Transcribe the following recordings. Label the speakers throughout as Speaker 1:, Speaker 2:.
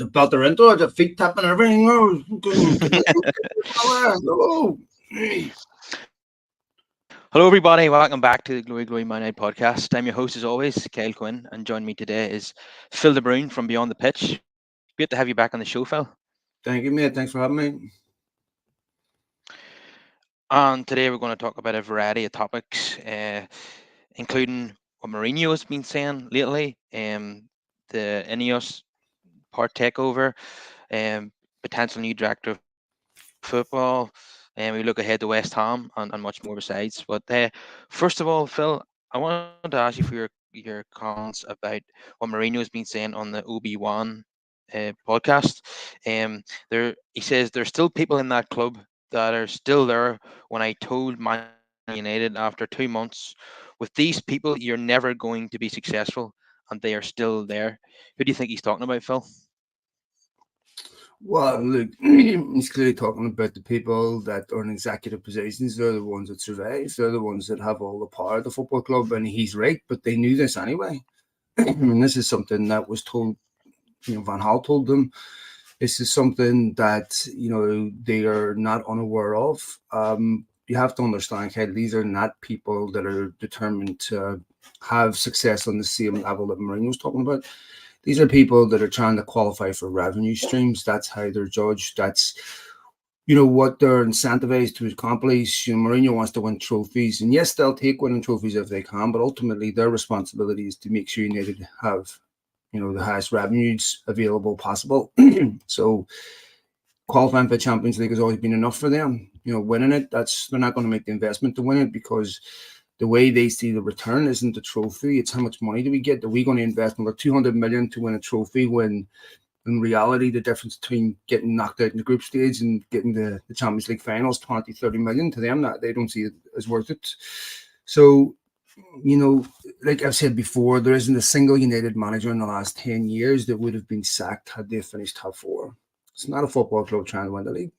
Speaker 1: the belter into it, the feet tapping everything. Oh,
Speaker 2: Hello, everybody. Welcome back to the Glory Glory Man Utd podcast. I'm your host, as always, Kyle Quinn, and joining me today is Phil de Brún from Beyond the Pitch. Great to have you back on the show, Phil.
Speaker 1: Thank you, mate. Thanks for having me.
Speaker 2: And today we're going to talk about a variety of topics, including what Mourinho has been saying lately, the INEOS takeover, potential new director of football, and we look ahead to West Ham and much more besides. But first of all, Phil, I wanted to ask you for your comments about what Mourinho has been saying on the OB1 podcast. He says there's still people in that club that are still there. When I told Man United after 2 months, with these people, you're never going to be successful, and they are still there. Who do you think he's talking about, Phil?
Speaker 1: Well, look, he's clearly talking about the people that are in executive positions. They're the ones that survive. They're the ones that have all the power at the football club, and he's right, but they knew this anyway. And this is something that was told, Van Gaal told them. This is something that, they are not unaware of. You have to understand, Kate, these are not people that are determined to have success on the same level that Mourinho's talking about. These are people that are trying to qualify for revenue streams. That's how they're judged. That's, what they're incentivized to accomplish. Mourinho wants to win trophies. And yes, they'll take winning trophies if they can, but ultimately their responsibility is to make sure United have, the highest revenues available possible. So qualifying for the Champions League has always been enough for them. Winning it, they're not going to make the investment to win it, because the way they see the return isn't the trophy. It's how much money do we get? Are we going to invest another 200 million to win a trophy, when in reality the difference between getting knocked out in the group stage and getting the Champions League finals, 20, 30 million, to them, that they don't see it as worth it. So, like I've said before, there isn't a single United manager in the last 10 years that would have been sacked had they finished top four. It's not a football club trying to win the league.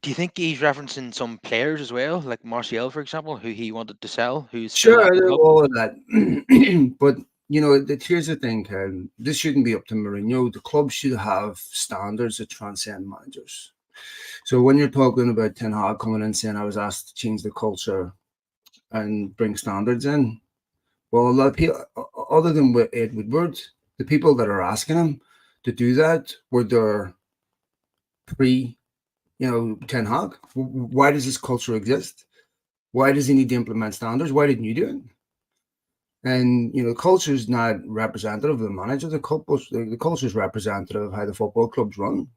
Speaker 2: Do you think he's referencing some players as well, like Martial, for example, who he wanted to sell, who's still at the club?
Speaker 1: All of that. But, here's the thing, Ken. This shouldn't be up to Mourinho. The club should have standards that transcend managers. So when you're talking about Ten Hag coming in saying I was asked to change the culture and bring standards in, well, a lot of people, other than with Ed Woodward, the people that are asking him to do that were their Ten Hag. Why does this culture exist? Why does he need to implement standards? Why didn't you do it? And, culture is not representative of the manager. The culture is representative of how the football clubs run.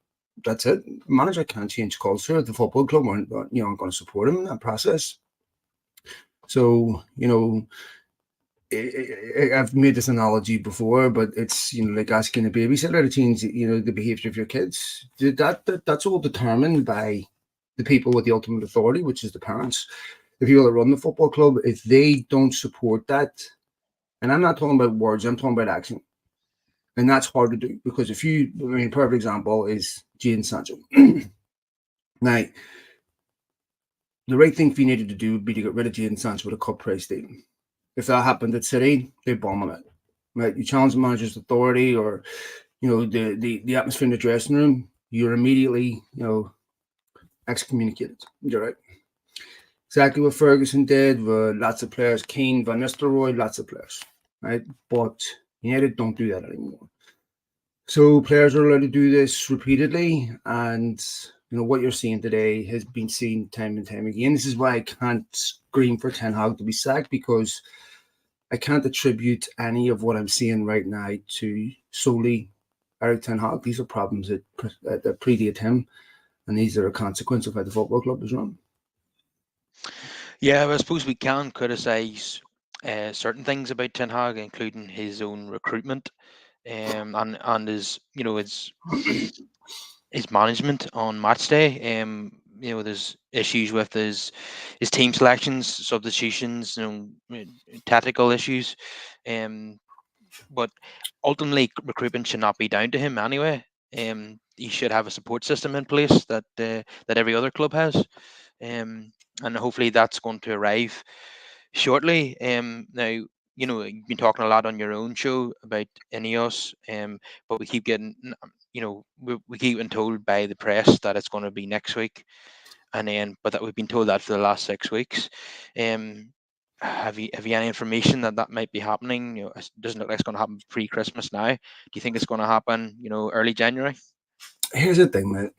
Speaker 1: That's it. The manager can't change culture. The football club aren't going to support him in that process. So, I've made this analogy before, but it's, like asking a babysitter to change, the behavior of your kids. That's all determined by the people with the ultimate authority, which is the parents, the people that run the football club. If they don't support that, and I'm not talking about words, I'm talking about action. And that's hard to do, because perfect example is Jadon Sancho. Now, the right thing for United to do would be to get rid of Jadon Sancho with a cut price deal. If that happened at City, they'd bomb on it. Right? You challenge the manager's authority, or the atmosphere in the dressing room, you're immediately excommunicated. You're right. Exactly what Ferguson did with lots of players, Keane, Van Nistelrooy, lots of players. Right? But United don't do that anymore. So players are allowed to do this repeatedly, and what you're seeing today has been seen time and time again. This is why I can't scream for Ten Hag to be sacked, because I can't attribute any of what I'm seeing right now to solely Eric Ten Hag. These are problems that predate him, and these are a consequence of how the football club is run.
Speaker 2: Yeah, I suppose we can criticise certain things about Ten Hag, including his own recruitment, and his his management on match day. There's issues with his team selections, substitutions, tactical issues. But ultimately, recruitment should not be down to him anyway. He should have a support system in place that every other club has, and hopefully that's going to arrive shortly. Now, you've been talking a lot on your own show about INEOS, but we keep getting, we keep getting told by the press that it's going to be next week, but that we've been told that for the last 6 weeks. Have you any information that might be happening? It doesn't look like it's going to happen pre-Christmas now. Do you think it's going to happen, early January?
Speaker 1: Here's the thing, man.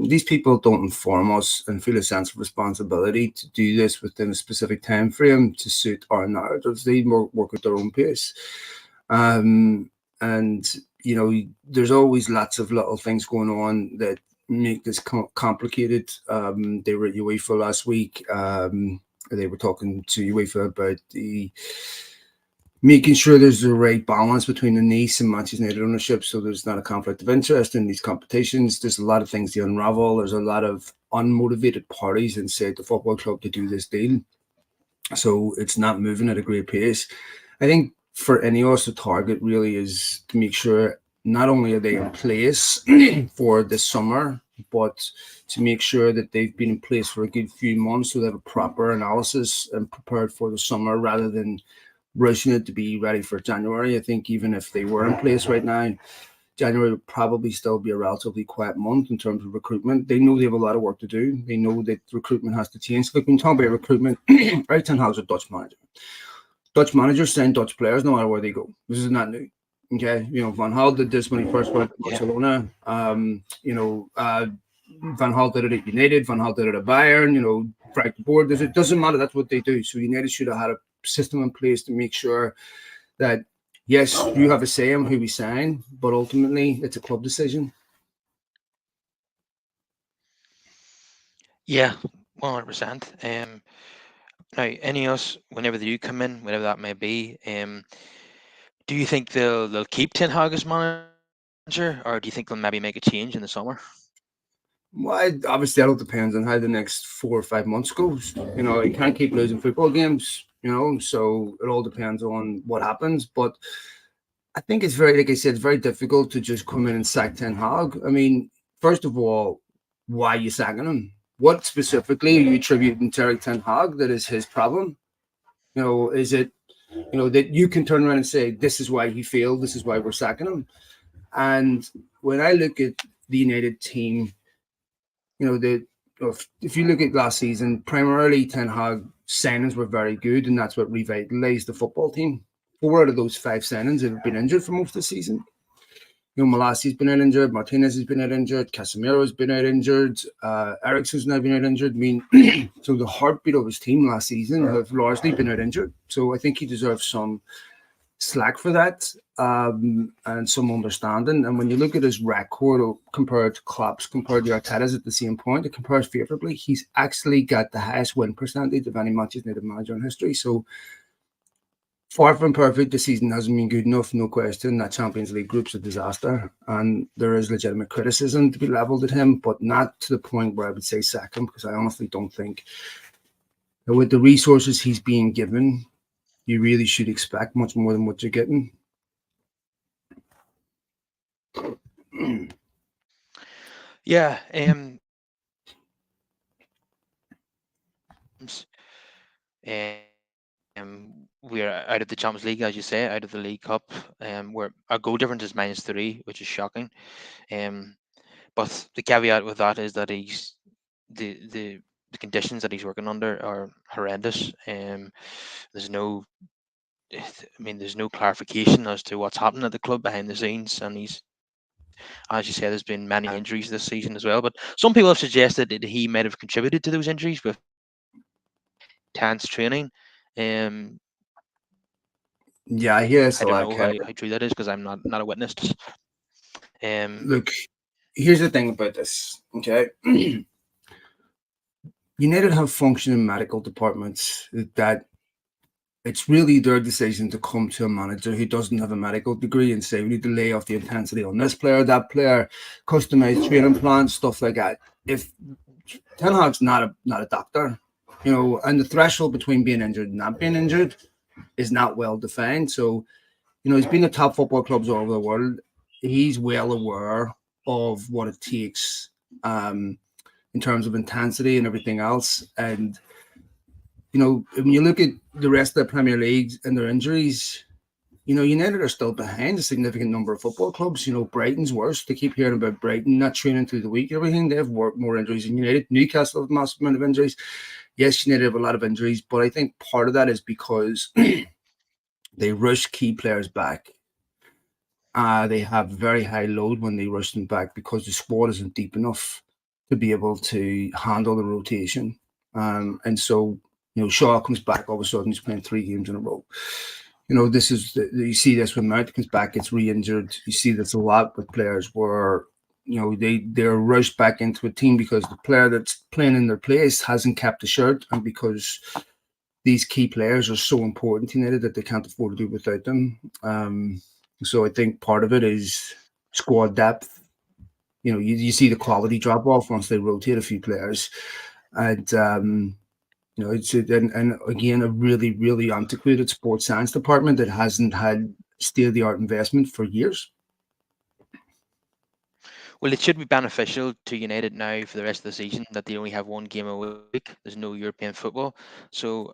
Speaker 1: These people don't inform us and feel a sense of responsibility to do this within a specific time frame to suit our narratives. They work at their own pace. And, there's always lots of little things going on that make this complicated. They were at UEFA last week. They were talking to UEFA about making sure there's the right balance between the Nice and Manchester United ownership, so there's not a conflict of interest in these competitions. There's a lot of things to unravel. There's a lot of unmotivated parties inside the football club to do this deal, so it's not moving at a great pace. I think for INEOS, the target really is to make sure not only are they in place for this summer, but to make sure that they've been in place for a good few months, so they have a proper analysis and prepared for the summer rather than rushing it to be ready for January. I think even if they were in place right now, January would probably still be a relatively quiet month in terms of recruitment. They know they have a lot of work to do. They know that recruitment has to change. Look, when you talk about recruitment, right, Ten Hag's a Dutch manager. Dutch managers send Dutch players no matter where they go. This is not new. Okay, Van Gaal did this when he first went to Barcelona. Van Gaal did it at United. Van Gaal did it at Bayern. Frank de Boer. It doesn't matter. That's what they do. So United should have had a system in place to make sure that, yes, you have a say on who we sign, but ultimately it's a club decision.
Speaker 2: Yeah, 100%. Now, INEOS, whenever they do come in, whatever that may be, do you think they'll keep Ten Hag as manager, or do you think they'll maybe make a change in the summer?
Speaker 1: Well, obviously, that all depends on how the next 4 or 5 months goes. You can't keep losing football games, so it all depends on what happens. But I think it's like I said, it's very difficult to just come in and sack Ten Hag. I mean, first of all, why are you sacking him? What specifically are you attributing to Ten Hag that is his problem? Is it, that you can turn around and say, this is why he failed, this is why we're sacking him? And when I look at the United team, if you look at last season, primarily Ten Hag signings were very good, and that's what revitalized the football team. 4 out of those 5 signings have been injured for most of the season. Malasi's been out injured, Martinez has been out injured, Casemiro's been out injured, Eriksen's now been out injured. I mean, so the heartbeat of his team last season have largely been out injured. So I think he deserves some slack for that, and some understanding. And when you look at his record compared to Klopp's, compared to Arteta's at the same point, it compares favorably. He's actually got the highest win percentage of any Manchester United manager in history. So far from perfect, the season hasn't been good enough, no question. That Champions League group's a disaster, and there is legitimate criticism to be levelled at him, but not to the point where I would say sack him, because I honestly don't think that with the resources he's being given, you really should expect much more than what you're getting.
Speaker 2: Yeah. We're out of the Champions League, as you say, out of the League Cup. Where our goal difference is -3, which is shocking. But the caveat with that is that he's the conditions that he's working under are horrendous. There's no clarification as to what's happening at the club behind the scenes, and he's, as you say, there's been many injuries this season as well. But some people have suggested that he might have contributed to those injuries with intense training.
Speaker 1: Yeah, I hear
Speaker 2: I don't know how true that is, because I'm not a witness.
Speaker 1: Look, here's the thing about this, okay? United have functioning medical departments that it's really their decision to come to a manager who doesn't have a medical degree and say, we need to lay off the intensity on this player, that player, customized training plans, stuff like that. If Ten Hag's not a doctor, and the threshold between being injured and not being injured is not well defined. So, he's been at top football clubs all over the world. He's well aware of what it takes in terms of intensity and everything else. And when you look at the rest of the Premier League and their injuries, United are still behind a significant number of football clubs. Brighton's worse. They keep hearing about Brighton not training through the week and everything. They have more injuries than United. Newcastle have a massive amount of injuries. Yes, United have a lot of injuries, but I think part of that is because they rush key players back. They have very high load when they rush them back because the squad isn't deep enough to be able to handle the rotation. And so, Shaw comes back, all of a sudden he's playing 3 games in a row. This is you see this when Mount comes back, gets re-injured. You see this a lot with players where they're rushed back into a team because the player that's playing in their place hasn't kept the shirt, and because these key players are so important to United that they can't afford to do without them. So I think part of it is squad depth. You see the quality drop off once they rotate a few players, and it's and again a really, really antiquated sports science department that hasn't had state-of-the-art investment for years.
Speaker 2: Well, it should be beneficial to United now for the rest of the season that they only have 1 game a week. There's no European football, so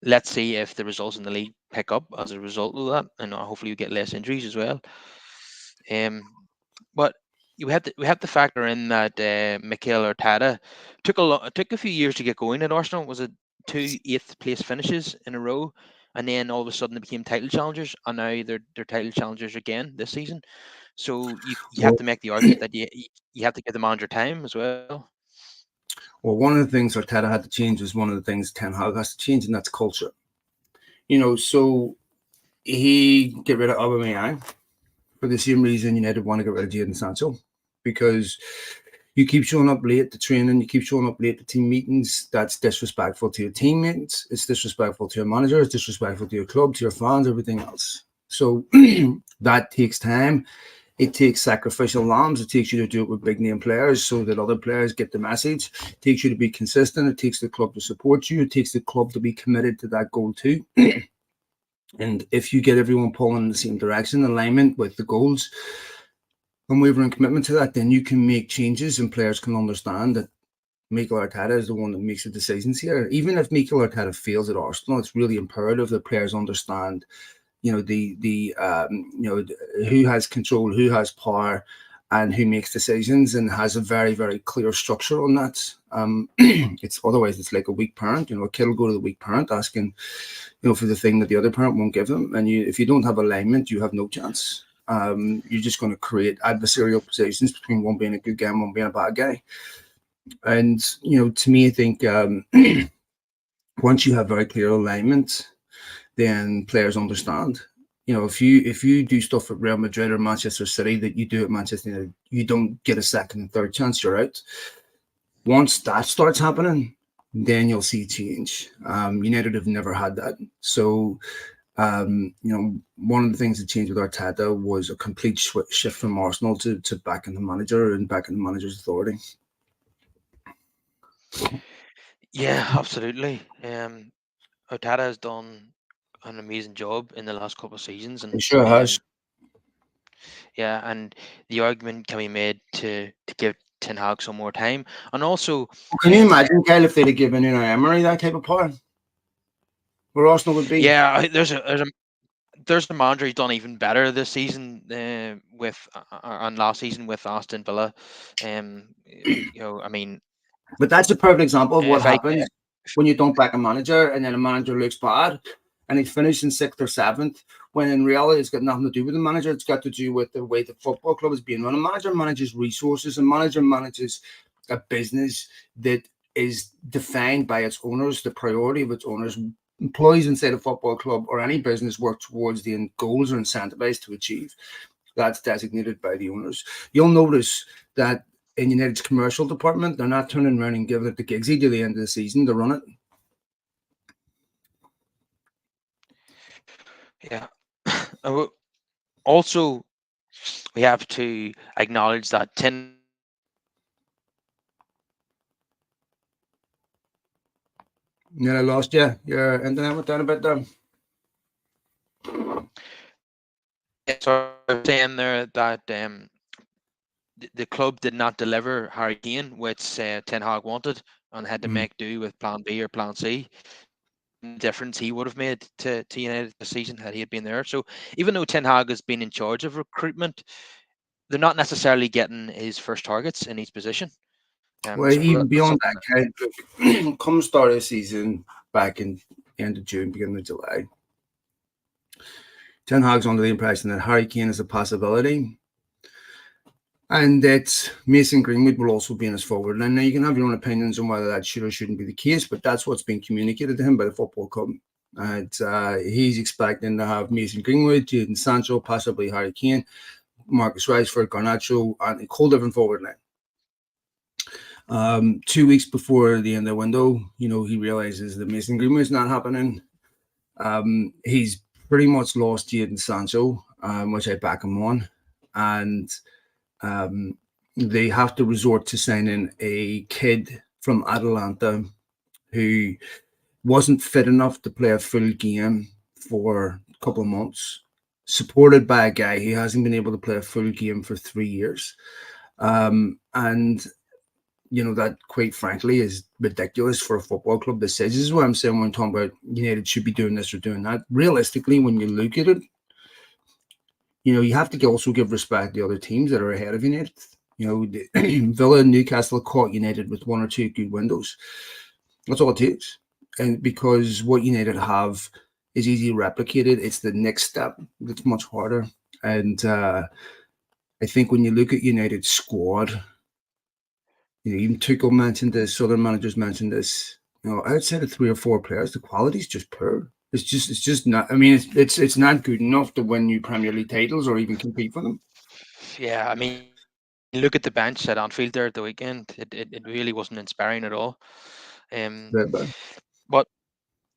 Speaker 2: let's see if the results in the league pick up as a result of that, and hopefully you get less injuries as well. But we have to factor in that Mikel Arteta took a few years to get going at Arsenal. Was it 2 8th-place finishes in a row, and then all of a sudden they became title challengers, and now they're title challengers again this season. So you have
Speaker 1: Well,
Speaker 2: to make the argument that you have to give the manager time as well.
Speaker 1: well, one of the things Arteta had to change is one of the things Ten Hag has to change, and that's culture. So he get rid of Aubameyang for the same reason United want to get rid of Jadon Sancho, because you keep showing up late to training, you keep showing up late to team meetings. That's disrespectful to your teammates. It's disrespectful to your manager. It's disrespectful to your club, to your fans, everything else. So that takes time. It takes sacrificial lambs. It takes you to do it with big name players so that other players get the message. It takes you to be consistent. It takes the club to support you. It takes the club to be committed to that goal too. And if you get everyone pulling in the same direction, alignment with the goals, unwavering commitment to that, then you can make changes and players can understand that Mikel Arteta is the one that makes the decisions here. Even if Mikel Arteta fails at Arsenal, it's really imperative that players understand, who has control, who has power, and who makes decisions, and has a very, very clear structure on that. It's otherwise it's like a weak parent. A kid will go to the weak parent asking, for the thing that the other parent won't give them, and if you don't have alignment, you have no chance. You're just going to create adversarial positions between one being a good guy and one being a bad guy. And to me, I think once you have very clear alignment, then players understand. If you do stuff at Real Madrid or Manchester City that you do at Manchester United, you don't get a second and third chance, you're out. Once that starts happening, then you'll see change. United have never had that. So, one of the things that changed with Arteta was a complete shift from Arsenal to backing the manager and backing the manager's authority.
Speaker 2: Yeah, absolutely. Arteta has done an amazing job in the last couple of seasons,
Speaker 1: It
Speaker 2: and
Speaker 1: sure has.
Speaker 2: yeah, and the argument can be made to give Ten Hag some more time, and also,
Speaker 1: Can you imagine, Kyle, if they'd have given Emery that type of power, where Arsenal would be?
Speaker 2: yeah, there's a manager who's done even better this season with and last season with Aston Villa. I mean,
Speaker 1: But that's a perfect example of what
Speaker 2: if I
Speaker 1: happens when you don't back a manager and then a manager looks bad and he's finished in 6th or 7th, when in reality it's got nothing to do with the manager. It's got to do with the way the football club is being run. A manager manages resources, and manager manages a business that is defined by its owners, the priority of its owners. Employees inside a football club or any business work towards the end goals or incentivized to achieve. That's designated by the owners. You'll notice that in United's commercial department, they're not turning around and giving it to Giggsy to the end of the season. They run it.
Speaker 2: Yeah. Also, we have to acknowledge that
Speaker 1: Yeah, I lost you. Your internet went down a bit there.
Speaker 2: so saying there that the club did not deliver Harry Kane, which Ten Hag wanted, and had to make do with Plan B or Plan C. difference he would have made to United this season had he had been there. So even though Ten Hag has been in charge of recruitment, they're not necessarily getting his first targets in each position.
Speaker 1: Well,
Speaker 2: So
Speaker 1: even
Speaker 2: that's
Speaker 1: beyond
Speaker 2: something.
Speaker 1: that, look, come start of the season back in end of June, beginning of July, Ten Hag's under the impression that Harry Kane is a possibility, and that Mason Greenwood will also be in his forward line. Now, you can have your own opinions on whether that should or shouldn't be the case, but that's what's been communicated to him by the football club. And he's expecting to have Mason Greenwood, Jadon Sancho, possibly Harry Kane, Marcus Rashford, Garnacho, and a whole different forward line. 2 weeks before the end of the window, he realizes that Mason Greenwood's not happening. He's pretty much lost Jadon Sancho, which I back him on. And they have to resort to signing a kid from Atalanta who wasn't fit enough to play a full game for a couple of months, supported by a guy who hasn't been able to play a full game for 3 years. And that quite frankly is ridiculous for a football club that says, this is what I'm saying when talking about United should be doing this or doing that. Realistically, when you look at it, you have to also give respect to the other teams that are ahead of United. Villa and Newcastle caught United with 1 or 2 good windows. That's all it takes. And because what United have is easily replicated, it's the next step that's much harder. And I think when you look at United's squad, even Tuchel mentioned this, other managers mentioned this. Outside of 3 or 4 players, the quality is just poor. It's just not. I mean, it's not good enough to win new Premier League titles or even compete for them.
Speaker 2: Yeah, I mean, look at the bench at Anfield there at the weekend. It really wasn't inspiring at all.
Speaker 1: But
Speaker 2: But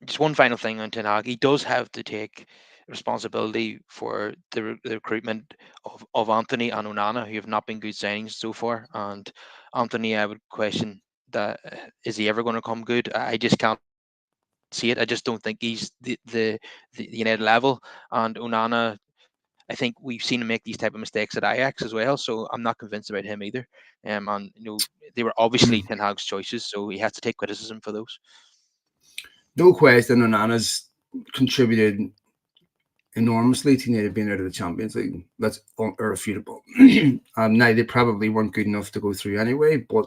Speaker 2: just one final thing on Ten Hag, he does have to take responsibility for the recruitment of Anthony and Onana, who have not been good signings so far. And Anthony, I would question that is he ever going to come good? I just can't see it. I just don't think he's the United level. And Onana, I think we've seen him make these type of mistakes at Ajax as well, so I'm not convinced about him either. And they were obviously Ten Hag's choices, so he has to take criticism for those.
Speaker 1: No question, Onana's contributed enormously to United being out of the Champions League. That's irrefutable. Now, they probably weren't good enough to go through anyway, but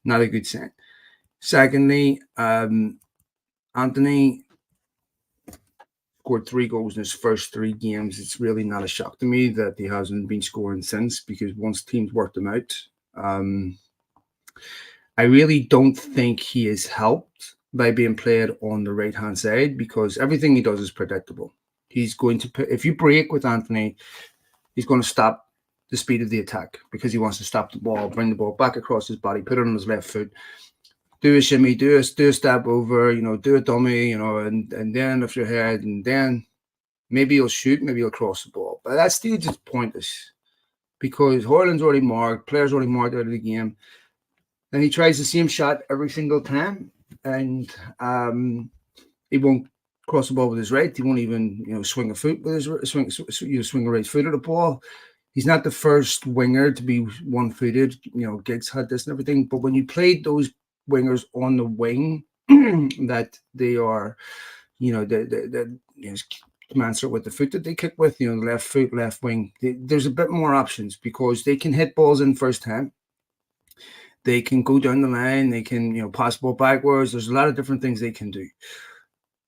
Speaker 1: not a good sign. Secondly, Anthony scored 3 goals in his first 3 games. It's really not a shock to me that he hasn't been scoring since, because once teams worked him out, I really don't think he is helped by being played on the right-hand side, because everything he does is predictable. He's going to put, if you break with Anthony, he's going to stop the speed of the attack because he wants to stop the ball, bring the ball back across his body, put it on his left foot, do a shimmy, do a step over, do a dummy, and then lift your head, and then maybe he'll shoot, maybe he'll cross the ball. But that stage is pointless because Haaland's already marked, players already marked out of the game. Then he tries the same shot every single time, and he won't cross the ball with his right. He won't even, swing a foot with his swing a right foot at the ball. He's not the first winger to be one-footed. Giggs had this and everything. But when you played those wingers on the wing, that they are, commensurate with the foot that they kick with, the left foot, left wing. There's a bit more options because they can hit balls in first time. They can go down the line. They can, pass ball backwards. There's a lot of different things they can do.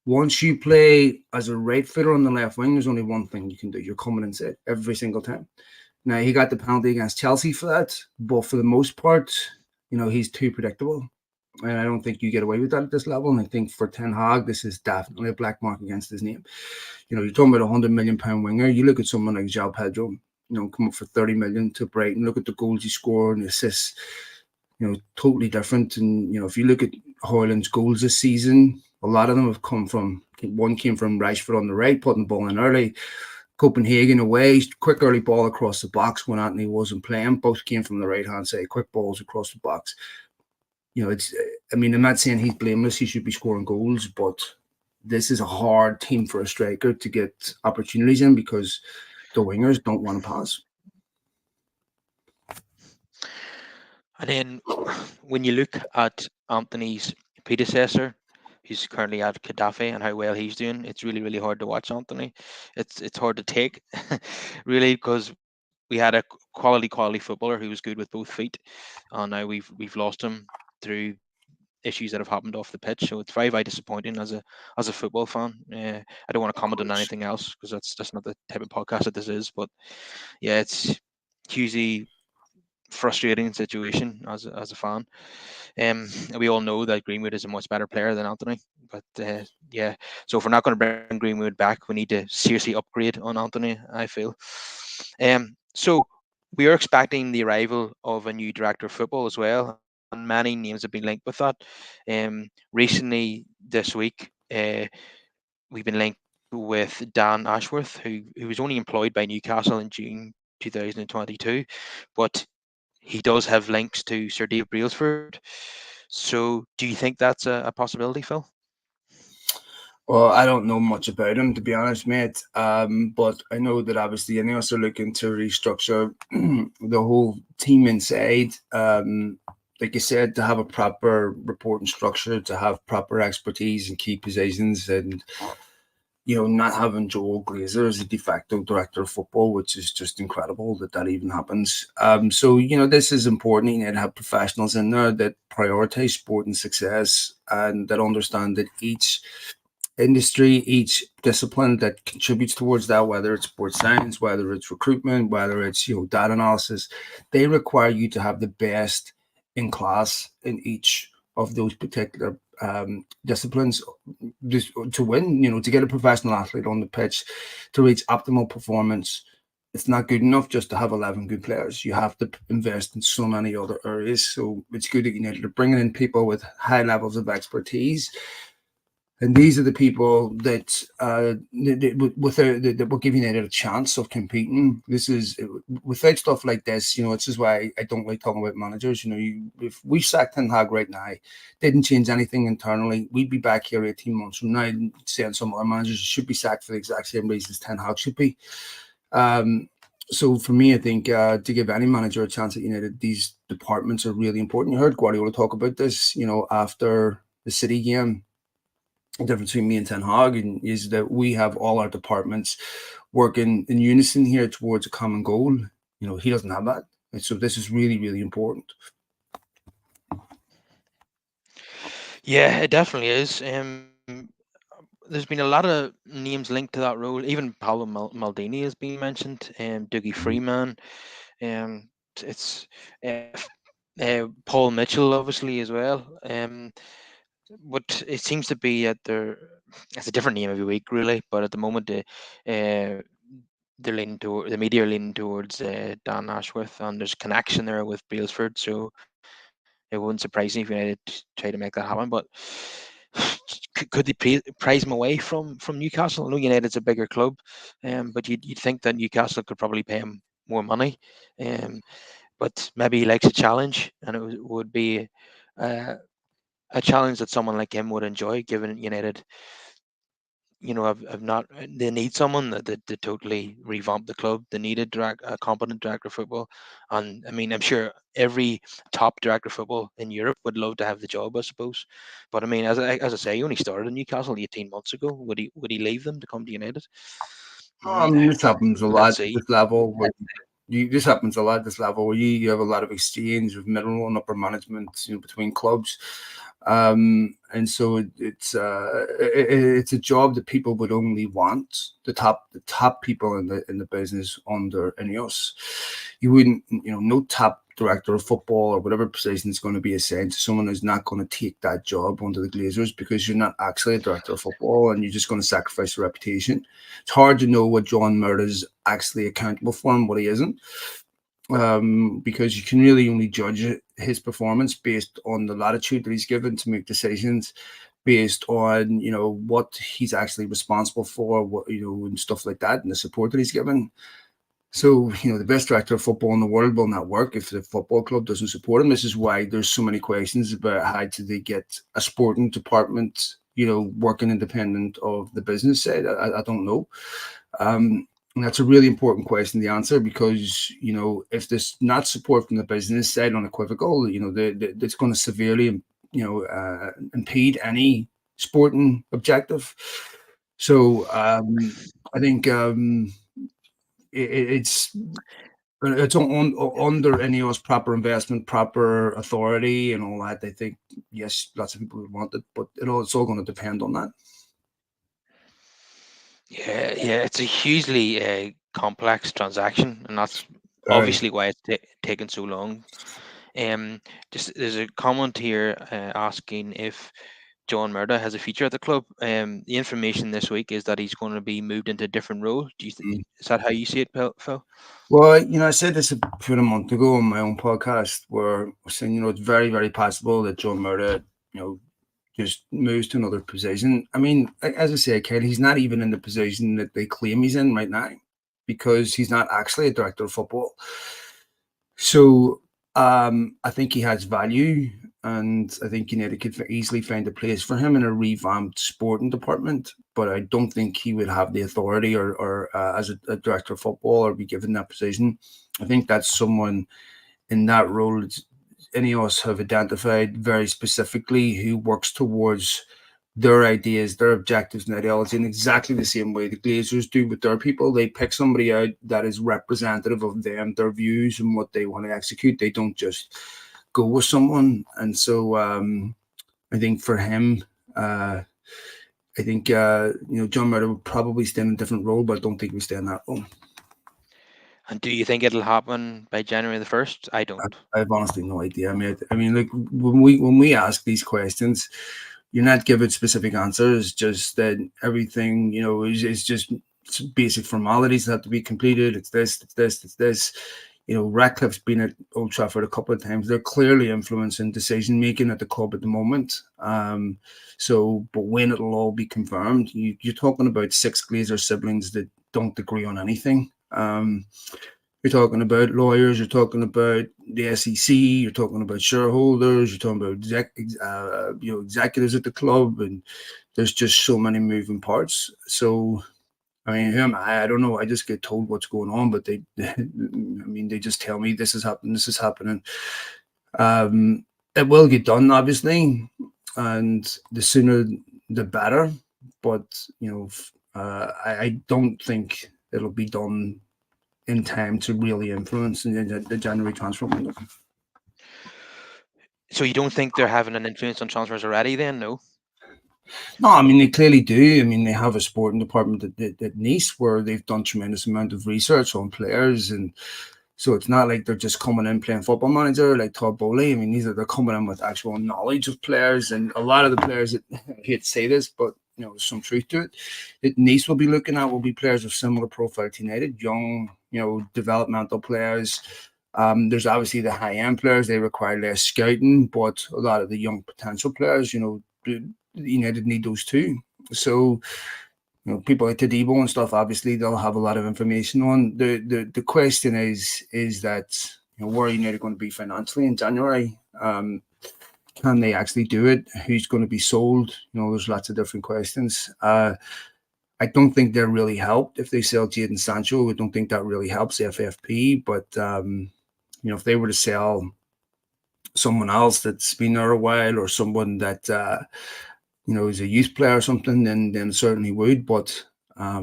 Speaker 1: Once you play as a right footer on the left wing, there's only one thing you can do. You're coming inside every single time. Now, he got the penalty against Chelsea for that, but for the most part, he's too predictable. And I don't think you get away with that at this level. And I think for Ten Hag, this is definitely a black mark against his name. You're talking about £100 million winger. You look at someone like João Pedro, come up for 30 million to Brighton. Look at the goals he scored and the assists, totally different. And, if you look at Haaland's goals this season, a lot of them have come from, one came from Rashford on the right, putting the ball in early. Copenhagen away, quick early ball across the box when Anthony wasn't playing. Both came from the right-hand side, quick balls across the box. I'm not saying he's blameless. He should be scoring goals, but this is a hard team for a striker to get opportunities in because the wingers don't want to pass.
Speaker 2: And then when you look at Anthony's predecessor, who's currently at Gaddafi, and how well he's doing. It's really, really hard to watch, Anthony. It's hard to take, really, because we had a quality footballer who was good with both feet, and now we've lost him through issues that have happened off the pitch. So it's very, very disappointing as a football fan. I don't want to
Speaker 1: Of
Speaker 2: comment on
Speaker 1: course.
Speaker 2: anything else because that's not the type of podcast that this is. But yeah, it's hugely frustrating situation as a fan. We all know that Greenwood is a much better player than Anthony, but yeah. So if we're not going to bring Greenwood back, we need to seriously upgrade on Anthony, I feel. So we are expecting the arrival of a new director of football as well, and many names have been linked with that. Recently this week, we've been linked with Dan Ashworth, who was only employed by Newcastle in June 2022, but he does have links to Sir Dave Brailsford. So do you think that's a possibility, Phil?
Speaker 1: Well, I don't know much about him, to be honest, mate. But I know that obviously INEOS are looking to restructure the whole team inside. Like you said, to have a proper reporting structure, to have proper expertise in key positions, and not having Joel Glazer as a de facto director of football, which is just incredible that even happens. So this is important. You need to have professionals in there that prioritize sport and success, and that understand that each industry, each discipline that contributes towards that, whether it's sports science, whether it's recruitment, whether it's data analysis, they require you to have the best in class in each of those particular disciplines just to win. To get a professional athlete on the pitch to reach optimal performance, it's not good enough just to have 11 good players. You have to invest in so many other areas. So it's good that you're bringing in people with high levels of expertise, and these are the people that that will give United a chance of competing. This is without stuff like this. This is why I don't like talking about managers. If we sacked Ten Hag right now, didn't change anything internally, we'd be back here 18 months from now saying some other managers should be sacked for the exact same reasons Ten Hag should be. So for me, I think to give any manager a chance at United, these departments are really important. You heard Guardiola talk about this, after the City game. The difference between me and Ten Hag is that we have all our departments working in unison here towards a common goal. He doesn't have that. And so this is really, really important.
Speaker 2: Yeah, it definitely is. There's been a lot of names linked to that role. Even Paolo Maldini has been mentioned. Dougie Freeman. It's Paul Mitchell, obviously, as well. But it seems to be that it's a different name every week, really. But at the moment, they're leaning toward the media are leaning towards Dan Ashworth, and there's a connection there with Brailsford, so it wouldn't surprise me if United try to make that happen. But could they prize him away from Newcastle? I know United's a bigger club, but you'd think that Newcastle could probably pay him more money. Um, but maybe he likes a challenge, and it would be uh, a challenge that someone like him would enjoy, given United have not. They need someone that totally revamp the club. They need a competent director of football, and I mean, I'm sure every top director of football in Europe would love to have the job, I suppose. But I mean, as I say, he only started in Newcastle 18 months ago. Would he leave them to come to United?
Speaker 1: This happens a
Speaker 2: Let's
Speaker 1: lot at
Speaker 2: see.
Speaker 1: this level. This happens a lot at this level where you have a lot of exchange of middle and upper management between clubs. And so it's a job that people would only want the top people in the business under INEOS. You wouldn't, no top director of football or whatever position is going to be assigned to someone who's not going to take that job under the Glazers, because you're not actually a director of football and you're just going to sacrifice your reputation. It's hard to know what John Murtaugh's actually accountable for and what he isn't. Because you can really only judge his performance based on the latitude that he's given to make decisions, based on what he's actually responsible for, what and stuff like that, and the support that he's given. So the best director of football in the world will not work if the football club doesn't support him. This is why there's so many questions about how do they get a sporting department working independent of the business side. I don't know. And that's a really important question to answer, because if there's not support from the business side unequivocal, that's going to severely impede any sporting objective. So I think it's under INEOS proper investment, proper authority, and all that. I think yes, lots of people would want it, but it's all going to depend on that.
Speaker 2: Yeah, it's a hugely complex transaction, and that's
Speaker 1: Very.
Speaker 2: obviously why it's taken so long. Just there's a comment here asking if John Murda has a future at the club. The information this week is that he's going to be moved into a different role. Is that how you see it, Phil?
Speaker 1: Well, I said this about a month ago on my own podcast, where I was saying, it's very, very possible that John Murda, just moves to another position. I mean, as I say, Kyle, he's not even in the position that they claim he's in right now, because he's not actually a director of football. So I think he has value, and I think United could easily find a place for him in a revamped sporting department. But I don't think he would have the authority or as a director of football, or be given that position. I think that's someone in that role. INEOS have identified very specifically who works towards their ideas, their objectives, and ideology in exactly the same way the Glazers do with their people. They pick somebody out that is representative of them, their views, and what they want to execute. They don't just go with someone. And so I think for him, I think John Murray would probably stay in a different role, but I don't think we stay in that role.
Speaker 2: And do you think it'll happen by January the 1st? I don't.
Speaker 1: I have honestly no idea. I mean, like when we ask these questions, you're not given specific answers. Just that everything is just basic formalities that have to be completed. It's this, it's this, it's this. Ratcliffe's been at Old Trafford a couple of times. They're clearly influencing decision making at the club at the moment. But when it'll all be confirmed, you're talking about 6 Glazer siblings that don't agree on anything. You're talking about lawyers, you're talking about the SEC, you're talking about shareholders, you're talking about executives at the club, and there's just so many moving parts. So, I mean, who am I? I don't know. I just get told what's going on, but they just tell me this is happening, this is happening. It will get done, obviously, and the sooner the better. But I don't think it'll be done in time to really influence the January transfer window.
Speaker 2: So you don't think they're having an influence on transfers already then? No?
Speaker 1: No, I mean, they clearly do. I mean, they have a sporting department at Nice where they've done tremendous amount of research on players, and so it's not like they're just coming in playing Football Manager like Todd Bowley. I mean, they're coming in with actual knowledge of players, and a lot of the players that I hate to say this, but there's some truth to it. That Nice will be looking at will be players of similar profile to United, young, developmental players. There's obviously the high-end players. They require less scouting, but a lot of the young potential players, United need those too. So, people like Tadibo and stuff, obviously they'll have a lot of information on. The question is that where are United going to be financially in January? Can they actually do it? Who's going to be sold? There's lots of different questions. I don't think they're really helped if they sell Jadon Sancho. I don't think that really helps the FFP. But if they were to sell someone else that's been there a while, or someone that is a youth player or something, then certainly would. But I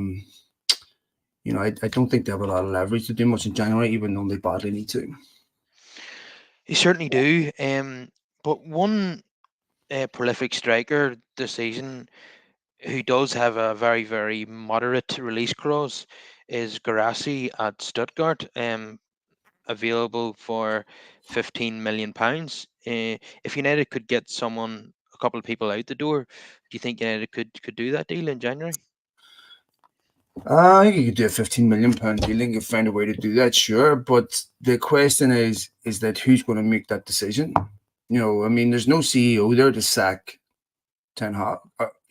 Speaker 1: don't think they have a lot of leverage to do much in January, even though they badly need to.
Speaker 2: You certainly do. But one prolific striker this season who does have a very, very moderate release clause is Guirassy at Stuttgart, available for £15 million. If United could get a couple of people out the door, do you think United could do that deal in January?
Speaker 1: I think you could do a £15 million deal and you find a way to do that, sure. But the question is that who's going to make that decision? I mean, there's no CEO there to sack Ten Hag.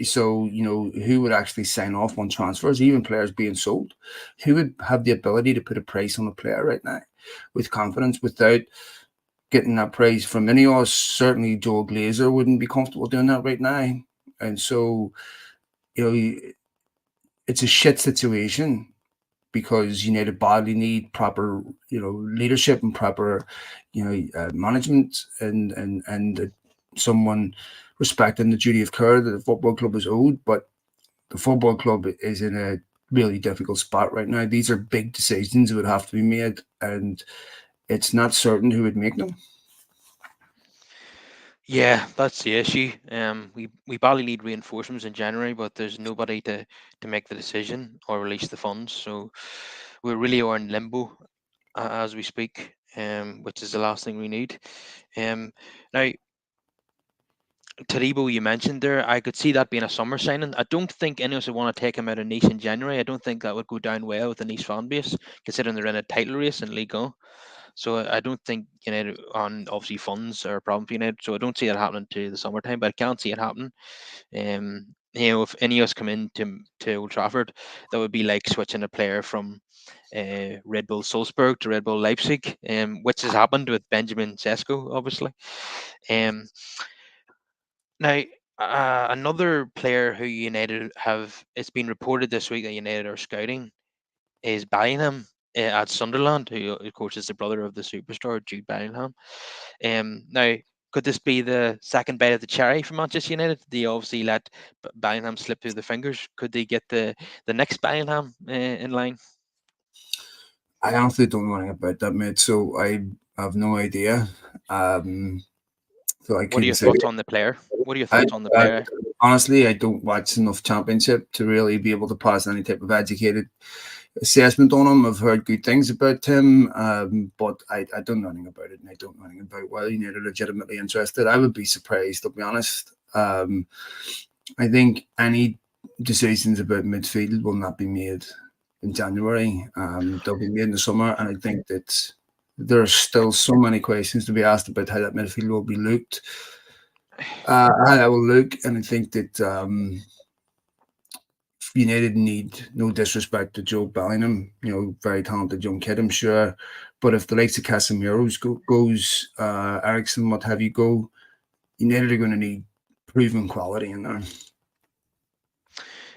Speaker 1: So, who would actually sign off on transfers, even players being sold? Who would have the ability to put a price on a player right now with confidence without getting that price from INEOS? Certainly Joe Glazer wouldn't be comfortable doing that right now. And so, it's a shit situation because United badly need proper, leadership and proper, management and someone respecting the duty of care that the football club is owed, but the football club is in a really difficult spot right now. These are big decisions that would have to be made, and it's not certain who would make them.
Speaker 2: Yeah, that's the issue. We badly need reinforcements in January, but there's nobody to make the decision or release the funds. So we really are in limbo as we speak, which is the last thing we need. Now, Taribo, you mentioned there, I could see that being a summer signing. I don't think Ineos would want to take him out of Nice in January. I don't think that would go down well with the Nice fan base, considering they're in a title race in Ligue 1. So I don't think United, on obviously funds are a problem for United. So I don't see it happening to the summertime, but I can't see it happening. If Ineos come to Old Trafford, that would be like switching a player from Red Bull Salzburg to Red Bull Leipzig, which has happened with Benjamin Sesko, obviously. Um, Now, another player who United have, it's been reported this week that United are scouting is Bellingham at Sunderland, who of course is the brother of the superstar Jude Bellingham. Now, could this be the second bite of the cherry for Manchester United? They obviously let Bellingham slip through the fingers. Could they get the next Bellingham in line?
Speaker 1: I honestly don't know anything about that, mate. So I have no idea. Um, so I
Speaker 2: What are
Speaker 1: couldn't
Speaker 2: your
Speaker 1: say.
Speaker 2: thoughts on the player? What are your
Speaker 1: I,
Speaker 2: thoughts on the
Speaker 1: I
Speaker 2: player?
Speaker 1: honestly, I don't watch enough Championship to really be able to pass any type of educated assessment on him. I've heard good things about him, but I don't know anything about it, and I don't know anything about whether United are legitimately interested. I would be surprised, to be honest. I think any decisions about midfield will not be made in January. They'll be made in the summer, and I think that there are still so many questions to be asked about how that midfield will be looked. How that will look, and I think that United need, no disrespect to Joe Bellingham, very talented young kid, I'm sure. But if the likes of Casemiro's goes, Ericsson, what have you, go, United are going to need proven quality in there.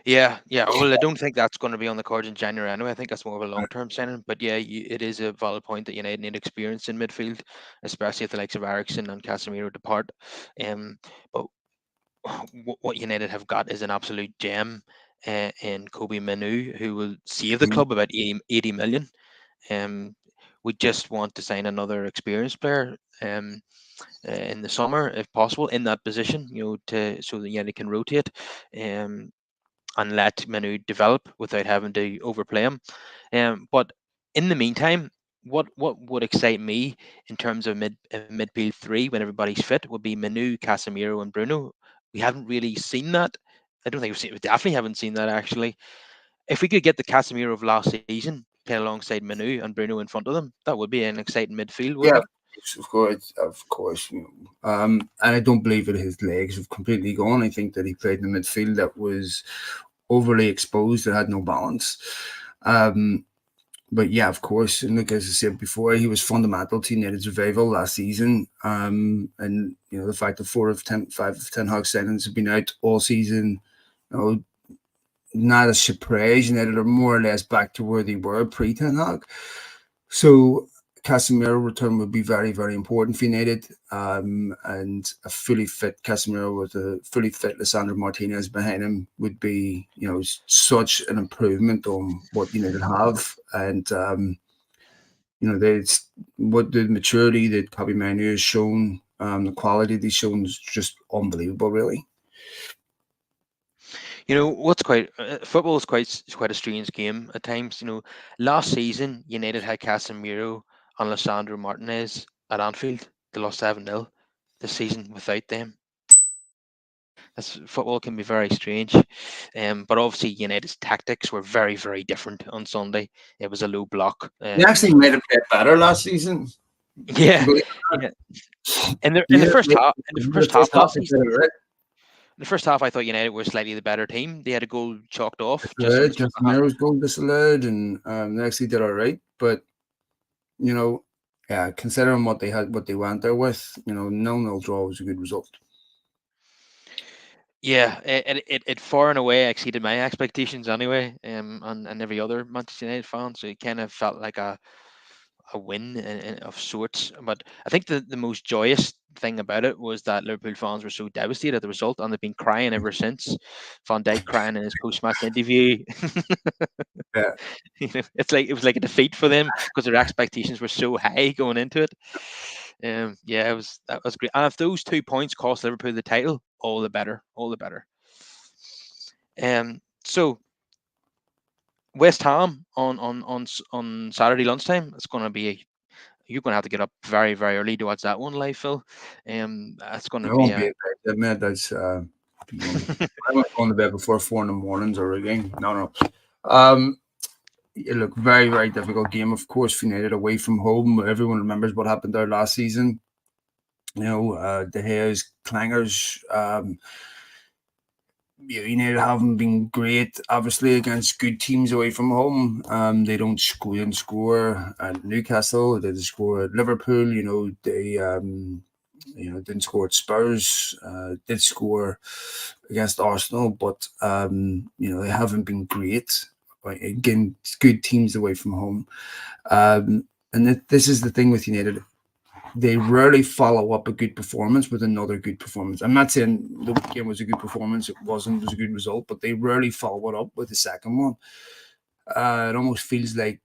Speaker 2: Yeah, yeah. Well, I don't think that's going to be on the cards in January anyway. I think that's more of a long-term signing. But yeah, it is a valid point that United need experience in midfield, especially if the likes of Ericsson and Casemiro depart. But what United have got is an absolute gem in Kobe Minu, who will save the club about 80 million. Um, we just want to sign another experienced player. In the summer, if possible, in that position, to so that United can rotate. Um, and let Manu develop without having to overplay him. But in the meantime, what would excite me in terms of midfield three when everybody's fit would be Manu, Casemiro, and Bruno. We haven't really seen that. I don't think we definitely haven't seen that actually. If we could get the Casemiro of last season playing alongside Manu and Bruno in front of them, that would be an exciting midfield,
Speaker 1: Yeah,
Speaker 2: wouldn't it?
Speaker 1: of course, of course. And I don't believe that his legs have completely gone. I think that he played in the midfield that was overly exposed, that had no balance. Um, but yeah, of course, and look, as I said before, he was fundamental to United's revival last season. And the fact that 5 of 10 Hag signings have been out all season, not a surprise. United are more or less back to where they were pre Ten Hag. So Casemiro return would be very, very important for United. And a fully fit Casemiro with a fully fit Lisandro Martinez behind him would be, such an improvement on what United have. And there's what the maturity that Kobe Manu has shown, the quality they've shown is just unbelievable, really.
Speaker 2: What's quite football is quite a strange game at times. Last season United had Casemiro and Lissandro Martinez at Anfield. They lost 7-0 this season without them. Football can be very strange. But obviously United's tactics were very, very different on Sunday. It was a low block.
Speaker 1: They actually made it play better last season.
Speaker 2: Yeah, yeah. In the first half, last season, in the first half, I thought United were slightly the better team. They had a goal chalked off just on the spot.
Speaker 1: Casemiro's goal disallowed, and they actually did all right. But yeah, considering what they went there with, 0-0 draw was a good result.
Speaker 2: Yeah, it far and away exceeded my expectations anyway, and every other Manchester United fan. So it kind of felt like a win of sorts. But I think the most joyous thing about it was that Liverpool fans were so devastated at the result, and they've been crying ever since. Van Dijk crying in his post-match interview.
Speaker 1: Yeah.
Speaker 2: It's like it was like a defeat for them because their expectations were so high going into it. Yeah, that was great. And if those 2 points cost Liverpool the title, all the better, all the better. So West Ham on Saturday lunchtime. It's going to be you're going to have to get up very very early to watch that one live, Phil. That's going to
Speaker 1: I
Speaker 2: be
Speaker 1: won't be at bed, man. That's I won't go to bed before 4 in the mornings or again. No. It looked very, very difficult game. Of course, United away from home. Everyone remembers what happened there last season. You know, De Gea's clangers. United haven't been great, obviously, against good teams away from home. They don't score at Newcastle. They didn't score at Liverpool. They didn't score at Spurs. Did score against Arsenal, but they haven't been great. Right? Again, good teams away from home. And this is the thing with United. They rarely follow up a good performance with another good performance. I'm not saying the game was a good performance. It wasn't. It was a good result, but they rarely follow it up with the second one. It almost feels like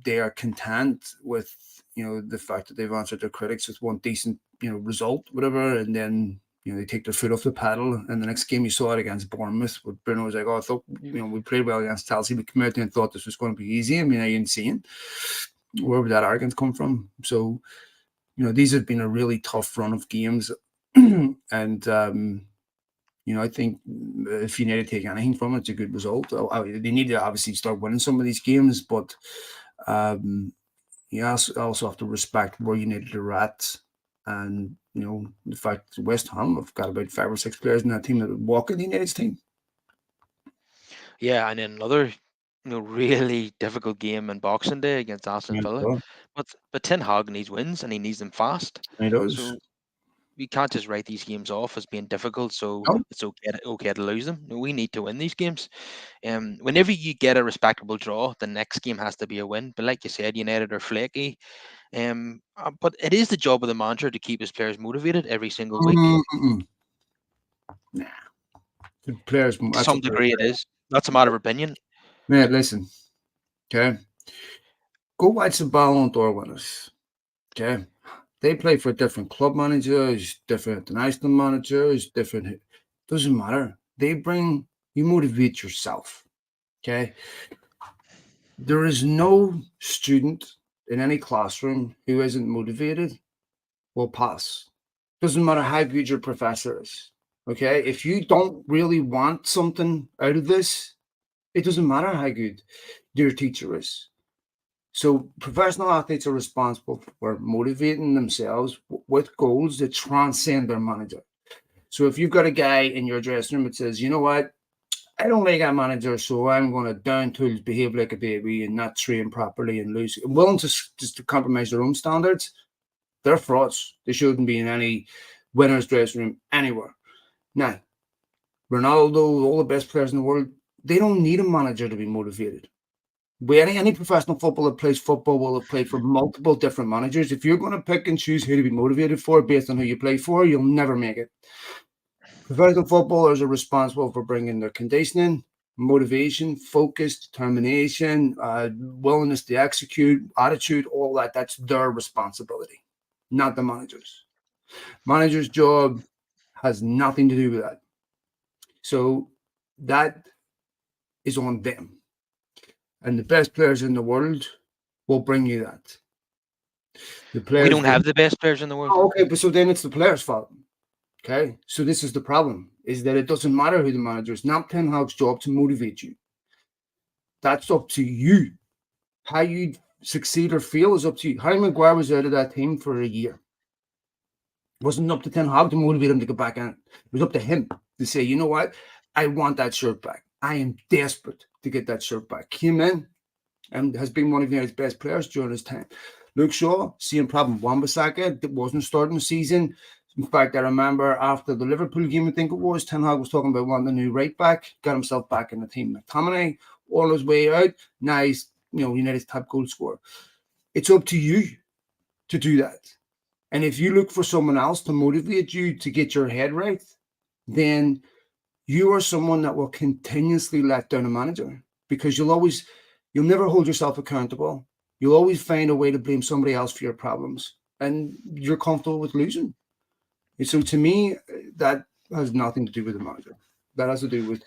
Speaker 1: they are content with, the fact that they've answered their critics with one decent, result, whatever, and then, they take their foot off the pedal. And the next game you saw it against Bournemouth, where Bruno was like, "Oh, I thought, we played well against Chelsea. We came out there and thought this was going to be easy." I mean, are you insane? Where would that arrogance come from? So, these have been a really tough run of games. And, I think if you need to take anything from it, it's a good result. They need to obviously start winning some of these games, but you also have to respect where United are at. And, the fact that West Ham have got about 5 or 6 players in that team that would walk in the United's team.
Speaker 2: Yeah, and then another really difficult game in Boxing Day against Aston Villa. But Ten Hag needs wins and he needs them fast.
Speaker 1: He does.
Speaker 2: So we can't just write these games off as being difficult. So
Speaker 1: No.
Speaker 2: it's okay to lose them. No, we need to win these games. Whenever you get a respectable draw, the next game has to be a win. But like you said, United are flaky. But it is the job of the manager to keep his players motivated every single week.
Speaker 1: Nah. The players,
Speaker 2: To some degree, it is. That's a matter of opinion.
Speaker 1: Man, listen. Okay. Go watch the Ballon d'Or winners. Okay. They play for different club managers, different international managers, different. Doesn't matter. You motivate yourself. Okay. There is no student in any classroom who isn't motivated will pass. Doesn't matter how good your professor is. Okay. If you don't really want something out of this, it doesn't matter how good your teacher is. So professional athletes are responsible for motivating themselves with goals that transcend their manager. So if you've got a guy in your dressing room that says, "You know what, I don't like that manager, so I'm going to down tools, behave like a baby and not train properly and lose," willing to just to compromise their own standards, they're frauds. They shouldn't be in any winner's dressing room anywhere. Now, Ronaldo, all the best players in the world, they don't need a manager to be motivated. Any professional footballer that plays football will have played for multiple different managers. If you're going to pick and choose who to be motivated for based on who you play for, you'll never make it. Professional footballers are responsible for bringing their conditioning, motivation, focus, determination, willingness to execute, attitude, all that. That's their responsibility, not the manager's. Manager's job has nothing to do with that. So that is on them. And the best players in the world will bring you that.
Speaker 2: We don't have the best players in the world.
Speaker 1: Oh, okay, but so then it's the players' fault. Okay, so this is the problem, is that it doesn't matter who the manager is. Not Ten Hag's job to motivate you. That's up to you. How you succeed or fail is up to you. Harry Maguire was out of that team for a year. It wasn't up to Ten Hag to motivate him to get back in. It was up to him to say, "You know what? I want that shirt back. I am desperate to get that shirt back." Came in and has been one of United's best players during his time. Luke Shaw, same problem. Wan-Bissaka wasn't starting the season. In fact, I remember after the Liverpool game, I think it was, Ten Hag was talking about wanting a new right back, got himself back in the team. McTominay, all his way out. Now he's, United's top goal scorer. It's up to you to do that. And if you look for someone else to motivate you to get your head right, then you are someone that will continuously let down a manager, because you'll never hold yourself accountable. You'll always find a way to blame somebody else for your problems, and you're comfortable with losing. And so to me, that has nothing to do with the manager. That has to do with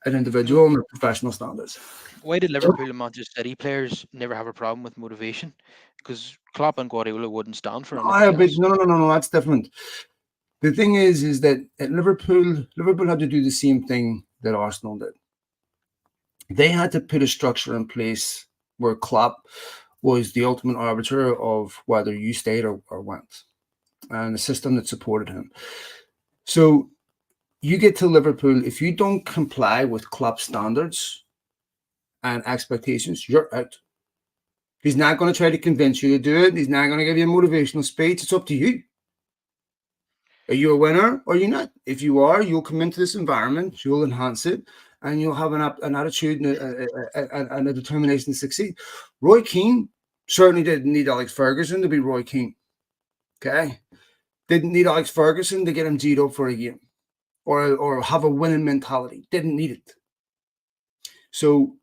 Speaker 1: an individual and their professional standards.
Speaker 2: Why did Liverpool and Manchester City players never have a problem with motivation? Because Klopp and Guardiola wouldn't stand for anything
Speaker 1: But
Speaker 2: less.
Speaker 1: no, that's different. The thing is that at Liverpool had to do the same thing that Arsenal did. They had to put a structure in place where Klopp was the ultimate arbiter of whether you stayed or went, and a system that supported him. So you get to Liverpool, if you don't comply with Klopp's standards and expectations, you're out. He's not going to try to convince you to do it. He's not going to give you a motivational speech. It's up to you. Are you a winner or are you not? If you are, you'll come into this environment, you'll enhance it, and you'll have an attitude and a determination to succeed. Roy Keane certainly didn't need Alex Ferguson to be Roy Keane. Okay? Didn't need Alex Ferguson to get him G'd up for a game or have a winning mentality. Didn't need it. So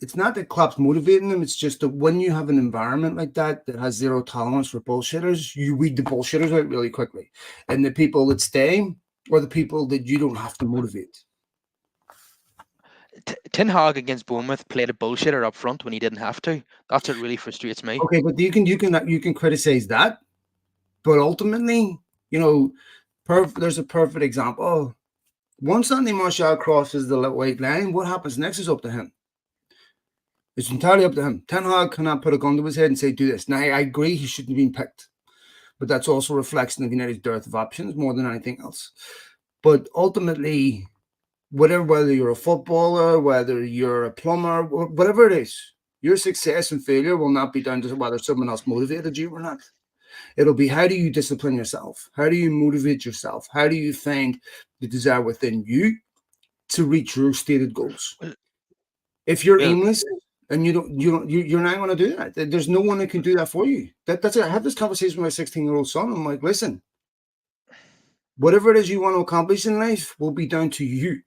Speaker 1: it's not that Klopp's motivating them. It's just that when you have an environment like that has zero tolerance for bullshitters, you weed the bullshitters out really quickly. And the people that stay are the people that you don't have to motivate.
Speaker 2: Ten Hag against Bournemouth played a bullshitter up front when he didn't have to. That's what really frustrates me.
Speaker 1: Okay, but you can criticize that, but ultimately, there's a perfect example. Once Anthony Martial crosses the white line, what happens next is up to him. It's entirely up to him. Ten Hag cannot put a gun to his head and say, do this. Now, I agree he shouldn't have been picked, but that's also a reflection of United's dearth of options more than anything else. But ultimately, whether you're a footballer, whether you're a plumber, whatever it is, your success and failure will not be down to whether someone else motivated you or not. It'll be, how do you discipline yourself? How do you motivate yourself? How do you find the desire within you to reach your stated goals? If you're aimless and you're not going to do that, there's no one that can do that for you. That's it. I had this conversation with my 16-year-old son. I'm like, listen, whatever it is you want to accomplish in life will be down to you.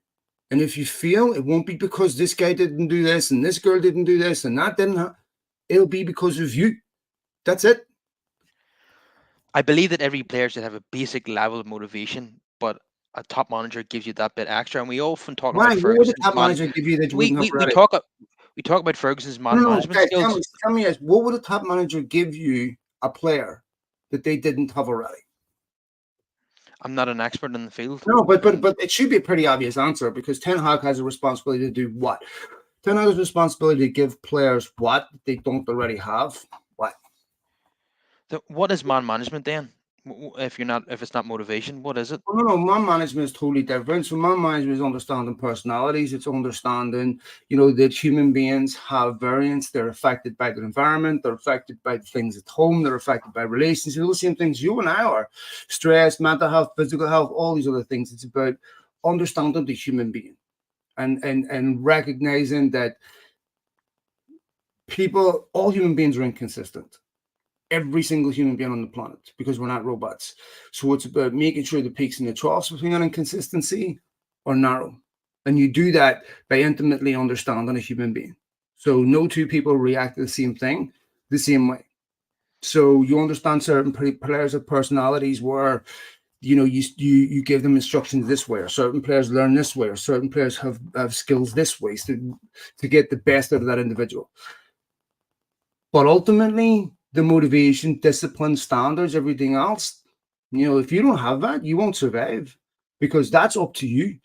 Speaker 1: And if you fail, it won't be because this guy didn't do this and this girl didn't do this and that didn't. It'll be because of you. That's it.
Speaker 2: I believe that every player should have a basic level of motivation, but a top manager gives you that bit extra. And we often talk about Ferguson's
Speaker 1: what would a top manager give you that you wouldn't have already?
Speaker 2: We talk about Ferguson's management
Speaker 1: guys,
Speaker 2: skills.
Speaker 1: Tell me, what would a top manager give you a player that they didn't have already?
Speaker 2: I'm not an expert in the field.
Speaker 1: No, but it should be a pretty obvious answer, because Ten Hag has a responsibility to do what? Ten Hag has a responsibility to give players what they don't already have. What?
Speaker 2: So what is man management then? If it's not motivation, what is it?
Speaker 1: No, man management is totally different. So man management is understanding personalities. It's understanding, that human beings have variance. They're affected by their environment. They're affected by the things at home. They're affected by relationships. All the same things you and I are. Stress, mental health, physical health, all these other things. It's about understanding the human being and recognizing that all human beings are inconsistent. Every single human being on the planet, because we're not robots. So it's about making sure the peaks and the troughs between an inconsistency are narrow. And you do that by intimately understanding a human being. So no two people react to the same thing the same way. So you understand certain players have personalities where, you give them instructions this way, or certain players learn this way, or certain players have skills this way to get the best out of that individual. But ultimately, the motivation, discipline, standards, everything else, if you don't have that, you won't survive, because that's up to you.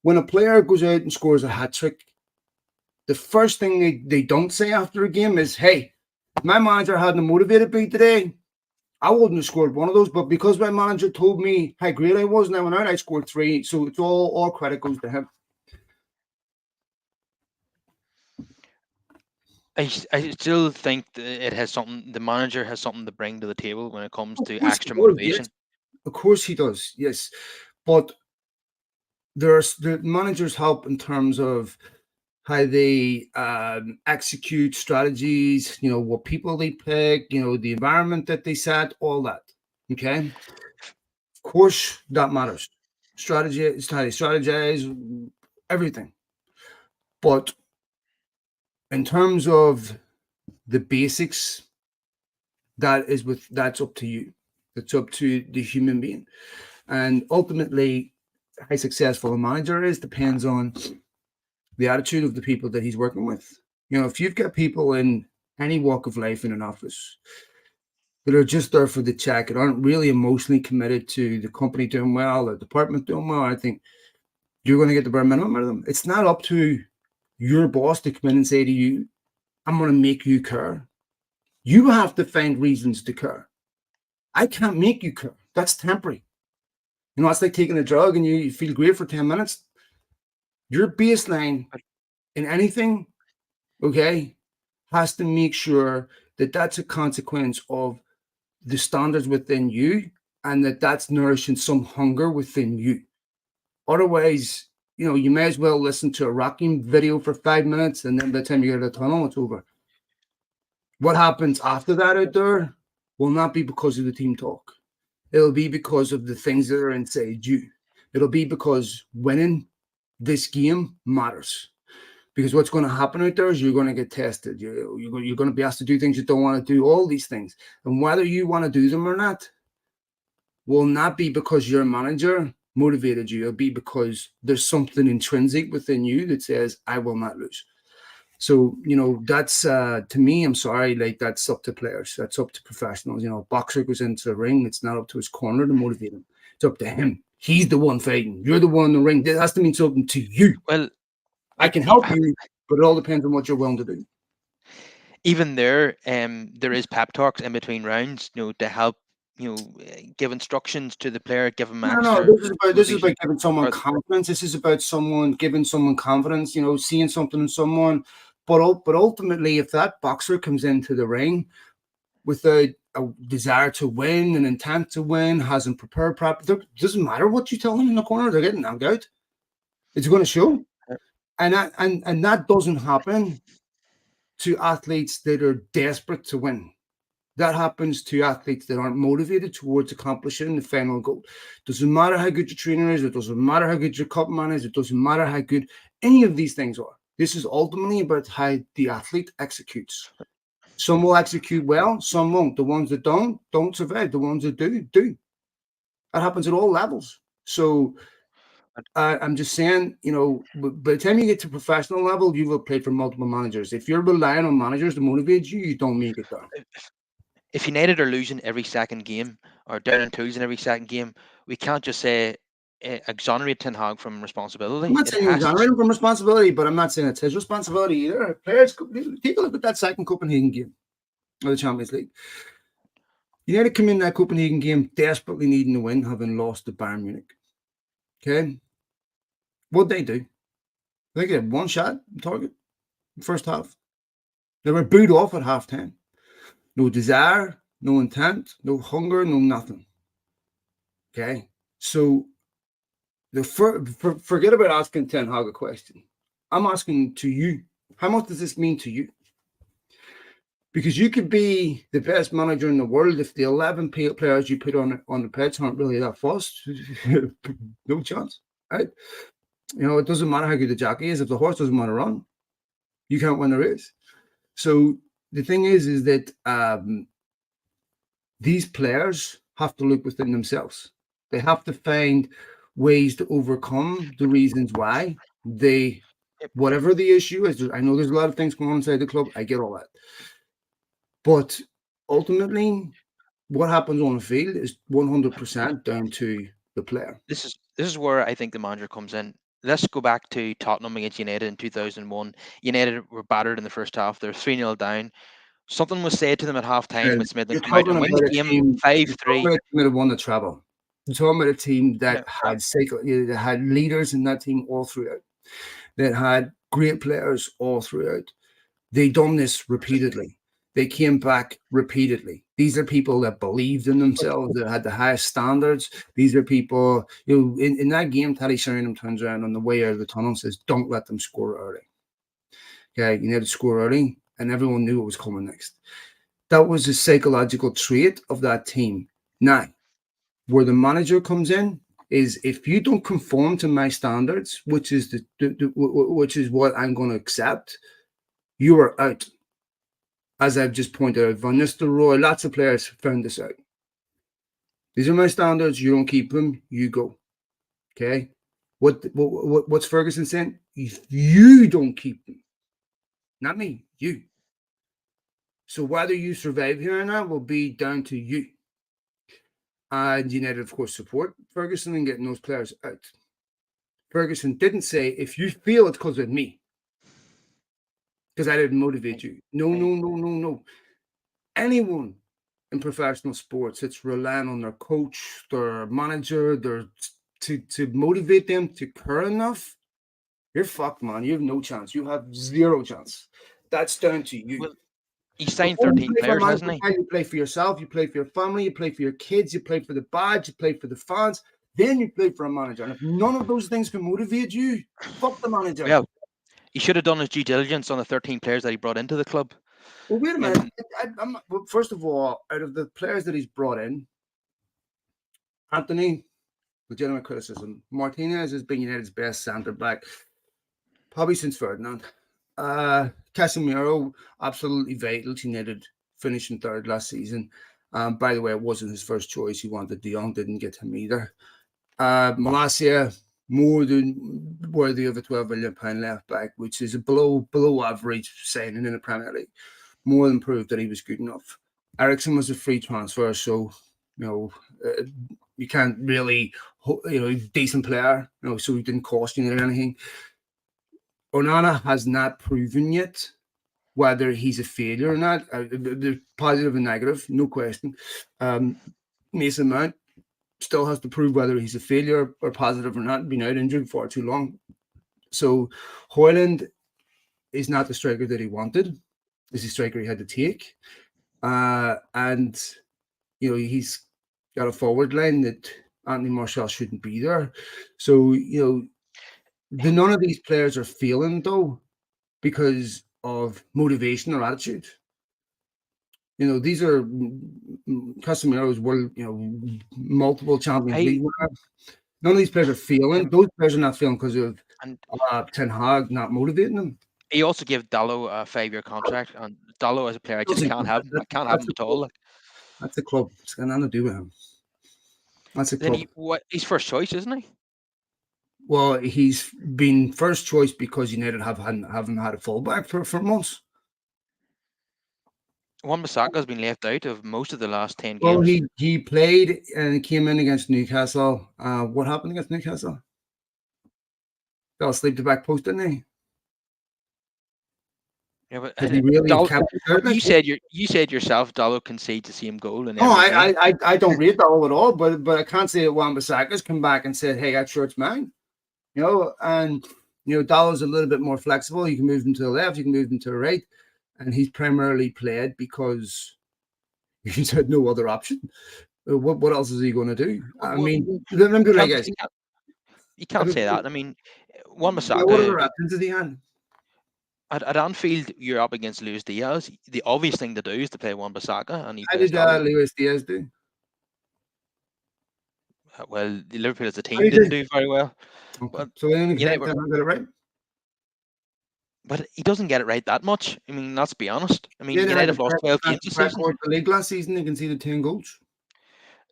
Speaker 1: When a player goes out and scores a hat trick, the first thing they don't say after a game is, hey, my manager hadn't motivated me today, I wouldn't have scored one of those, but because my manager told me how great I was and I went out, I scored 3. So it's all credit goes to him.
Speaker 2: I still think the manager has something to bring to the table when it comes to extra motivation.
Speaker 1: Yes. Of course he does, yes. But the managers help in terms of how they execute strategies, what people they pick, the environment that they set, all that. Okay. Of course, that matters. Strategy, it's how they strategize, everything. But in terms of the basics, that's up to you. It's up to the human being. And ultimately, how successful a manager is depends on the attitude of the people that he's working with. If you've got people in any walk of life in an office that are just there for the check and aren't really emotionally committed to the company doing well, the department doing well, I think you're going to get the bare minimum out of them. It's not up to your boss to come in and say to you, I'm going to make you care. You have to find reasons to care. I can't make you care. That's temporary. It's like taking a drug and you feel great for 10 minutes. Your baseline in anything, okay, has to make sure that that's a consequence of the standards within you and that's nourishing some hunger within you. Otherwise, you may as well listen to a rocking video for 5 minutes and then by the time you get out of the tunnel, it's over. What happens after that out there will not be because of the team talk. It'll be because of the things that are inside you. It'll be because winning this game matters. Because what's going to happen out there is you're going to get tested. You're going to be asked to do things you don't want to do, all these things. And whether you want to do them or not will not be because your manager motivated you. It'll be because there's something intrinsic within you that says, I will not lose. So, that's, to me, I'm sorry, like that's up to players. That's up to professionals. A boxer goes into the ring. It's not up to his corner to motivate him. It's up to him. He's the one fighting. You're the one in the ring. That has to mean something to you.
Speaker 2: Well,
Speaker 1: I can help you, but it all depends on what you're willing to do.
Speaker 2: Even there is pep talks in between rounds, to help, give instructions to the player, give them extra.
Speaker 1: This is about giving someone confidence. This is about giving someone confidence. Seeing something in someone. But ultimately, if that boxer comes into the ring without a desire to win, an intent to win, hasn't prepared properly, it doesn't matter what you tell them in the corner. They're getting knocked out. It's going to show. And that doesn't happen to athletes that are desperate to win. That happens to athletes that aren't motivated towards accomplishing the final goal. Doesn't matter how good your trainer is. It doesn't matter how good your cup man is. It doesn't matter how good any of these things are. This is ultimately about how the athlete executes. Some will execute well. Some won't. The ones that don't survive. The ones that do. That happens at all levels. So I'm just saying, by the time you get to professional level, you will play for multiple managers. If you're relying on managers to motivate you, you don't make it there.
Speaker 2: If United are losing every second game or down in twos in every second game, we can't just say exonerate Ten Hag from responsibility.
Speaker 1: I'm not saying exonerate him from responsibility, but I'm not saying it's his responsibility either. Players, take a look at that second Copenhagen game of the Champions League. United come in that Copenhagen game desperately needing to win, having lost to Bayern Munich. Okay. What'd they do? I think they had one shot on target in the first half. They were booed off at halftime. No desire, no intent, no hunger, no nothing. Okay. So forget about asking Ten Hag a question. I'm asking to you, how much does this mean to you? Because you could be the best manager in the world if the 11 players you put on the pitch aren't really that fast. No chance, right? It doesn't matter how good the jockey is. If the horse doesn't want to run, you can't win the race. So the thing is that these players have to look within themselves. They have to find ways to overcome the reasons why whatever the issue is. I know there's a lot of things going on inside the club. I get all that. But ultimately, what happens on the field is 100% down to the player.
Speaker 2: This is where I think the manager comes in. Let's go back to Tottenham against United in 2001. United were battered in the first half. They're 3-0 down. Something was said to them at halftime, which made them come out and win the game 5-3.
Speaker 1: You're talking about won the treble. You're talking about a team that had leaders in that team all throughout, that had great players all throughout. They done this repeatedly. They came back repeatedly. These are people that believed in themselves, that had the highest standards. These are people, in that game, Teddy Sheringham turns around on the way out of the tunnel and says, don't let them score early. Okay, you need to score early, and everyone knew what was coming next. That was a psychological trait of that team. Now, where the manager comes in is if you don't conform to my standards, which is which is what I'm going to accept, you are out. As I've just pointed out, Van Nistelrooy, lots of players found this out. These are my standards. You don't keep them, you go. Okay. What's Ferguson saying? If you don't keep them, not me, you. So whether you survive here or not will be down to you. And United, of course, support Ferguson in getting those players out. Ferguson didn't say, if you feel it's because of me, because I didn't motivate you. No. Anyone in professional sports that's relying on their coach, their manager, to motivate them to care enough, you're fucked, man. You have no chance. You have zero chance. That's down to you.
Speaker 2: Well, he signed 13 players, hasn't he?
Speaker 1: You play for yourself, you play for your family, you play for your kids, you play for the badge, you play for the fans, then you play for a manager. And if none of those things can motivate you, fuck the manager.
Speaker 2: Well, he should have done his due diligence on the 13 players that he brought into the club.
Speaker 1: Well, wait a minute. First of all, out of the players that he's brought in, Anthony, legitimate criticism. Martinez has been United's best centre-back, probably since Ferdinand. Casemiro, absolutely vital to United, finishing third last season. By the way, it wasn't his first choice. He wanted De Jong, didn't get him either. Malacia, more than worthy of a £12 million left back, which is a below average signing in the Premier League. More than proved that he was good enough. Eriksen was a free transfer, so you can't really, decent player, so he didn't cost you anything. Onana has not proven yet whether he's a failure or not. There's positive and negative, no question. Mason Mount still has to prove whether he's a failure or positive or not, been out injured for too long. So Højlund is not the striker that he wanted. Is the striker he had to take. And, he's got a forward line that Anthony Martial shouldn't be there. So, none of these players are feeling, though, because of motivation or attitude. These are Casemiro's world, multiple Champions League winners. None of these players are feeling. Those players are not feeling because of Ten Hag not motivating them.
Speaker 2: He also gave Dallo a 5-year contract, and Dallo as a player, I just can't have him. I can't have him at all.
Speaker 1: That's a club. It's got nothing to do with him. That's a club.
Speaker 2: He's first choice, isn't he?
Speaker 1: Well, he's been first choice because United haven't had a fullback for months.
Speaker 2: Wan-Bissaka has been left out of most of the last 10 games.
Speaker 1: Well, he played and came in against Newcastle. What happened against Newcastle? Fell asleep at the back post, didn't he?
Speaker 2: Yeah, but
Speaker 1: he really
Speaker 2: you said yourself Dallo conceded the same goal.
Speaker 1: I don't rate Dallo at all, but I can't say that Wan-Bissaka's come back and said, "Hey, that shirt's mine." And Dallo's a little bit more flexible. You can move him to the left, you can move him to the right, and he's primarily played because he's had no other option. What else is he going to do? I mean,
Speaker 2: you can't say that. I mean, Wan-Bissaka.
Speaker 1: What other options did he have?
Speaker 2: At Anfield, you're up against Luis Diaz. The obvious thing to do is to play Wan-Bissaka. And
Speaker 1: how did Luis Diaz do?
Speaker 2: Well, Liverpool as a team didn't do very well.
Speaker 1: Okay. But, so they only get it right?
Speaker 2: But he doesn't get it right that much. I mean, let's be honest. I mean, United have lost 12 games this season.
Speaker 1: The league last season, they conceded 10 goals.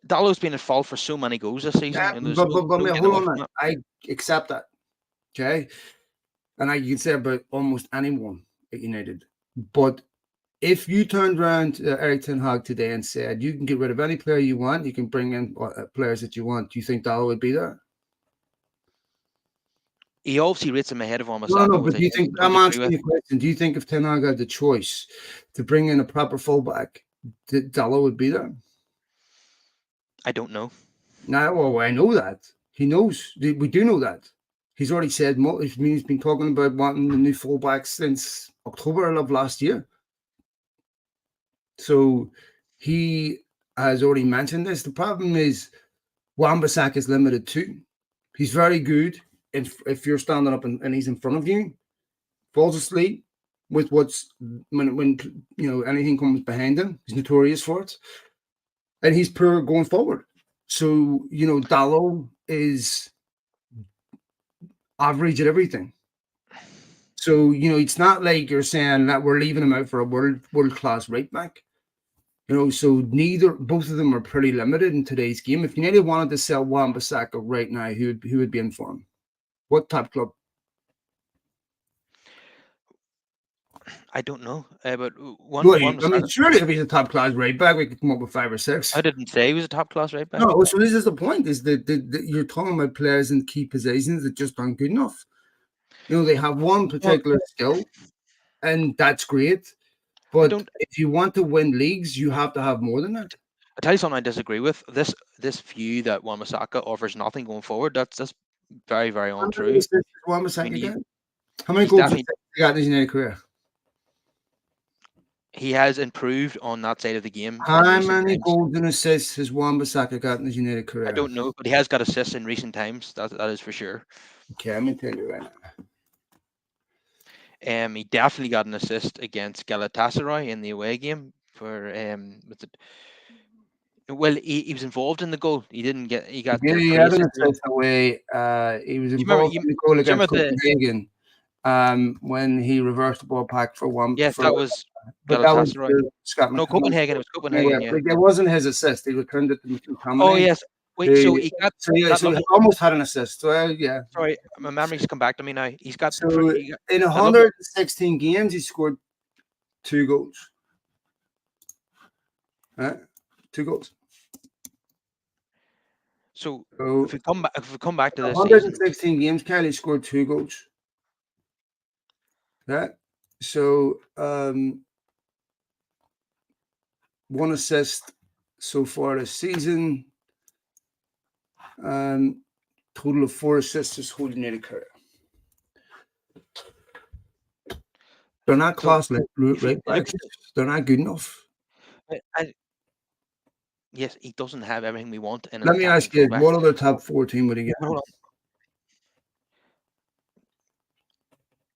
Speaker 2: Dallo's been at fault for so many goals this season.
Speaker 1: Yeah, but hold on. I accept that. Okay? And you can say about almost anyone at United. But if you turned around to Erik Ten Hag today and said, you can get rid of any player you want, you can bring in players that you want, do you think Dallo would be there?
Speaker 2: He obviously rates him ahead of Wan-Bissaka.
Speaker 1: No, but do you think, I'm asking you a question, do you think if Ten Hag had the choice to bring in a proper fullback, that Dallo would be there?
Speaker 2: I don't know.
Speaker 1: No, well, I know that. He knows. We do know that. He's already said, he's been talking about wanting the new fullback since October of last year. So he has already mentioned this. The problem is Wan-Bissaka is limited too. He's very good if you're standing up and he's in front of you, falls asleep, with when anything comes behind him. He's notorious for it, and he's poor going forward. So Dallo is average at everything. So it's not like you're saying that we're leaving him out for a world class right back. So both of them are pretty limited in today's game. If United wanted to sell Wan-Bissaka right now, who would be in for him? What top club?
Speaker 2: I don't know, but
Speaker 1: surely if he's a top class right back, we could come up with 5 or 6.
Speaker 2: I didn't say he was a top class right back.
Speaker 1: No, so this is the point: is that you're talking about players in key positions that just aren't good enough. They have one particular skill, and that's great. But if you want to win leagues, you have to have more than that.
Speaker 2: I'll tell you something I disagree with. This view that Wan-Bissaka offers nothing going forward, that's very, very untrue.
Speaker 1: How many goals has he got in his United career?
Speaker 2: He has improved on that side of the game.
Speaker 1: How many goals and assists has Wan-Bissaka got in his United career?
Speaker 2: I don't know, but he has got assists in recent times. That is for sure.
Speaker 1: Okay, let me tell you right now.
Speaker 2: He definitely got an assist against Galatasaray in the away game for well, he was involved in the goal. He didn't get. He got.
Speaker 1: Yeah, he had an assist away. He was involved in the goal against Copenhagen. When he reversed the ball back for one.
Speaker 2: Yes, that was Galatasaray. No, Copenhagen. It was Copenhagen. Yeah,
Speaker 1: it wasn't his assist. He returned it to McTominay.
Speaker 2: Oh yes. Wait, so he got.
Speaker 1: So he almost had an assist. So yeah.
Speaker 2: Sorry, my memory's come back to me now. He's got.
Speaker 1: So in 116 games, he scored 2 goals. 2 goals.
Speaker 2: So if we come back to this
Speaker 1: 116 games, Kelly scored 2 goals. So 1 assist so far this season. Total of 4 assists his whole United career. They're not class right backs. They're not good enough.
Speaker 2: Yes, he doesn't have everything we want.
Speaker 1: Let me ask you, what other top 4 team would he get?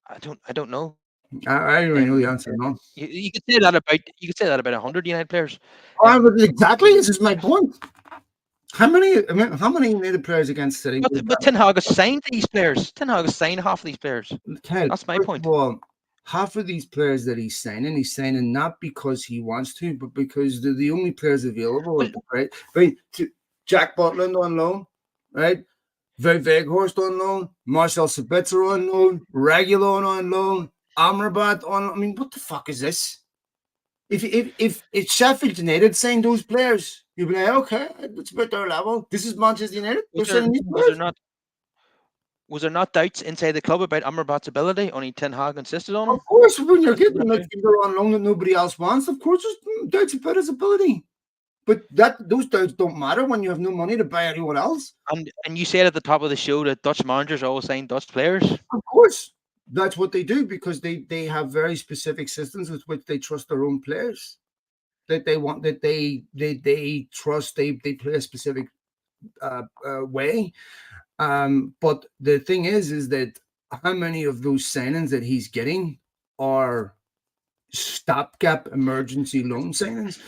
Speaker 2: I don't know.
Speaker 1: I don't really know the answer. No.
Speaker 2: You could say that about 100 United players.
Speaker 1: Exactly. This is my point. How many United players against City?
Speaker 2: But Ten Hag has signed these players. Ten Hag has signed half of these players. That's my point.
Speaker 1: Well, half of these players that he's signing not because he wants to, but because they're the only players available. Right? Jack Butland on loan, right? Weghorst on loan, Marcel Sabitzer on loan, Reguilon on loan, Amrabat on. I mean, what the fuck is this? If Sheffield United signed those players, you'd be like, okay, it's about their level. This is Manchester United.
Speaker 2: Was there not doubts inside the club about Amrabat's ability? Only Ten Hag insisted on him.
Speaker 1: Of course, when you're getting a midfielder on loan that nobody else wants, of course there's doubts about his ability. But those doubts don't matter when you have no money to buy anyone else.
Speaker 2: And you said at the top of the show that Dutch managers always sign Dutch players.
Speaker 1: Of course. That's what they do because they have very specific systems with which they trust their own players. That they want, that they trust, they play a specific way. But the thing is that how many of those signings that he's getting are stopgap emergency loan signings?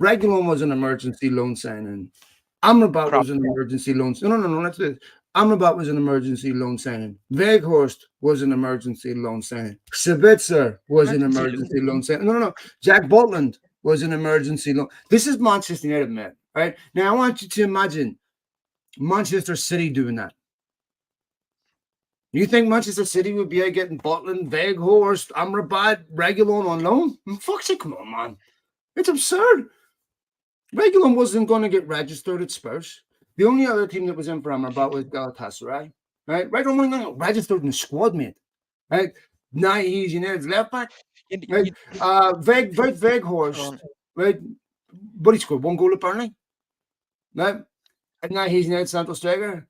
Speaker 1: Reguilon was an emergency loan signing. Amrabat was an emergency loan. No. That's it. Amrabat was an emergency loan signing. Weghorst was an emergency loan signing. Sabitzer was an emergency loan signing. No. Jack Butland was an emergency loan. This is Manchester United, man. Right now, I want you to imagine Manchester City doing that. You think Manchester City would be out getting Butland, Weghorst, Amrabat, Reguilon on loan? Fuck's sake, come on, man. It's absurd. Reguilon wasn't going to get registered at Spurs. The only other team that was in for Amrabat was Galatasaray. Right? Reguilon wasn't going to get registered in the squad, mate. Right? Now he's United's left back. Right? Weghorst, right? But he scored 1 goal at Burnley. Right? And now he's United's central striker.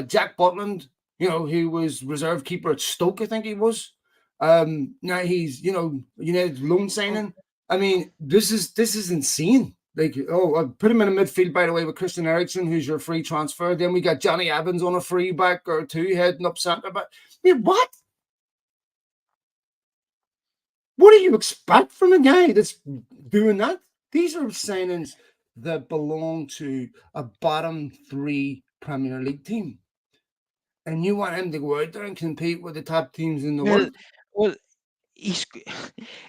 Speaker 1: Jack Butland, he was reserve keeper at Stoke, I think he was. Now he's, United's loan signing. I mean, this is insane. Like, I put him in a midfield, by the way, with Christian Eriksen, who's your free transfer. Then we got Johnny Evans on a free back or 2 heading up centre back. I mean, what? What do you expect from a guy that's doing that? These are signings that belong to a bottom 3 Premier League team. And you want him to go out there and compete with the top teams in the
Speaker 2: Well,
Speaker 1: world?
Speaker 2: well, he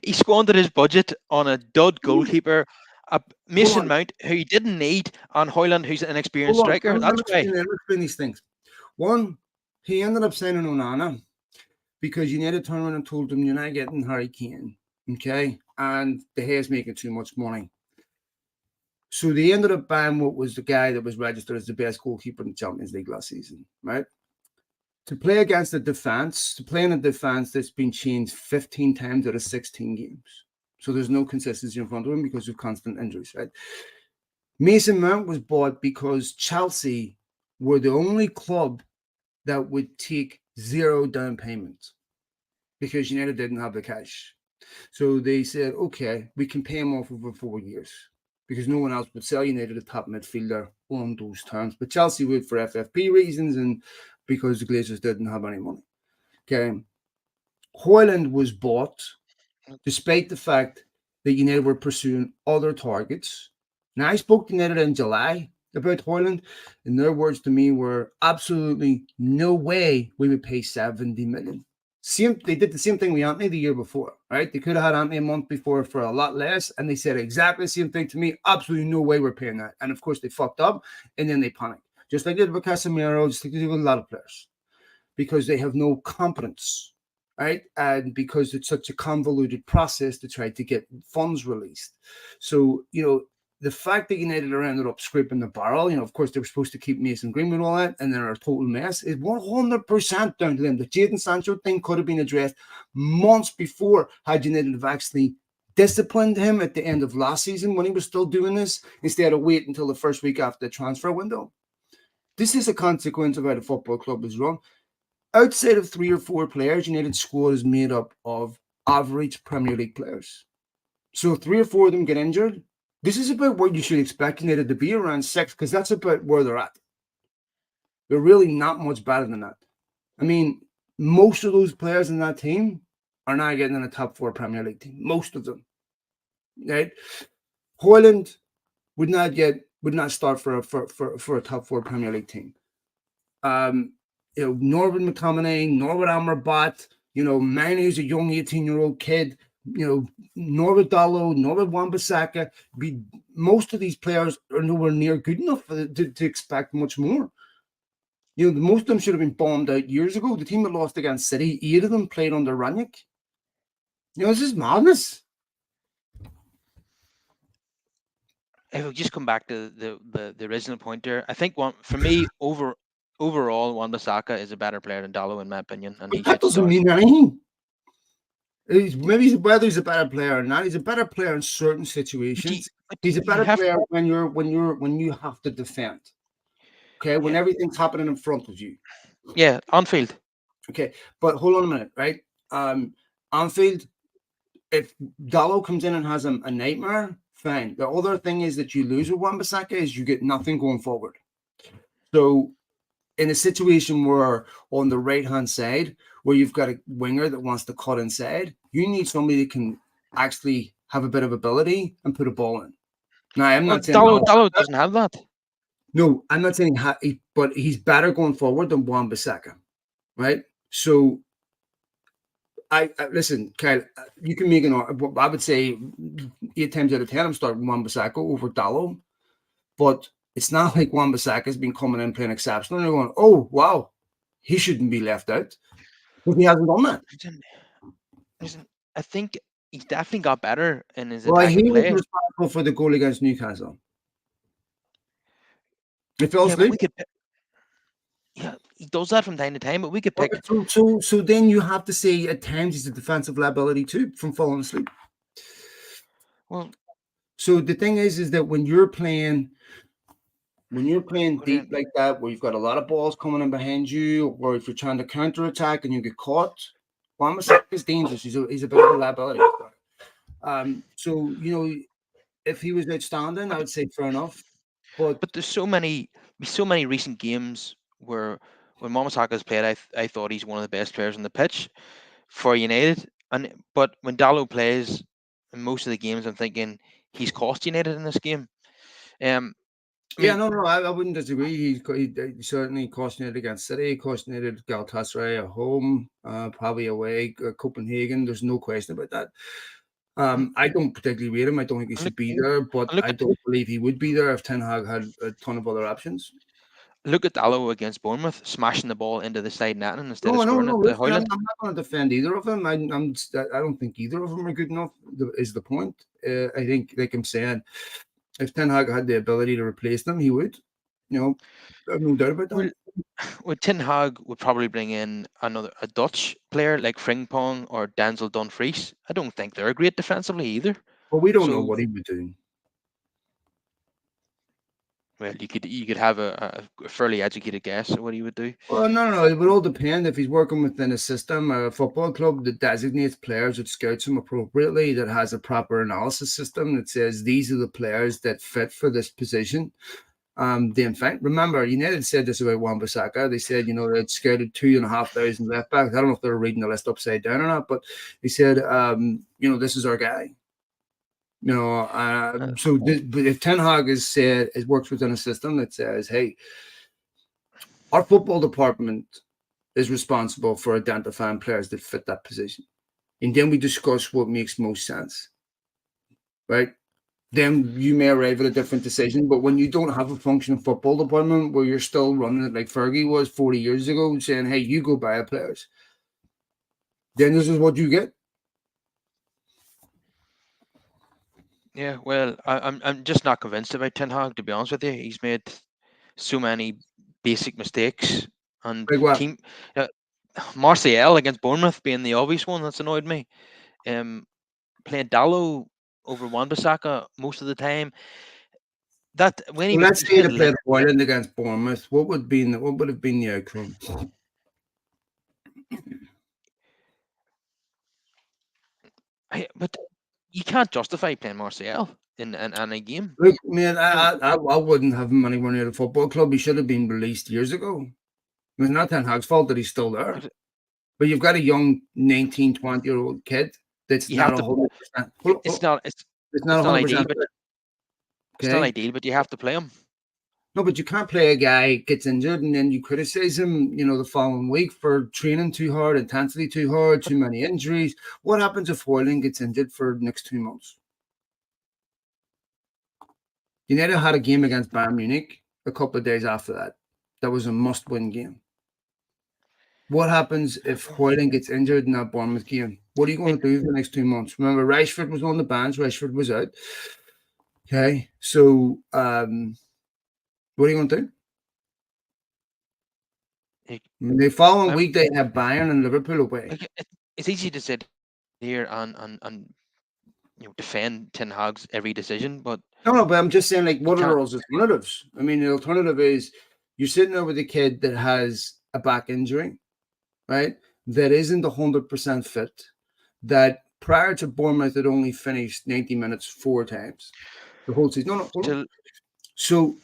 Speaker 2: he squandered his budget on a dud goalkeeper,
Speaker 1: Hold
Speaker 2: Mason
Speaker 1: on,
Speaker 2: Mount, who he didn't need, and Hoyland, who's an inexperienced
Speaker 1: hold on.
Speaker 2: striker. That's why.
Speaker 1: Let me explain these things. One, he ended up signing Onana because United turned around and told him you're not getting Harry Kane, okay? And De Gea's making too much money. So they ended up buying what was the guy that was registered as the best goalkeeper in the Champions League last season, right? To play against the defense, to play in a defense that's been changed 15 times out of 16 games. So there's no consistency in front of him because of constant injuries, right? Mason Mount was bought because Chelsea were the only club that would take 0 down payment because United didn't have the cash. So they said, okay, we can pay him off over 4 years because no one else would sell United a top midfielder on those terms. But Chelsea would for FFP reasons and because the Glazers didn't have any money. Okay. Hoyland was bought despite the fact that United were pursuing other targets. Now, I spoke to United in July about Hoyland, and their words to me were absolutely no way we would pay 70 million. They did the same thing with Anthony the year before, right? They could have had Anthony a month before for a lot less, and they said exactly the same thing to me. Absolutely no way we're paying that. And of course, they fucked up, and then they panicked. Just like they did with Casemiro, just like they did with a lot of players, because they have no competence, right? And because it's such a convoluted process to try to get funds released. So, the fact that United are ended up scraping the barrel, of course, they were supposed to keep Mason Greenwood and all that, and they're a total mess, is 100% down to them. The Jadon Sancho thing could have been addressed months before had United have actually disciplined him at the end of last season when he was still doing this, instead of waiting until the first week after the transfer window. This is a consequence of how the football club is run. Outside of 3 or 4 players, United's squad is made up of average Premier League players. So 3 or 4 of them get injured. This is about where you should expect United to be, around 6, because that's about where they're at. They're really not much better than that. I mean, most of those players in that team are not getting in a top 4 Premier League team. Most of them, right? Hoyland would not start for a top 4 Premier League team. Norbert McTominay, Norbert Amrabat, Manu's a young 18-year-old kid, Norbert Dalot, Norbert Wan-Bissaka. Most of these players are nowhere near good enough to expect much more. Most of them should have been bombed out years ago. The team that lost against City, 8 of them played under Ranić. This is madness.
Speaker 2: If we just come back to the original point there, I think for me overall, Wan-Bissaka is a better player than Dalot in my opinion, and he
Speaker 1: That
Speaker 2: should
Speaker 1: doesn't
Speaker 2: start.
Speaker 1: mean anything. Whether he's a better player or not, he's a better player in certain situations. He's a better player when you have to defend. Okay, when everything's happening in front of you.
Speaker 2: Yeah, Anfield.
Speaker 1: Okay, but hold on a minute, right? Anfield, if Dalot comes in and has a nightmare, fine. The other thing is that you lose with Wan-Bissaka is you get nothing going forward. So in a situation where on the right-hand side, where you've got a winger that wants to cut inside, you need somebody that can actually have a bit of ability and put a ball in. Now, I'm not saying
Speaker 2: Dalot doesn't have that.
Speaker 1: No, I'm not saying but he's better going forward than Wan-Bissaka, right? So, I listen, Kyle. You can make I would say 8 times out of 10, I'm starting Wan-Bissaka over Dalot, but it's not like Wan-Bissaka has been coming in playing exceptional. And you're going, oh wow, he shouldn't be left out. But he hasn't done that.
Speaker 2: Listen, I think he's definitely got better in his
Speaker 1: Well,
Speaker 2: attacking
Speaker 1: he was
Speaker 2: play.
Speaker 1: responsible for the goal against Newcastle. He fell
Speaker 2: Yeah, but
Speaker 1: asleep.
Speaker 2: he does that from time to time. But we could pick.
Speaker 1: So then you have to say at times he's a defensive liability too from falling asleep.
Speaker 2: Well,
Speaker 1: so the thing is that when you're playing deep like that, where you've got a lot of balls coming in behind you, or if you're trying to counter attack and you get caught, Wan-Bissaka is dangerous. He's a bit of a liability. So if he was outstanding, I would say fair enough. But
Speaker 2: there's so many recent games where when Wan-Bissaka's played, I thought he's one of the best players on the pitch for United, But when Dallo plays in most of the games, I'm thinking he's cost United in this game. I
Speaker 1: Yeah,
Speaker 2: mean,
Speaker 1: no, I wouldn't disagree. He certainly cautioned against City, cautioned Galatasaray at home, probably away, Copenhagen. There's no question about that. I don't particularly rate him. I don't think he
Speaker 2: and
Speaker 1: should be there, but
Speaker 2: look
Speaker 1: I
Speaker 2: at
Speaker 1: don't believe he would be there if Ten Hag had a ton of other options.
Speaker 2: look at Dallo against Bournemouth, smashing the ball into the side netting instead of
Speaker 1: No,
Speaker 2: scoring it to
Speaker 1: listen,
Speaker 2: Hoyland.
Speaker 1: I'm not going to defend either of them. I don't think either of them are good enough. Is the point? I think, like I'm saying, if Ten Hag had the ability to replace them, he would. You know, I have no doubt about that.
Speaker 2: Well, Ten Hag would probably bring in a Dutch player like Frimpong or Denzel Dumfries. I don't think they're great defensively either.
Speaker 1: But we don't know
Speaker 2: So,
Speaker 1: what he would do.
Speaker 2: well, you could have a fairly educated guess at what he would do.
Speaker 1: Well, no. It would all depend if he's working within a system, a football club that designates players, that scouts them appropriately, that has a proper analysis system that says these are the players that fit for this position. In fact, remember, United said this about Wan-Bissaka. They said, they'd scouted 2,500 left backs. I don't know if they're reading the list upside down or not, but they said, this is our guy. But if Ten Hag works within a system that says, hey, our football department is responsible for identifying players that fit that position, and then we discuss what makes most sense, right? Then you may arrive at a different decision. But when you don't have a functioning football department where you're still running it like Fergie was 40 years ago, saying, hey, you go buy players, then this is what you get.
Speaker 2: Yeah, well, I'm just not convinced about Ten Hag, to be honest with you. He's made so many basic mistakes, and
Speaker 1: Like what?
Speaker 2: team Martial against Bournemouth being the obvious one that's annoyed me. Playing Dallo over Wan-Bissaka most of the time. That when he
Speaker 1: Well,
Speaker 2: was
Speaker 1: let's say
Speaker 2: playing
Speaker 1: they played Hoyland against Bournemouth. What would have been the outcome?
Speaker 2: but you can't justify playing Martial in a game.
Speaker 1: Look, man,
Speaker 2: No,
Speaker 1: I wouldn't have him anywhere near the football club. He should have been released years ago. It's not Ten Hag's fault that he's still there.
Speaker 2: but
Speaker 1: But you've got a young 19, 20-year-old kid that's
Speaker 2: you
Speaker 1: not
Speaker 2: have to.
Speaker 1: 100%.
Speaker 2: It's not.
Speaker 1: It's
Speaker 2: It's
Speaker 1: not
Speaker 2: not ideal,
Speaker 1: 100%.
Speaker 2: but it's not
Speaker 1: Okay.
Speaker 2: ideal. But you have to play him.
Speaker 1: No, but you can't play a guy gets injured and then you criticize him, the following week for training too hard, intensity too hard, too many injuries. What happens if Hoyland gets injured for the next 2 months? United had a game against Bayern Munich a couple of days after that. That was a must-win game. What happens if Hoyland gets injured in that Bournemouth game? What are you going to do for the next 2 months? Remember, Rashford was on the bench. Rashford was out. Okay, so what are you going to do? The following week they have Bayern and Liverpool away.
Speaker 2: It's easy to sit here and defend Ten Hag's every decision, but
Speaker 1: No, but I'm just saying, like, what are those alternatives? I mean, the alternative is you're sitting there with a kid that has a back injury, right? That isn't 100% fit. That prior to Bournemouth had only finished 90 minutes 4 times the whole season. No, hold on. So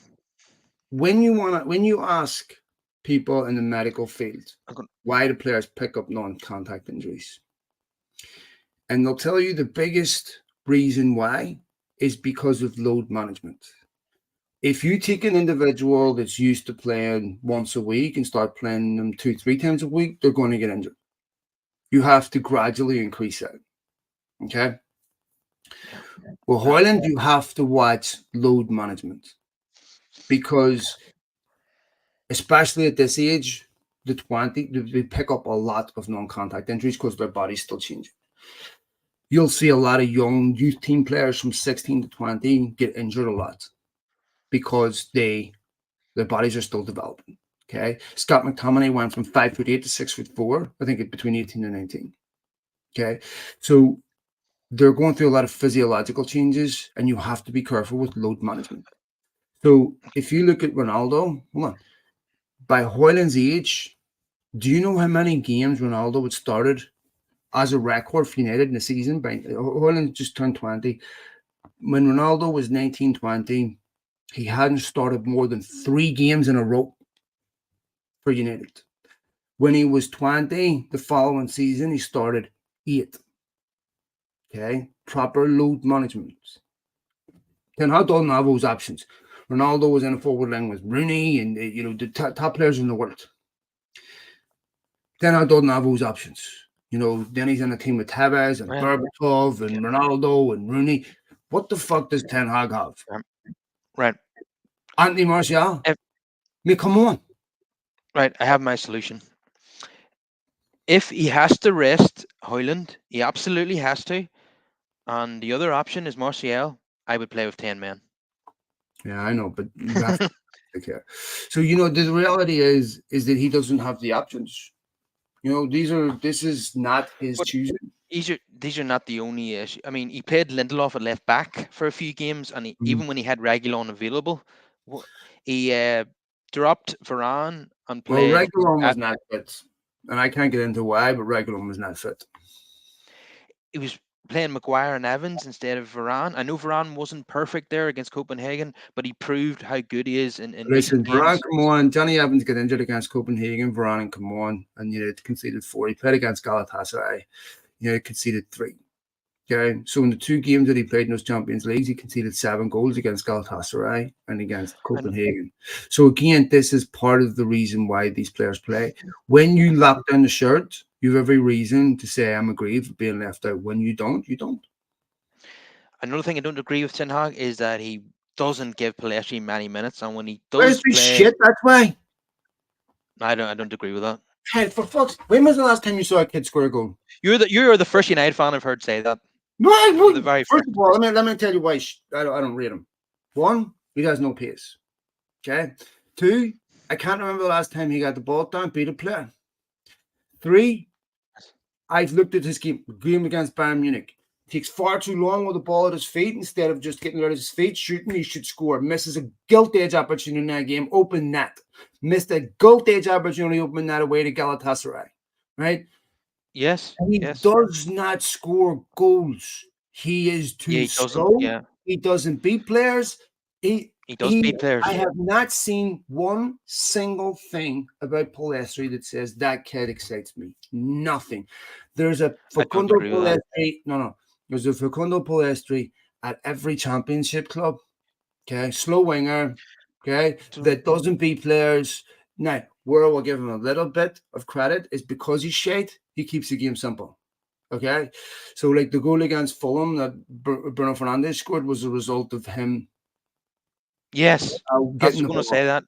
Speaker 1: when you ask people in the medical field why do players pick up non-contact injuries, and they'll tell you the biggest reason why is because of load management. If you take an individual that's used to playing once a week and start playing them 2-3 times a week, they're going to get injured. You have to gradually increase that. Okay. Well, Hoyland, you have to watch load management because, especially at this age, the 20, they pick up a lot of non-contact injuries because their body's still changing. You'll see a lot of young youth team players from 16 to 20 get injured a lot because their bodies are still developing. Okay. Scott McTominay went from 5'8" to 6'4", I think between 18 and 19. Okay. So they're going through a lot of physiological changes, and you have to be careful with load management. So if you look at Ronaldo, hold on, by Hoyland's age, do you know how many games Ronaldo had started as a record for United in the season? Hoyland just turned 20. When Ronaldo was 19, 20, he hadn't started more than 3 games in a row for United. When he was 20, the following season, he started 8. Okay, proper load management. Ten Hag doesn't have those options. Ronaldo was in a forward line with Rooney and the top players in the world. Ten Hag doesn't have those options. Then he's in a team with Tevez and Berbatov and Ronaldo and Rooney. What the fuck does Ten Hag have?
Speaker 2: Right.
Speaker 1: Anthony Martial? Come on.
Speaker 2: Right, I have my solution. If he has to rest Højlund, he absolutely has to. And the other option is Martial. I would play with 10 men.
Speaker 1: Yeah, I know, but you have to take care. So, the reality is that he doesn't have the options. This is not his choosing.
Speaker 2: These are not the only issue. I mean, he played Lindelof at left back for a few games, and even when he had Reguilon available, he dropped Varane and played.
Speaker 1: Well, Reguilon was not fit, and I can't get into why, but Reguilon was not fit.
Speaker 2: He was playing Maguire and Evans instead of Varane. I know Varane wasn't perfect there against Copenhagen, but he proved how good he is in
Speaker 1: Listen,
Speaker 2: recent games.
Speaker 1: Varane, come on. Johnny Evans got injured against Copenhagen. Varane, come on. And conceded 4. He played against Galatasaray. Conceded 3. Okay. So in the 2 games that he played in those Champions Leagues, he conceded 7 goals against Galatasaray and against Copenhagen. So again, this is part of the reason why these players play. When you lock down the shirt, you have every reason to say I'm aggrieved with being left out. When you don't, you don't.
Speaker 2: Another thing I don't agree with Ten Hag is that he doesn't give Pelestri many minutes, and when he does play,
Speaker 1: shit that way.
Speaker 2: I don't agree with that.
Speaker 1: Hey, for fuck's, when was the last time you saw a kid score a goal?
Speaker 2: You're the first United fan I've heard say that.
Speaker 1: No, first of all, let me tell you why I don't rate him. 1, he has no pace. Okay. 2, I can't remember the last time he got the ball down, beat a player. 3, I've looked at his game against Bayern Munich. Takes far too long with the ball at his feet instead of just getting rid of his feet, shooting. He should score. Misses a gilt-edge opportunity in that game. Open net. Missed a gilt-edge opportunity. Open net away to Galatasaray. Right?
Speaker 2: Yes.
Speaker 1: He does not score goals. He is too slow.
Speaker 2: Yeah.
Speaker 1: He doesn't beat players. He
Speaker 2: does beat players.
Speaker 1: I have not seen one single thing about Pelestri that says that kid excites me. Nothing. There's a Facundo Pelestri. No. There's a Facundo Pelestri at every championship club. Okay, slow winger. Okay, that doesn't beat players. Now, where I will give him a little bit of credit is because he's shite. He keeps the game simple. Okay, so like the goal against Fulham that Bruno Fernandes scored was a result of him.
Speaker 2: Yes, I was going to say that.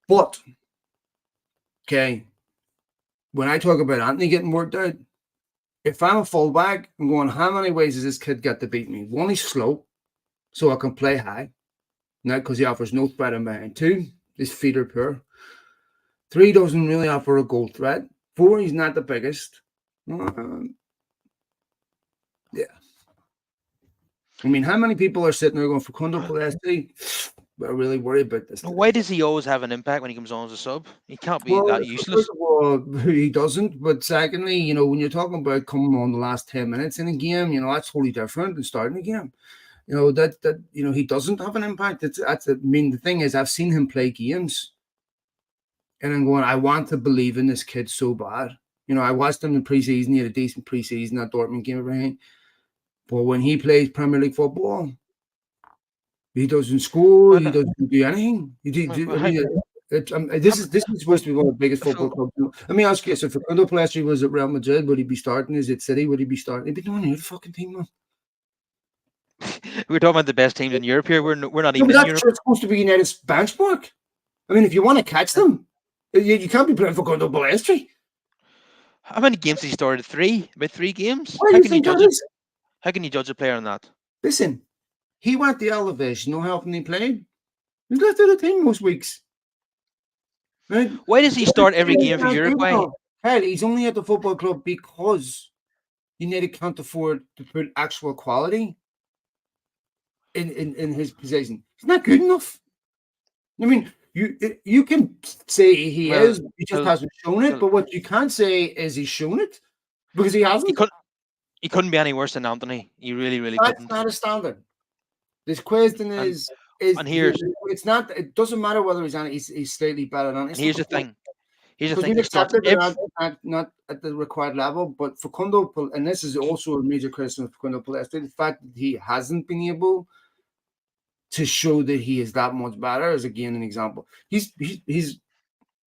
Speaker 1: But okay, when I talk about Anthony getting worked out, if I'm a fullback, I'm going, how many ways has this kid got to beat me? 1, he's slow, so I can play high. Now, because he offers no threat in behind. 2, his feet are poor. 3, doesn't really offer a goal threat. 4, he's not the biggest. Yeah. I mean, how many people are sitting there going, Facundo Pelestri? We're really worried about this.
Speaker 2: Why does he always have an impact when he comes on as a sub? He can't be that useless.
Speaker 1: First of all, he doesn't. But secondly, when you're talking about coming on the last 10 minutes in a game, that's totally different than starting a game. That he doesn't have an impact. The thing is, I've seen him play games, and I'm going, I want to believe in this kid so bad. I watched him in preseason. He had a decent preseason, that Dortmund game, everything. But when he plays Premier League football, he doesn't score. He doesn't do anything. This is supposed to be one of the biggest football clubs. Let me ask you: so if Facundo Pelestri was at Real Madrid, would he be starting? Is it City? Would he be starting? He'd be doing any fucking team, man.
Speaker 2: We're talking about the best teams in Europe here. We're not even in Europe.
Speaker 1: That's supposed to be United's benchmark. I mean, if you want to catch them, you can't be playing Facundo Pelestri.
Speaker 2: How many games has he started? 3? About 3 games? How can you judge a player on that?
Speaker 1: Listen, he went the elevation, no helping he played. He's left out of the team most weeks. Right?
Speaker 2: Why does he start every game for Uruguay?
Speaker 1: Hell, he's only at the football club because United can't afford to put actual quality in his possession. He's not good enough. I mean, you can say he is, he just hasn't shown it, but what you can't say is he's shown it because he hasn't.
Speaker 2: He couldn't be any worse than Anthony. He really couldn't.
Speaker 1: That's not a standard. This question and here's, it's not. It doesn't matter whether he's slightly better than.
Speaker 2: And here's the thing: Here's the
Speaker 1: Because
Speaker 2: thing:
Speaker 1: we've
Speaker 2: he starts
Speaker 1: accepted
Speaker 2: every.
Speaker 1: that not at the required level, but Facundo, and this is also a major criticism of Facundo Palestra, the fact that he hasn't been able to show that he is that much better is again an example. He's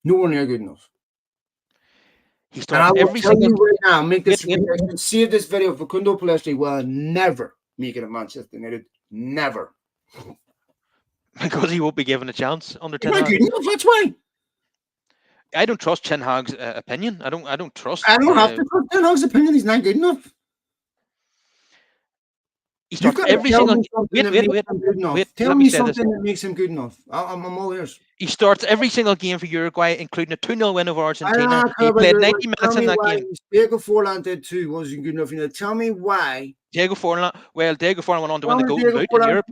Speaker 1: nowhere near good enough.
Speaker 2: He
Speaker 1: And I
Speaker 2: starts
Speaker 1: will
Speaker 2: every
Speaker 1: tell
Speaker 2: single.
Speaker 1: you right now, make this
Speaker 2: Wait.
Speaker 1: save this video. Facundo Palestra will never make it at Manchester United. Never.
Speaker 2: Because he won't be given a chance under
Speaker 1: He's
Speaker 2: Ten
Speaker 1: not
Speaker 2: Hag.
Speaker 1: good enough. That's why.
Speaker 2: I don't trust Ten Hag's opinion. I don't trust.
Speaker 1: I don't have to trust Ten Hag's opinion. He's not good enough.
Speaker 2: He
Speaker 1: You've
Speaker 2: starts
Speaker 1: got to
Speaker 2: every
Speaker 1: tell
Speaker 2: single.
Speaker 1: me something that makes him good enough. Tell
Speaker 2: Let me
Speaker 1: me
Speaker 2: say this.
Speaker 1: something that makes him good enough. I'm all ears.
Speaker 2: He starts every single game for Uruguay, including a 2-0 win over Argentina.
Speaker 1: I
Speaker 2: He
Speaker 1: care about
Speaker 2: played
Speaker 1: your
Speaker 2: 90
Speaker 1: tell
Speaker 2: minutes in
Speaker 1: me
Speaker 2: that
Speaker 1: why
Speaker 2: game.
Speaker 1: Diego Forlan did too wasn't good enough. Tell me why.
Speaker 2: Diego Forlan went on to
Speaker 1: Tell
Speaker 2: win the
Speaker 1: me
Speaker 2: Golden
Speaker 1: Diego
Speaker 2: Boot in
Speaker 1: Forlan.
Speaker 2: Europe.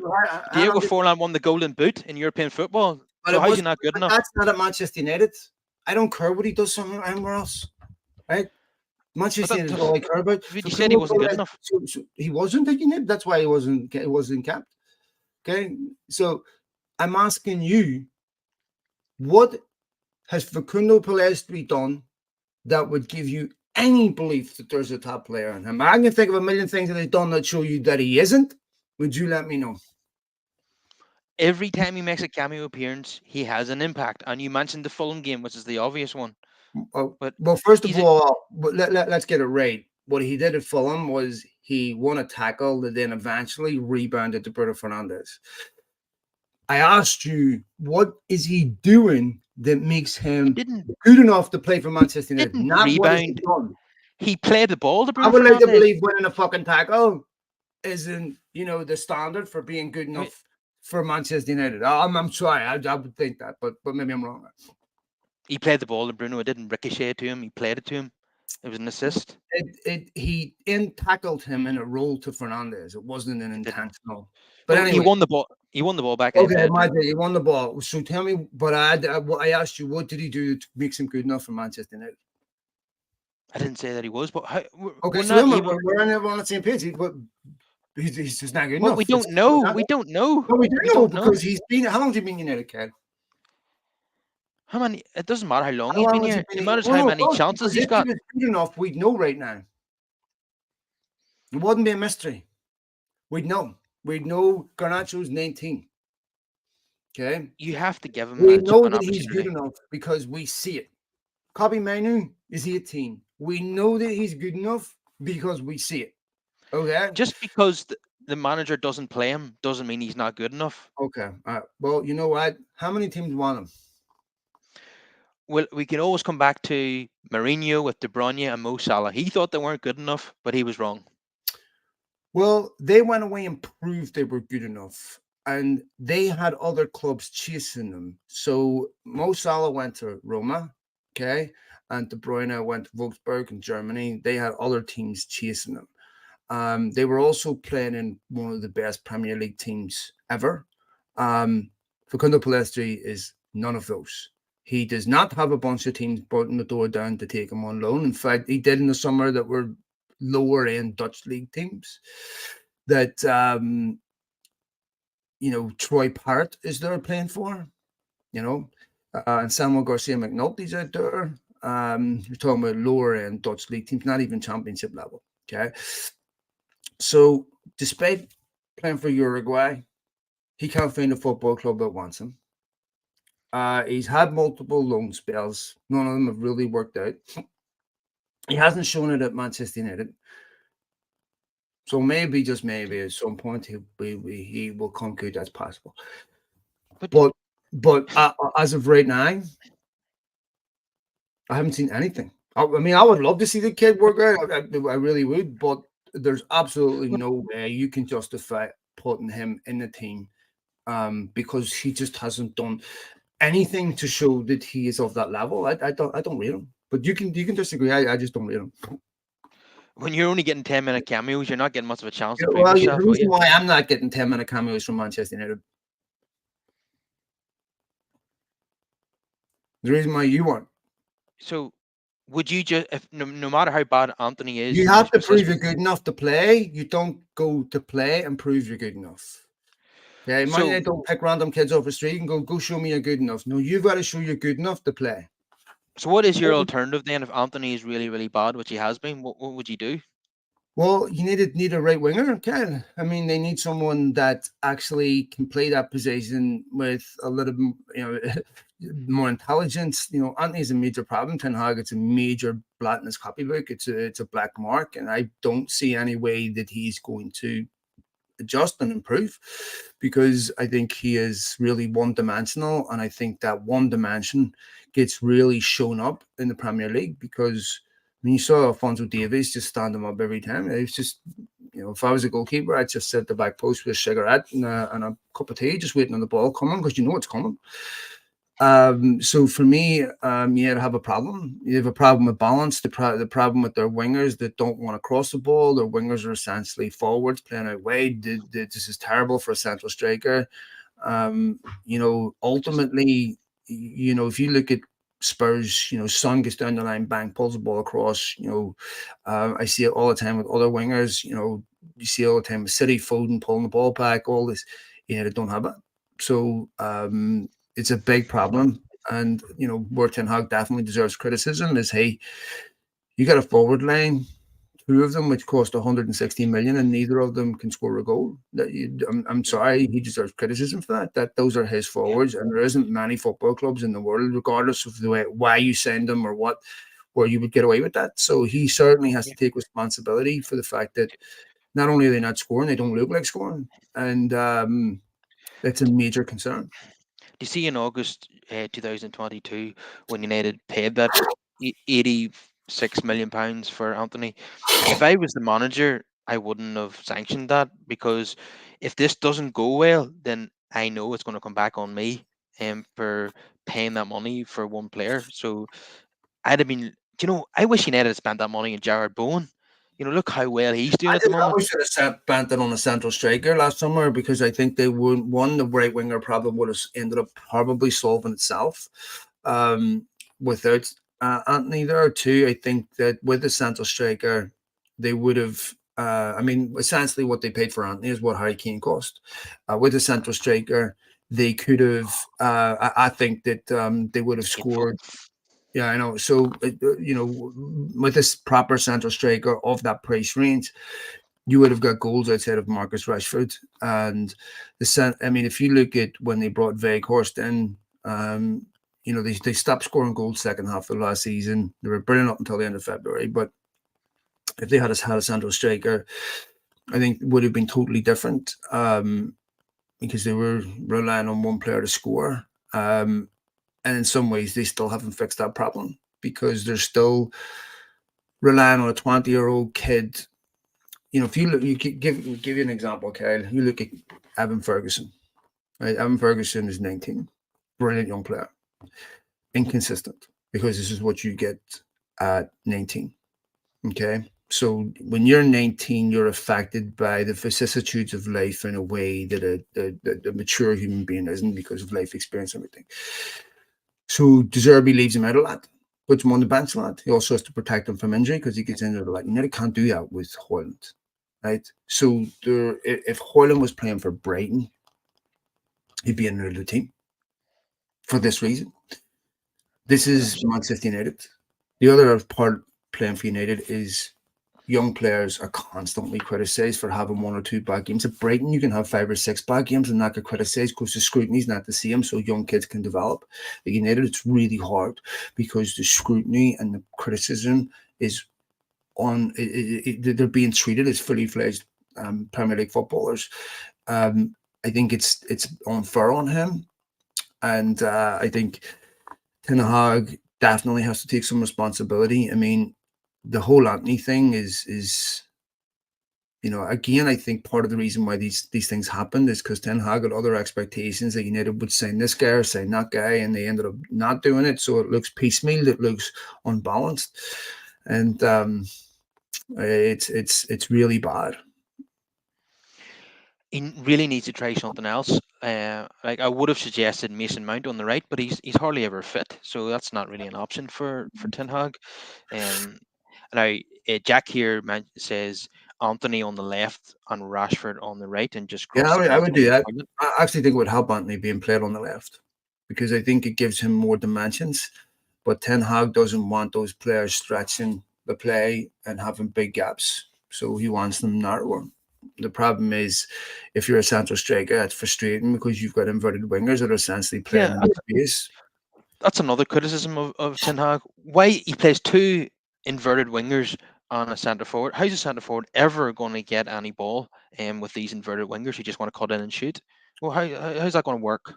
Speaker 1: Hang
Speaker 2: Diego
Speaker 1: on,
Speaker 2: Forlan won the Golden Boot in European football.
Speaker 1: but
Speaker 2: So
Speaker 1: it
Speaker 2: how's
Speaker 1: was
Speaker 2: he not good
Speaker 1: but
Speaker 2: enough?
Speaker 1: that's not at Manchester United. I don't care what he does somewhere else. Right? Manchester United is all I care about.
Speaker 2: You said he wasn't good enough.
Speaker 1: So he wasn't at United. That's why he wasn't capped. Okay. So I'm asking you, what has Facundo Palestri done that would give you any belief that there's a top player in him? I can think of a million things that he's done that show you that he isn't. Would you let me know?
Speaker 2: Every time he makes a cameo appearance, he has an impact. And you mentioned the Fulham game, which is the obvious one. But
Speaker 1: well, first of all, let's get it right. What he did at Fulham was he won a tackle that then eventually rebounded to Bruno Fernandes. I asked you, what is he doing that makes him good enough to play for Manchester United? Not
Speaker 2: rebound.
Speaker 1: what has he done.
Speaker 2: He played the ball to Bruno
Speaker 1: I would
Speaker 2: Fernandes.
Speaker 1: like to believe winning a fucking tackle isn't, the standard for being good enough for Manchester United. I'm sorry, I would think that, but maybe I'm wrong.
Speaker 2: He played the ball to Bruno. It didn't ricochet to him. He played it to him. It was an assist.
Speaker 1: He tackled him in a roll to Fernandes. It wasn't an intentional.
Speaker 2: But
Speaker 1: anyway,
Speaker 2: he won the ball. He won the ball back.
Speaker 1: Okay, he won the ball. So tell me, but I asked you, what did he do to make him good enough for Manchester United?
Speaker 2: I didn't say that he was, but how,
Speaker 1: okay, so we're on the same page. But he's just not good enough.
Speaker 2: We don't know. We don't know.
Speaker 1: No, we do know because he's been. How long has he been in United, Ken?
Speaker 2: How many? It doesn't matter how long he's been here. It matters how many chances he's got.
Speaker 1: If he was good enough, we'd know right now. It wouldn't be a mystery. We'd know. We'd know Garnacho's 19. Okay.
Speaker 2: You have to give him.
Speaker 1: We know that he's good enough because we see it. Kobbie Mainoo is 18. We know that he's good enough because we see it. Okay.
Speaker 2: Just because the manager doesn't play him doesn't mean he's not good enough.
Speaker 1: Okay. Well, you know what? How many teams want him?
Speaker 2: Well, we can always come back to Mourinho with De Bruyne and Mo Salah. He thought they weren't good enough, but he was wrong.
Speaker 1: Well, they went away and proved they were good enough. And they had other clubs chasing them. So Mo Salah went to Roma, okay? And De Bruyne went to Wolfsburg in Germany. They had other teams chasing them. They were also playing in one of the best Premier League teams ever. Facundo Palestri is none of those. He does not have a bunch of teams putting the door down to take him on loan. In fact, he did in the summer that were lower end Dutch league teams. That Troy Parrott is there playing for, and Samuel Garcia McNulty's out there. You're talking about lower end Dutch league teams, not even championship level. Okay. So despite playing for Uruguay, he can't find a football club that wants him. He's had multiple loan spells. None of them have really worked out. He hasn't shown it at Manchester United. So maybe, just maybe, at some point he will come good as possible. But as of right now, I haven't seen anything. I mean, I would love to see the kid work out. I really would, but there's absolutely no way you can justify putting him in the team because he just hasn't done anything to show that he is of that level. I don't rate him. But you can disagree. I just don't rate him.
Speaker 2: When you're only getting 10-minute cameos, you're not getting much of a chance to prove
Speaker 1: well,
Speaker 2: yourself.
Speaker 1: The reason why I'm not getting 10-minute cameos from Manchester United. The reason why you aren't.
Speaker 2: So, would you just, if no matter how bad Anthony is,
Speaker 1: you have to prove you're good enough to play. You don't go to play and prove you're good enough. Okay, Man Utd don't pick random kids off the street and go show me you're good enough. No, you've got to show you're good enough to play.
Speaker 2: So what is your alternative then if Anthony is really, really bad, which he has been? What would you do?
Speaker 1: Well, you need a right winger, Ken. I mean, they need someone that actually can play that position with a little, more intelligence. Anthony's a major problem. Ten Hag, it's a major blot in his copybook. It's a black mark, and I don't see any way that he's going to adjust and improve, because I think he is really one-dimensional, and I think that one dimension gets really shown up in the Premier League, because when you saw Alphonso Davies just stand him up every time, it was just, if I was a goalkeeper, I'd just sit at the back post with a cigarette and a cup of tea, just waiting on the ball coming, because it's coming. So for me, you have a problem. You have a problem with balance. The problem with their wingers that don't want to cross the ball. Their wingers are essentially forwards playing out wide. This is terrible for a central striker. Ultimately, if you look at Spurs, Son gets down the line, bang, pulls the ball across. I see it all the time with other wingers. You see it all the time with City, Foden pulling the ball back. All this, they don't have it. So it's a big problem. And, where Ten Hag definitely deserves criticism is, hey, you got a forward line, two of them, which cost 160 million, and neither of them can score a goal. I'm sorry, he deserves criticism for that. Those are his forwards, and there isn't many football clubs in the world, regardless of the way why you send them or what, where you would get away with that. So he certainly has to take responsibility for the fact that not only are they not scoring, they don't look like scoring. And that's a major concern.
Speaker 2: Do you see in August 2022 when United paid that £86 million for Anthony? If I was the manager, I wouldn't have sanctioned that, because if this doesn't go well, then I know it's going to come back on me for paying that money for one player. So I'd have been, I wish United had spent that money on Jared Bowen. Look how well he's doing at the moment.
Speaker 1: We should have spent it on a central striker last summer, because I think they would, one, the right winger problem would have ended up probably solving itself without Anthony there. Two, I think that with the central striker, they would have. Essentially what they paid for Anthony is what Harry Kane cost. With the central striker, they could have. I think that they would have scored. Yeah, I know. So, with this proper central striker of that price range, you would have got goals outside of Marcus Rashford. And if you look at when they brought Weghorst in, they stopped scoring goals second half of the last season. They were brilliant up until the end of February. But if they had a central striker, I think it would have been totally different, because they were relying on one player to score. And in some ways, they still haven't fixed that problem, because they're still relying on a 20-year-old kid. If you look, give you an example, Kyle. You look at Evan Ferguson. Right? Evan Ferguson is 19, brilliant young player, inconsistent, because this is what you get at 19. Okay, so when you're 19, you're affected by the vicissitudes of life in a way that a mature human being isn't, because of life experience and everything. So De Zerbi leaves him out a lot, puts him on the bench a lot. He also has to protect him from injury, because he gets injured a lot. You can't do that with Haaland, right? So if Haaland was playing for Brighton, he'd be in another team for this reason. This is Manchester United. The other part playing for United is young players are constantly criticised for having one or two bad games. At Brighton, you can have 5 or 6 bad games and not get criticised, because the scrutiny is not the same, so young kids can develop. At United, it's really hard, because the scrutiny and the criticism is on. They're being treated as fully fledged Premier League footballers. I think it's unfair on him, and I think Ten Hag definitely has to take some responsibility. The whole Anthony thing is again, I think part of the reason why these things happened is because Ten Hag had other expectations that United would sign this guy or sign that guy, and they ended up not doing it. So it looks piecemeal, it looks unbalanced, and it's really bad.
Speaker 2: He really needs to try something else. Like I would have suggested Mason Mount on the right, but he's hardly ever fit, so that's not really an option for Ten Hag. Now Jack here says Anthony on the left and Rashford on the right, and just cross the
Speaker 1: I
Speaker 2: path
Speaker 1: would
Speaker 2: on
Speaker 1: do
Speaker 2: the
Speaker 1: that.
Speaker 2: toilet.
Speaker 1: I actually think it would help Anthony being played on the left, because I think it gives him more dimensions. But Ten Hag doesn't want those players stretching the play and having big gaps. So he wants them narrower. The problem is, if you're a central striker, that's frustrating because you've got inverted wingers that are essentially playing
Speaker 2: Yeah,
Speaker 1: in space.
Speaker 2: that's another criticism of Ten Hag. Why he plays two inverted wingers on a centre forward? How's a centre forward ever going to get any ball with these inverted wingers who just want to cut in and shoot? Well, how's that going to work?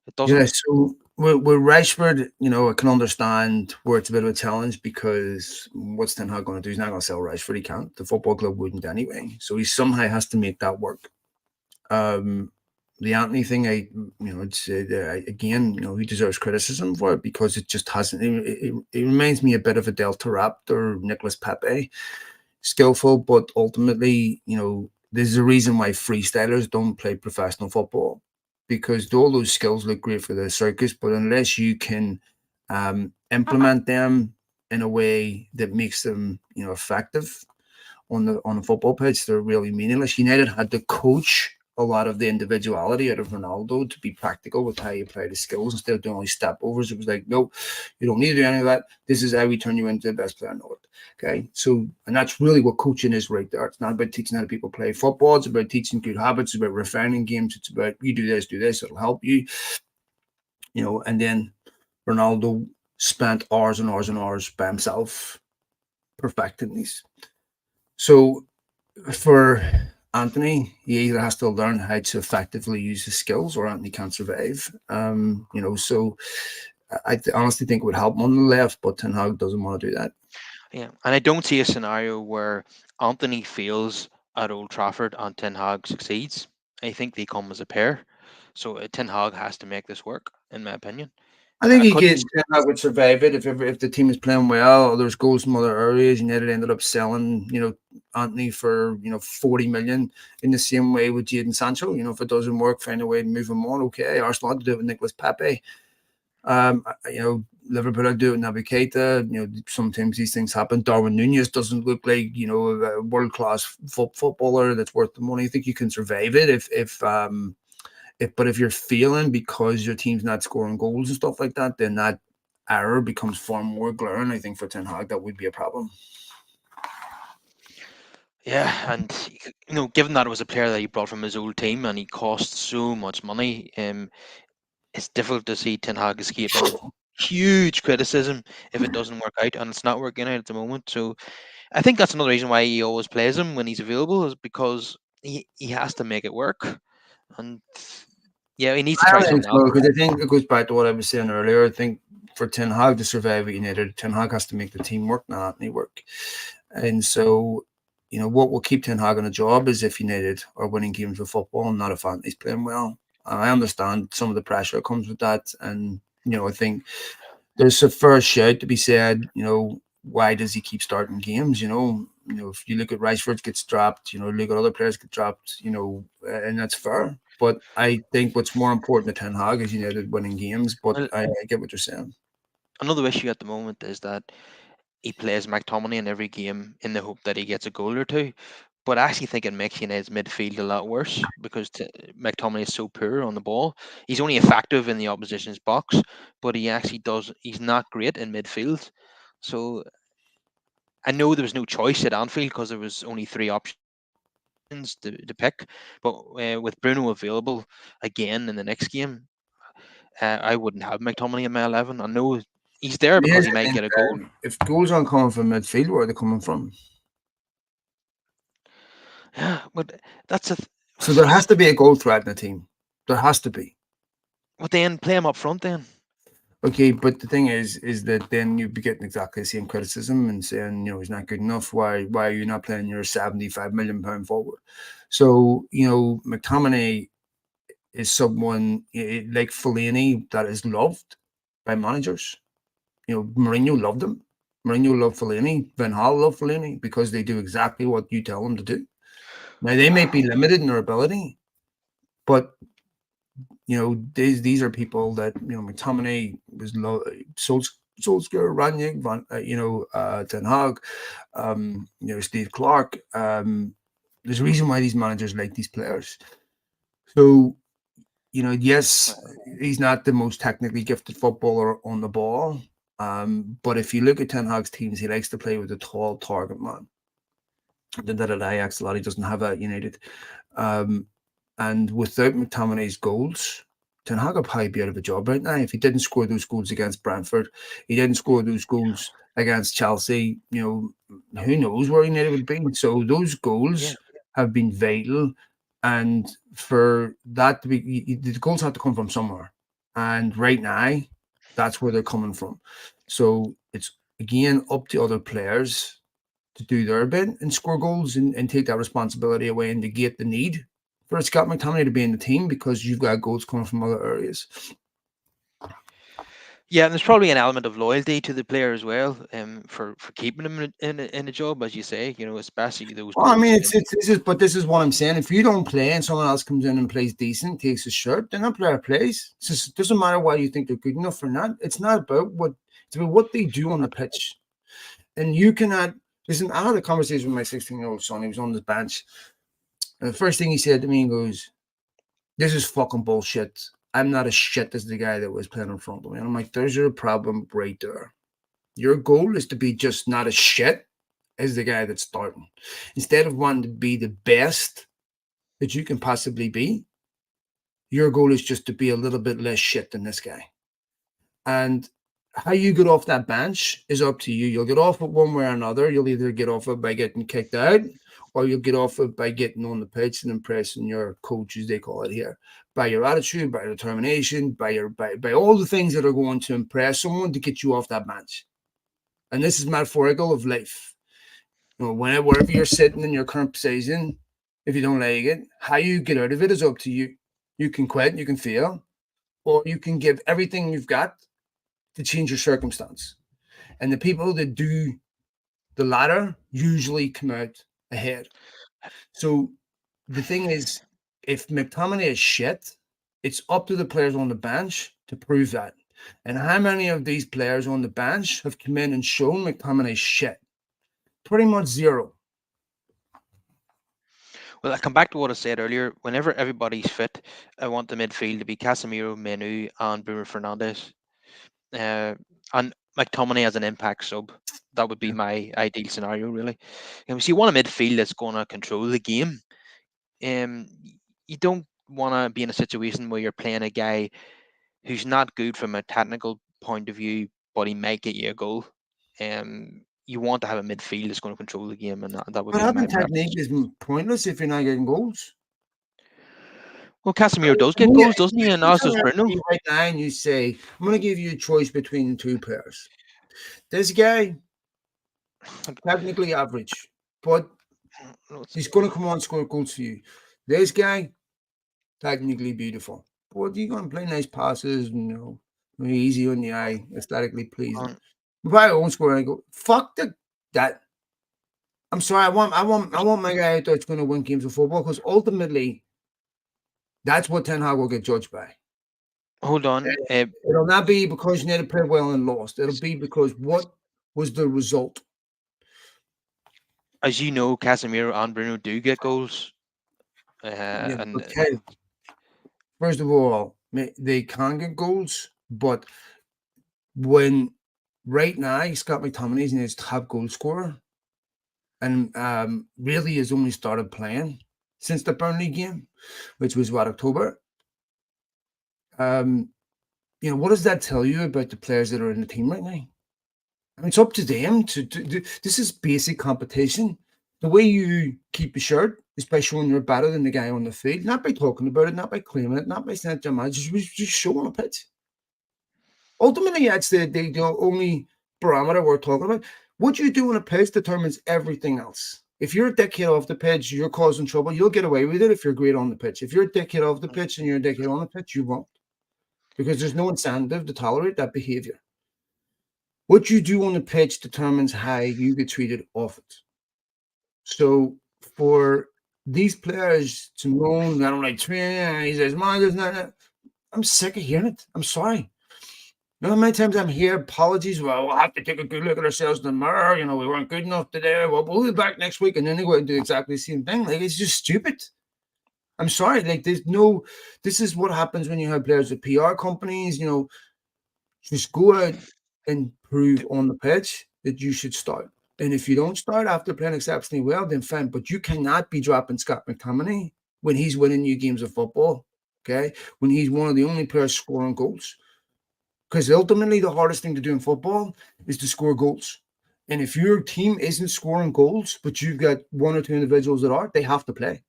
Speaker 2: It
Speaker 1: Yeah,
Speaker 2: doesn't.
Speaker 1: so with Rashford, I can understand where it's a bit of a challenge because what's Ten Hag going to do? He's not going to sell Rashford. He can't. The football club wouldn't anyway. So he somehow has to make that work. The Anthony thing, it's again, he deserves criticism for it because it just hasn't. It reminds me a bit of a Delta Raptor, Nicholas Pepe, skillful, but ultimately, there's a reason why freestylers don't play professional football because all those skills look great for the circus, but unless you can implement them in a way that makes them, effective on the football pitch, they're really meaningless. United had to coach a lot of the individuality out of Ronaldo to be practical with how you play the skills instead of doing only step overs. It was like, no, you don't need to do any of that. This is how we turn you into the best player in the world. Okay. So, and that's really what coaching is right there. It's not about teaching how people play football. It's about teaching good habits. It's about refining games. It's about you do this, it'll help you. And then Ronaldo spent hours and hours and hours by himself perfecting these. So for Anthony, he either has to learn how to effectively use his skills or Anthony can't survive. So I honestly think it would help him on the left, but Ten Hag doesn't want to do that.
Speaker 2: Yeah, and I don't see a scenario where Anthony fails at Old Trafford and Ten Hag succeeds. I think they come as a pair. So Ten Hag has to make this work, in my opinion.
Speaker 1: I think
Speaker 2: I couldn't.
Speaker 1: Ten Hag would survive it if the team is playing well. Or there's goals from other areas. United ended up selling, Anthony for 40 million in the same way with Jadon Sancho. If it doesn't work, find a way to move him on. Okay, Arsenal had to do it with Nicholas Pepe. Liverpool had to do it with Naby Keita. Sometimes these things happen. Darwin Núñez doesn't look like a world class footballer that's worth the money. I think you can survive it but if you're failing because your team's not scoring goals and stuff like that, then that error becomes far more glaring. I think for Ten Hag that would be a problem.
Speaker 2: Yeah, and given that it was a player that he brought from his old team and he cost so much money, it's difficult to see Ten Hag escaping huge criticism if it doesn't work out, and it's not working out at the moment. So I think that's another reason why he always plays him when he's available, is because he has to make it work. And yeah, he needs to
Speaker 1: I
Speaker 2: try
Speaker 1: don't think
Speaker 2: something else.
Speaker 1: so because I think it goes back to what I was saying earlier. I think for Ten Hag to survive at United, Ten Hag has to make the team work, not Anthony work. And so, what will keep Ten Hag on a job is if United are winning games of football and not if Anthony's playing well. I understand some of the pressure that comes with that, and I think there's a fair shout to be said. Why does he keep starting games? If you look at Rashford gets dropped, look at other players get dropped, and that's fair. But I think what's more important to Ten Hag is United winning games. But
Speaker 2: Well,
Speaker 1: I get what you're saying.
Speaker 2: another issue at the moment is that he plays McTominay in every game in the hope that he gets a goal or two. But I actually think it makes United's midfield a lot worse because McTominay is so poor on the ball. He's only effective in the opposition's box, but he's not great in midfield. So I know there was no choice at Anfield because there was only three options to pick. But with Bruno available again in the next game, I wouldn't have McTominay in my 11. I know he's there because
Speaker 1: Here's
Speaker 2: he
Speaker 1: the
Speaker 2: might
Speaker 1: thing,
Speaker 2: get a goal.
Speaker 1: if goals aren't coming from midfield, where are they coming from?
Speaker 2: Yeah, but that's
Speaker 1: So there has to be a goal threat in the team. There has to be.
Speaker 2: But then play him up front then.
Speaker 1: Okay, but the thing is that then you'd be getting exactly the same criticism and saying, he's not good enough. Why are you not playing your £75 million forward? So, McTominay is someone like Fellaini that is loved by managers. Mourinho loved him. Mourinho loved Fellaini. Van Gaal loved Fellaini because they do exactly what you tell them to do. Now, they may be limited in their ability, but these are people that McTominay was Solskjaer, Rangnick, Ten Hag, Steve Clark. There's a reason why these managers like these players. So, yes, he's not the most technically gifted footballer on the ball, But if you look at Ten Hag's teams, he likes to play with a tall target man. Did that at Ajax a lot. He doesn't have that at United. And without McTominay's goals, Ten Hag would probably be out of a job right now. If he didn't score those goals against Brentford, he didn't score those goals against Chelsea, who knows where United would be. So those goals have been vital. And for that to be, the goals have to come from somewhere. And right now, that's where they're coming from. So it's, again, up to other players to do their bit and score goals and take that responsibility away and negate the need for Scott McTominay to be in the team because you've got goals coming from other areas.
Speaker 2: Yeah, and there's probably an element of loyalty to the player as well, for keeping him in a job, as you say, especially those
Speaker 1: Well, I
Speaker 2: goals.
Speaker 1: mean, this is what I'm saying. If you don't play and someone else comes in and plays decent, takes a shirt, then that player plays. It doesn't matter why you think they're good enough or not. It's not about it's about what they do on the pitch. And you cannot. Listen, I had a conversation with my 16-year-old son. He was on the bench. And the first thing he said to me, he goes, "This is fucking bullshit. I'm not as shit as the guy that was playing in front of me." And I'm like, there's your problem right there. Your goal is to be just not as shit as the guy that's starting. Instead of wanting to be the best that you can possibly be, your goal is just to be a little bit less shit than this guy. And how you get off that bench is up to you. You'll get off it one way or another. You'll either get off it by getting kicked out, or you'll get off it by getting on the pitch and impressing your coach, as they call it here, by your attitude, by your determination, by all the things that are going to impress someone to get you off that bench. And this is metaphorical of life. Wherever you're sitting in your current position, if you don't like it, how you get out of it is up to you. You can quit, you can fail, or you can give everything you've got to change your circumstance. And the people that do the latter usually come out ahead. So the thing is, if McTominay is shit, it's up to the players on the bench to prove that. And how many of these players on the bench have come in and shown McTominay shit? Pretty much zero.
Speaker 2: Well, I come back to what I said earlier. Whenever everybody's fit, I want the midfield to be Casemiro, Menu, and Bruno Fernandes. And McTominay as an impact sub. That would be my ideal scenario, really. So you want a midfield that's going to control the game. You don't want to be in a situation where you're playing a guy who's not good from a technical point of view, but he might get you a goal. You want to have a midfield that's going to control the game, and that would
Speaker 1: But
Speaker 2: be my
Speaker 1: having
Speaker 2: preference.
Speaker 1: technique is pointless if you're not getting goals.
Speaker 2: Well, Casemiro does get goals, doesn't he? And
Speaker 1: You
Speaker 2: as
Speaker 1: come
Speaker 2: does
Speaker 1: out
Speaker 2: Bruno.
Speaker 1: right now and you say, "I'm going to give you a choice between the two players." This guy, technically average, but he's going to come on and score goals for you. This guy, technically beautiful, but you're going to play nice passes, easy on the eye, aesthetically pleasing. If I won't score, I go, fuck that. I'm sorry. I want my guy out there that's going to win games of football, because ultimately, that's what Ten Hag will get judged by.
Speaker 2: Hold on.
Speaker 1: It'll not be because United played well and lost. It'll be because what was the result.
Speaker 2: As you know, Casemiro and Bruno do get goals.
Speaker 1: Okay. First of all, they can get goals, but when right now Scott McTominay is his top goal scorer, and really has only started playing since the Burnley game, which was October. What does that tell you about the players that are in the team right now? I mean, it's up to them to do. This is basic competition. The way you keep your shirt is by showing you're better than the guy on the field, not by talking about it, not by claiming it, not by saying it to him, just showing a pitch. Ultimately, that's the only barometer we're talking about. What you do on a pitch determines everything else. If you're a dickhead off the pitch, you're causing trouble. You'll get away with it if you're great on the pitch. If you're a dickhead off the pitch and you're a dickhead on the pitch, you won't, because there's no incentive to tolerate that behavior. What you do on the pitch determines how you get treated off it. So for these players to moan, I don't like training, he says, "Man, there's not." I'm sick of hearing it. I'm sorry. You know how many times I'm here, apologies, well, we'll have to take a good look at ourselves in the mirror. We weren't good enough today. Well, we'll be back next week. And then they go out and do exactly the same thing. Like, it's just stupid. I'm sorry. Like, this is what happens when you have players with PR companies, just go out and prove on the pitch that you should start. And if you don't start after playing exceptionally well, then fine. But you cannot be dropping Scott McTominay when he's winning you games of football, okay? When he's one of the only players scoring goals. Because ultimately, the hardest thing to do in football is to score goals. And if your team isn't scoring goals, but you've got one or two individuals that are, they have to play.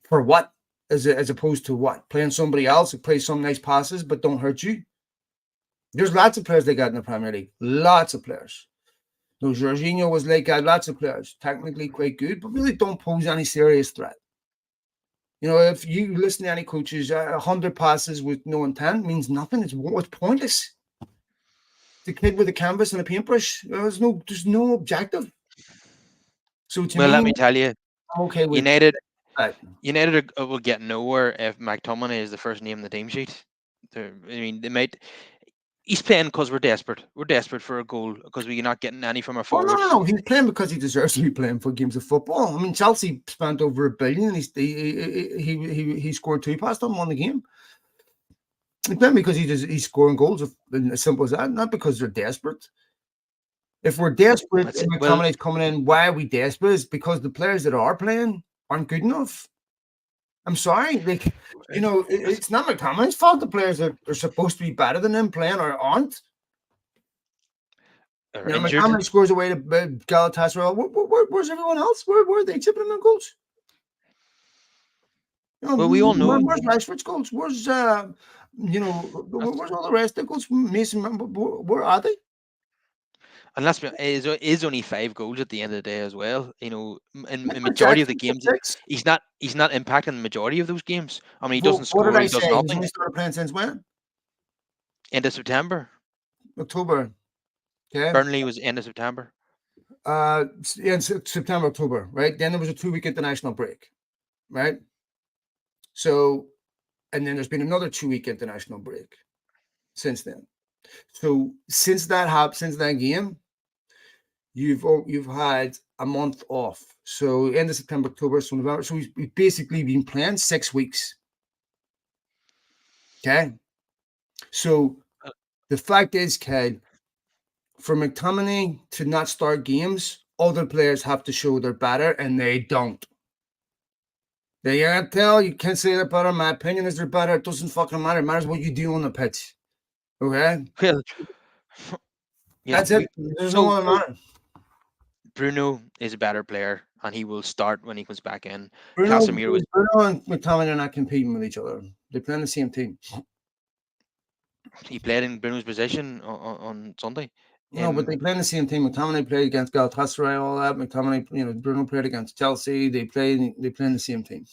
Speaker 1: For what? As opposed to what? Playing somebody else who plays some nice passes but don't hurt you? There's lots of players they got in the Premier League. Lots of players. Jorginho was like lots of players, technically quite good, but really don't pose any serious threat. If you listen to any coaches, 100 passes with no intent means nothing. It's pointless. The kid with a canvas and a paintbrush, there's no objective. So to me,
Speaker 2: let me tell you,
Speaker 1: I'm okay with
Speaker 2: United
Speaker 1: that.
Speaker 2: United will get nowhere if McTominay is the first name in the team sheet. They might. He's playing because we're desperate. We're desperate for a goal because we're not getting any from our forwards.
Speaker 1: No. He's playing because he deserves to be playing for games of football. I mean, Chelsea spent over $1 billion, and he scored 2 past them, won the game. He's playing because he's scoring goals. As simple as that. Not because they're desperate. If we're desperate and McTominay's coming in, why are we desperate? It's because the players that are playing aren't good enough. I'm sorry. It's not McTominay's fault. The players that are supposed to be better than him playing or aren't. McTominay scores away to Galatasaray. Where's everyone else? Where are they chipping in their goals?
Speaker 2: We all know.
Speaker 1: Where's Rashford's goals? Where's where's all the rest of the goals? Mason, where are they?
Speaker 2: And let's be honest, is only 5 goals at the end of the day as well. In the majority of the games, he's not impacting the majority of those games. I mean, he doesn't score. He does nothing.
Speaker 1: He's only started playing since when?
Speaker 2: End of September.
Speaker 1: October. Okay.
Speaker 2: Burnley was end of September.
Speaker 1: In September, October, right? Then there was a 2-week international break, right? So, and then there's been another 2-week international break since then. So since that game, you've had a month off. So end of September, October, so November. So we've basically been playing 6 weeks. Okay. So the fact is, Ked, for McTominay to not start games, other players have to show they're better, and they don't. They can't tell. You can't say they're better. My opinion is they're better. It doesn't fucking matter. It matters what you do on the pitch. Okay?
Speaker 2: Well,
Speaker 1: that's it. There's no other matter.
Speaker 2: Bruno is a better player, and he will start when he comes back in.
Speaker 1: Bruno and McTominay are not competing with each other. They play on the same team.
Speaker 2: He played in Bruno's position on Sunday.
Speaker 1: No, but they play in the same team. McTominay played against Galatasaray, all that. Bruno played against Chelsea. They play in the same team.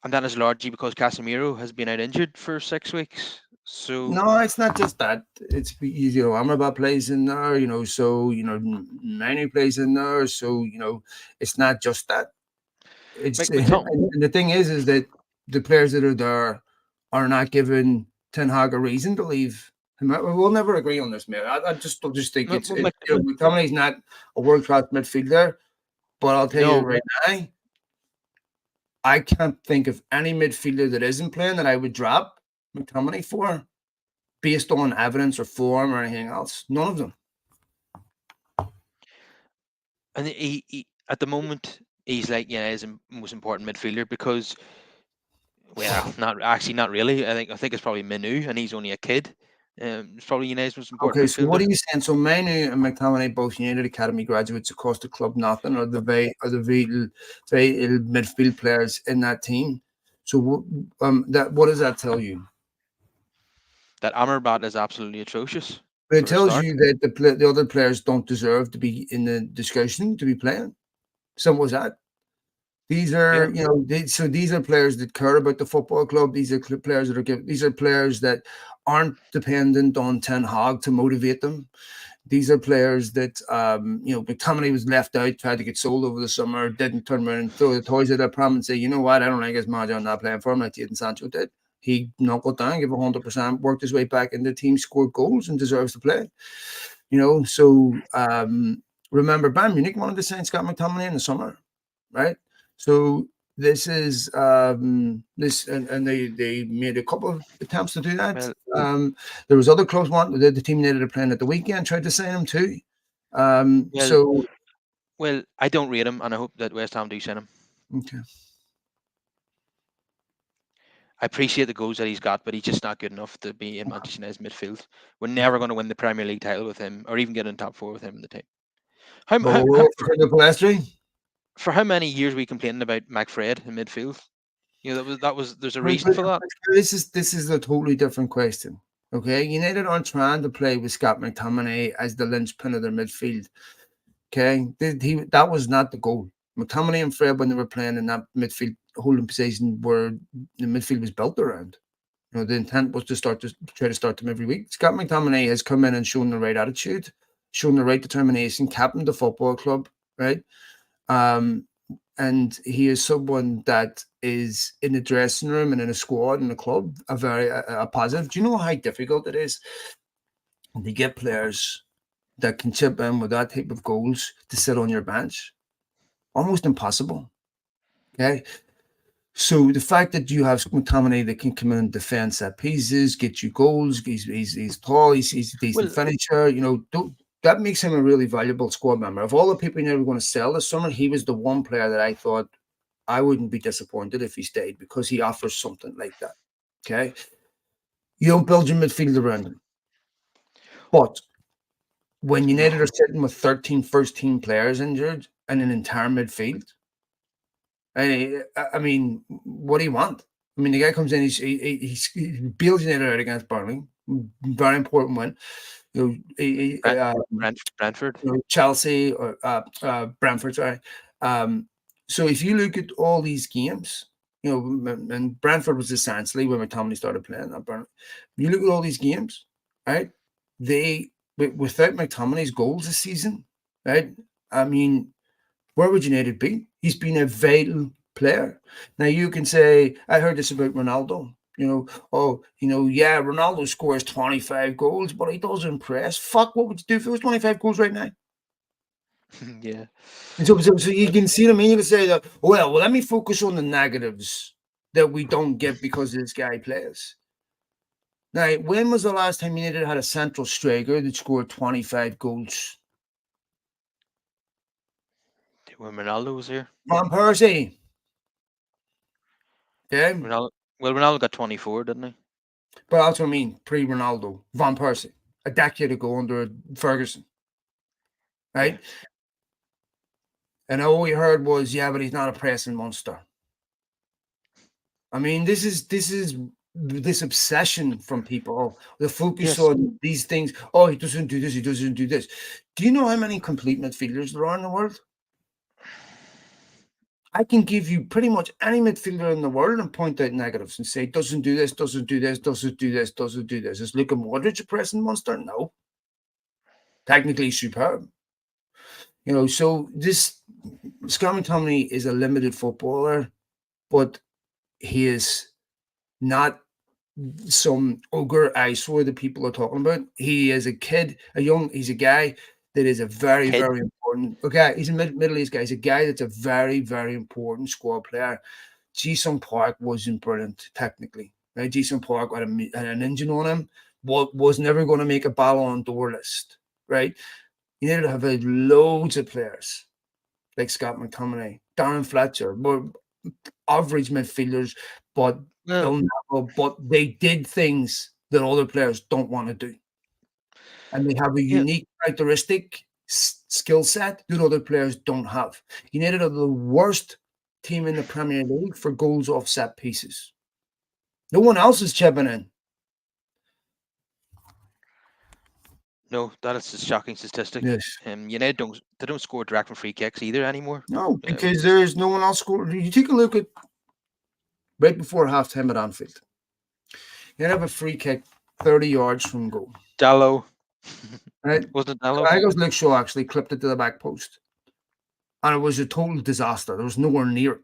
Speaker 1: And
Speaker 2: that is largely because Casemiro has been out injured for 6 weeks. So
Speaker 1: no, it's not just that. It's Amrabat plays in there, Manu plays in there, so it's not just that. It's and the thing is that the players that are there are not giving Ten Hag a reason to leave. We'll never agree on this, mate. I just think McTominay's not a world-class midfielder, but I'll tell you right now, I can't think of any midfielder that isn't playing that I would drop McTominay for, based on evidence or form or anything else. None of them.
Speaker 2: And he at the moment he's he's the most important midfielder because, not really. I think it's probably Manu, and he's only a kid. It's probably United's most important.
Speaker 1: Okay, so what are you saying? So Manu and McTominay, both United Academy graduates, it cost the club nothing, or the very midfield players in that team. So what does that tell you?
Speaker 2: That Amrabat is absolutely atrocious.
Speaker 1: But it tells you that the other players don't deserve to be in the discussion, to be playing. Simple as that. These are, these are players that care about the football club. These are players these are players that aren't dependent on Ten Hag to motivate them. These are players that, McTominay was left out, tried to get sold over the summer, didn't turn around and throw the toys at their pram and say, you know what, I don't like his manager, I'm not playing for him like Jadon Sancho did. He knuckled down, gave 100%, worked his way back into the team, scored goals, and deserves to play. So remember, Bayern Munich wanted to sign Scott McTominay in the summer, right? So this is this, and they made a couple of attempts to do that.
Speaker 2: Well,
Speaker 1: There was other clubs wanting the team United are playing at the weekend tried to sign him too.
Speaker 2: well,
Speaker 1: So
Speaker 2: well, I don't rate him, and I hope that West Ham do sign him.
Speaker 1: okay.
Speaker 2: I appreciate the goals that he's got, but he's just not good enough to be in Manchester United's midfield. We're never going to win the Premier League title with him, or even get in top four with him in the team.
Speaker 1: But we're over the Palestri.
Speaker 2: For how many years we complaining about McFred in midfield? You know, that was there's a
Speaker 1: But
Speaker 2: reason for that.
Speaker 1: this is a totally different question. Okay, United aren't trying to play with Scott McTominay as the linchpin of their midfield. Okay, that was not the goal. McTominay and Fred, when they were playing in that midfield holding position, where the midfield was built around. You know, the intent was to try to start them every week. Scott McTominay has come in and shown the right attitude, shown the right determination, captained the football club, right? And he is someone that is in the dressing room and in a squad and a club a positive. Do you know how difficult it is to get players that can chip in with that type of goals to sit on your bench? Almost impossible. Okay. So the fact that you have McTominay that can come in and defend set pieces, get you goals, he's tall, he's a decent
Speaker 2: Well,
Speaker 1: finisher, you know, that makes him a really valuable squad member. Of all the people you're never going to sell this summer, he was the one player that I thought I wouldn't be disappointed if he stayed because he offers something like that. Okay. You don't build your midfield around him. But when United are sitting with 13 first team players injured and an entire midfield, I mean, what do you want? I mean, the guy comes in, he bails United out against Burnley, very important win. You know,
Speaker 2: Brentford.
Speaker 1: you know, Chelsea or Brentford, sorry. So if you look at all these games, you know, and Brentford was essentially when McTominay started playing at Burnley. You look at all these games, right? They without McTominay's goals this season, right? I mean, where would United be? He's been a vital player. Now you can say, I heard this about Ronaldo. You know, yeah, Ronaldo scores 25 goals, but he doesn't impress. Fuck, what would you do if it was 25 goals right now?
Speaker 2: Yeah.
Speaker 1: And so you can see what I mean? You can say that, well, let me focus on the negatives that we don't get because this guy plays. Now, when was the last time United had a central striker that scored 25 goals?
Speaker 2: When Ronaldo was here.
Speaker 1: Van Persie. Okay?
Speaker 2: Ronaldo got 24, didn't he?
Speaker 1: But that's what I mean, pre-Ronaldo, Van Persie, a decade ago under Ferguson, right?
Speaker 2: Yeah.
Speaker 1: And all we heard was, yeah, but he's not a pressing monster. I mean, this is this obsession from people, the focus on these things. Oh, he doesn't do this, he doesn't do this. Do you know how many complete midfielders there are in the world? I can give you pretty much any midfielder in the world and point out negatives and say, doesn't do this, doesn't do this, doesn't do this, doesn't do this. Is Luka Modric a pressing monster? No. Technically superb. You know, so this Scott McTominay is a limited footballer, but he is not some ogre eyesore that people are talking about. He is a kid, he's a guy that is a very, very important. Okay, he's a Middle-aged guy. He's a guy that's a very, very important squad player. Ji-sung Park wasn't brilliant technically. Right? Ji-sung Park had an engine on him. Was never going to make a Ballon d'Or list. Right? You need to have loads of players like Scott McTominay, Darren Fletcher, were average midfielders, but they did things that other players don't want to do. And they have a unique characteristic skill set that other players don't have. United are the worst team in the Premier League for goals off set pieces. No one else is chipping in.
Speaker 2: No, that is a shocking statistic.
Speaker 1: Yes.
Speaker 2: United don't score direct from free kicks either anymore.
Speaker 1: No, because there's no one else scoring. You take a look at right before halftime at Anfield. You have a free kick 30 yards from goal.
Speaker 2: Dallo.
Speaker 1: Right?
Speaker 2: Wasn't it Dallo?
Speaker 1: I think Luke Shaw actually clipped it to the back post. And it was a total disaster. There was nowhere near it.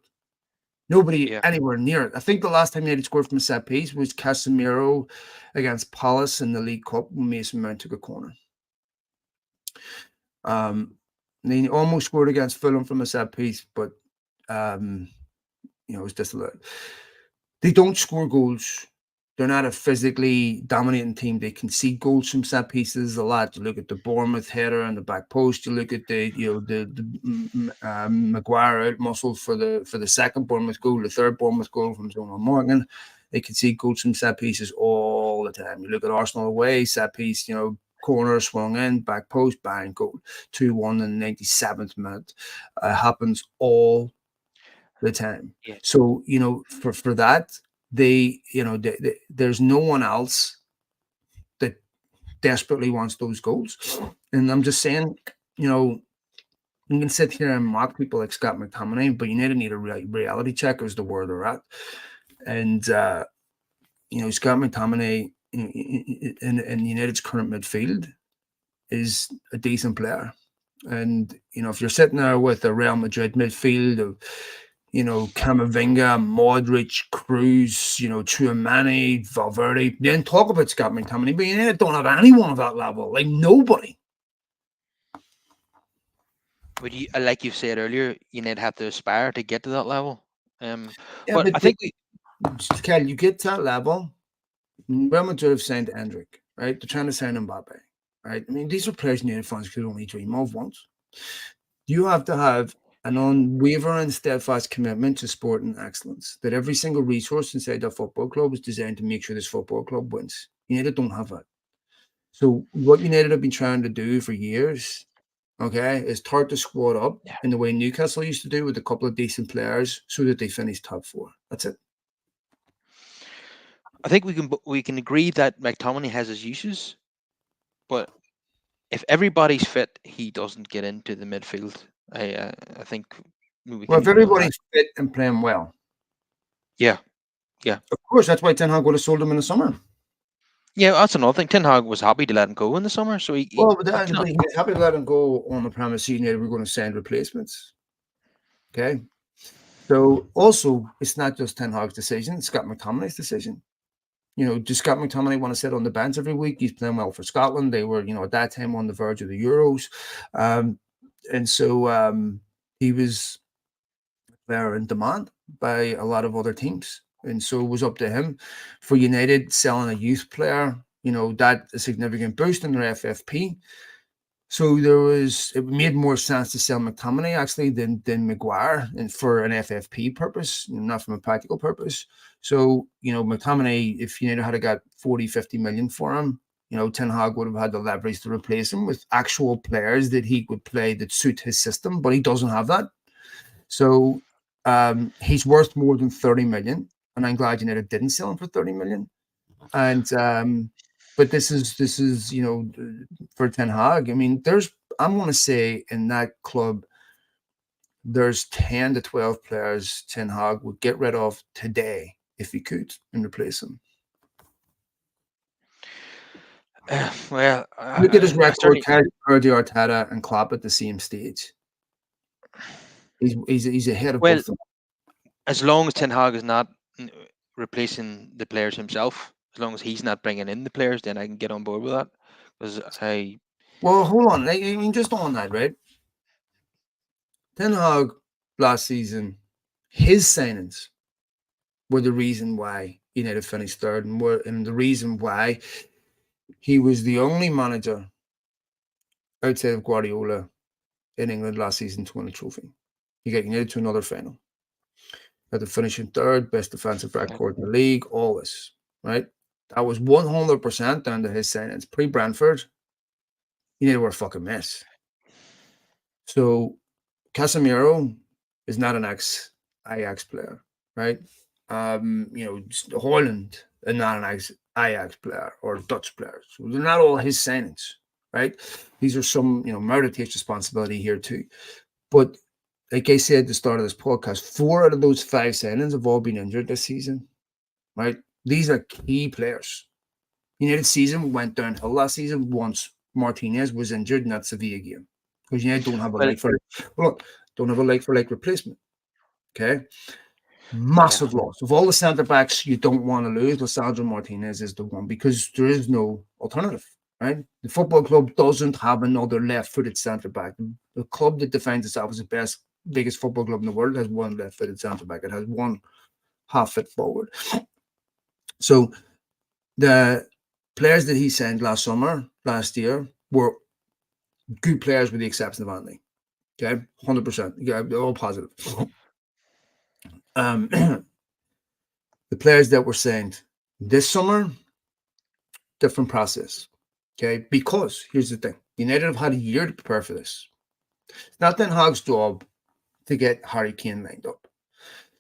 Speaker 1: Nobody anywhere near it. I think the last time he had scored from a set piece was Casemiro against Palace in the League Cup when Mason Mount took a corner. He almost scored against Fulham from a set piece, but is disallowed. They don't score goals. They're not a physically dominating team. They concede goals from set pieces a lot. You look at the Bournemouth header and the back post. You look at the Maguire out muscle for the second Bournemouth goal, the third Bournemouth goal from Jonah Morgan. They concede goals from set pieces all the time. You look at Arsenal away, set piece, corner swung in, back post, bang, goal. 2-1 in the 97th minute. Happens all the time.
Speaker 2: Yeah.
Speaker 1: So, for that, there's no one else that desperately wants those goals. And I'm just saying, you can sit here and mock people like Scott McTominay, but you need a reality check as to where they're at. And, Scott McTominay in United's current midfield is a decent player. And, if you're sitting there with a Real Madrid midfield of, Camavinga, Modric, Cruz, Tchouaméni, Valverde. Then talk about Scott McTominay, but United don't have anyone of that level. Like, nobody.
Speaker 2: Would you, like you said earlier, United have to aspire to get to that level.
Speaker 1: But I think Kel, you get to that level. Real Madrid have signed Endrick, right? They're trying to sign Mbappe, right? I mean, these are players United fans could only dream of once. You have to have an unwavering, steadfast commitment to sport and excellence, that every single resource inside that football club is designed to make sure this football club wins. United don't have that. So what United have been trying to do for years, is start the squad up in the way Newcastle used to do with a couple of decent players so that they finish top 4. That's it.
Speaker 2: I think we can agree that McTominay has his uses, but if everybody's fit, he doesn't get into the midfield. I think
Speaker 1: if everybody's fit and playing well.
Speaker 2: Yeah.
Speaker 1: Of course, that's why Ten Hag would have sold him in the summer.
Speaker 2: Yeah, that's another thing. Ten Hag was happy to let him go in the summer, so he
Speaker 1: was happy to let him go on the premise United were going to send replacements. Okay. So also, it's not just Ten Hag's decision; it's Scott McTominay's decision. Does Scott McTominay want to sit on the bench every week? He's playing well for Scotland. They were, at that time on the verge of the Euros. And so he was there in demand by a lot of other teams. And so it was up to him. For United, selling a youth player, that a significant boost in their FFP. So it made more sense to sell McTominay actually than Maguire, and for an FFP purpose, not from a practical purpose. So, McTominay, if United had got 40, 50 million for him, Ten Hag would have had the leverage to replace him with actual players that he would play that suit his system, but he doesn't have that. So he's worth more than 30 million, and I'm glad United didn't sell him for 30 million. And but this is for Ten Hag. I mean, I'm going to say in that club, there's 10 to 12 players Ten Hag would get rid of today if he could and replace them.
Speaker 2: Well,
Speaker 1: look at his record: Arteta and Klopp at the same stage. He's ahead of both of them.
Speaker 2: As long as Ten Hag is not replacing the players himself, as long as he's not bringing in the players, then I can get on board with that.
Speaker 1: Well, hold on. I mean, just on that, right? Ten Hag last season, his signings were the reason why United finished third, and the reason why he was the only manager outside of Guardiola in England last season to win a trophy. He got United to another final. Had to finish in third, best defensive record in the league, all this, right? That was 100% down to his signings. Pre-Brentford, United were a fucking mess. So Casemiro is not an ex-Ajax player, right? Haaland is not an ex-Ajax player or Dutch players. So they're not all his signings, right? These are some, Murder takes responsibility here too. But like I said at the start of this podcast, 4 out of those 5 signings have all been injured this season, right? These are key players. United season went downhill last season once Martinez was injured in that Sevilla game, because United don't have a like for like replacement. Okay, massive loss of all the centre backs you don't want to lose. Lisandro Martinez is the one, because there is no alternative. Right, the football club doesn't have another left-footed centre back. The club that defines itself as the best biggest football club in the world has one left-footed centre back. It has one half-fit forward. So the players that he signed last year, were good players with the exception of Anthony. Okay, 100%. Yeah, they're all positive. The players that were signed this summer, different process. Okay, because here's the thing: United have had a year to prepare for this. It's not Ten Hag's job to get Harry Kane lined up.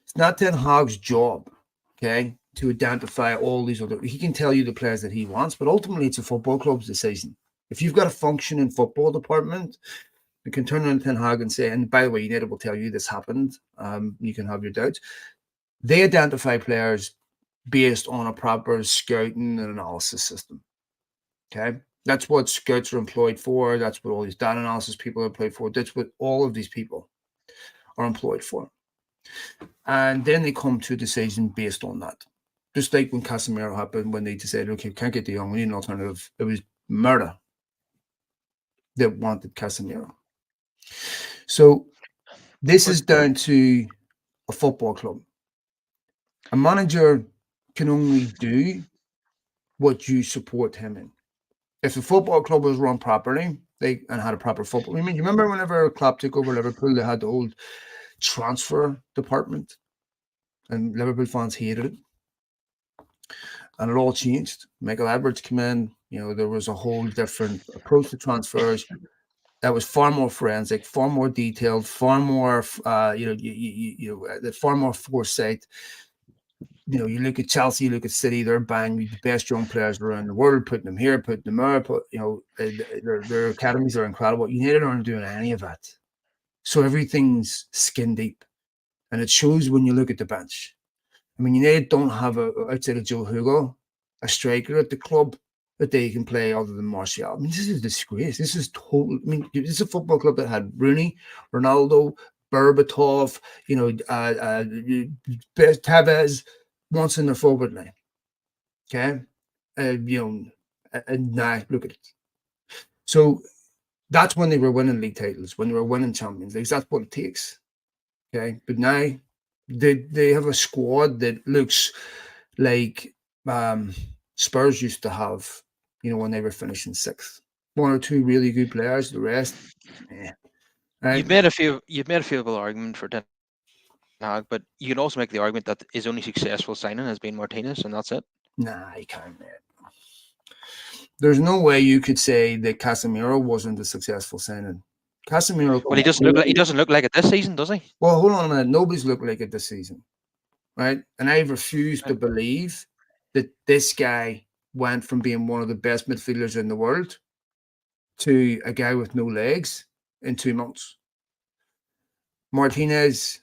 Speaker 1: It's not Ten Hag's job, okay, to identify all these other. He can tell you the players that he wants, but ultimately it's a football club's decision. If you've got a functioning football department, you can turn around to Ten Hag and say, and by the way, United will tell you this happened. You can have your doubts. They identify players based on a proper scouting and analysis system. Okay, that's what scouts are employed for. That's what all these data analysis people are employed for. That's what all of these people are employed for. And then they come to a decision based on that. Just like when Casemiro happened, when they decided, okay, can't get De Jong, we need an alternative. It was Murda that wanted Casemiro. So this is down to a football club. A manager can only do what you support him in. If the football club was run properly, and had a proper football. I mean, you remember whenever Klopp took over Liverpool, they had the old transfer department, and Liverpool fans hated it. And it all changed. Michael Edwards came in. There was a whole different approach to transfers that was far more forensic, far more detailed, far more, far more foresight. You look at Chelsea, you look at City, they're buying the best young players around the world, putting them here, putting them there. Their academies are incredible. United aren't doing any of that. So everything's skin deep. And it shows when you look at the bench. I mean, United don't have, outside of Joe Hugo, a striker at the club that they can play other than Martial. I mean, this is a disgrace. This is total. I mean, this is a football club that had Rooney, Ronaldo, Berbatov, Tevez, once in their forward line. Okay? And now look at it. So that's when they were winning league titles, when they were winning Champions Leagues. That's what it takes. Okay? But now they have a squad that looks like Spurs used to have, when they were finishing sixth. One or two really good players, the rest, Right?
Speaker 2: You've made a favorable argument for Ten Hag, but you can also make the argument that his only successful signing has been Martinez, and that's it.
Speaker 1: Nah, you can't, man. There's no way you could say that Casemiro wasn't a successful signing. Casemiro.
Speaker 2: Well, he doesn't look like it this season, does he?
Speaker 1: Well, hold on a minute. Nobody's looked like it this season, right? And I refuse to believe that this guy went from being one of the best midfielders in the world to a guy with no legs in 2 months. Martinez,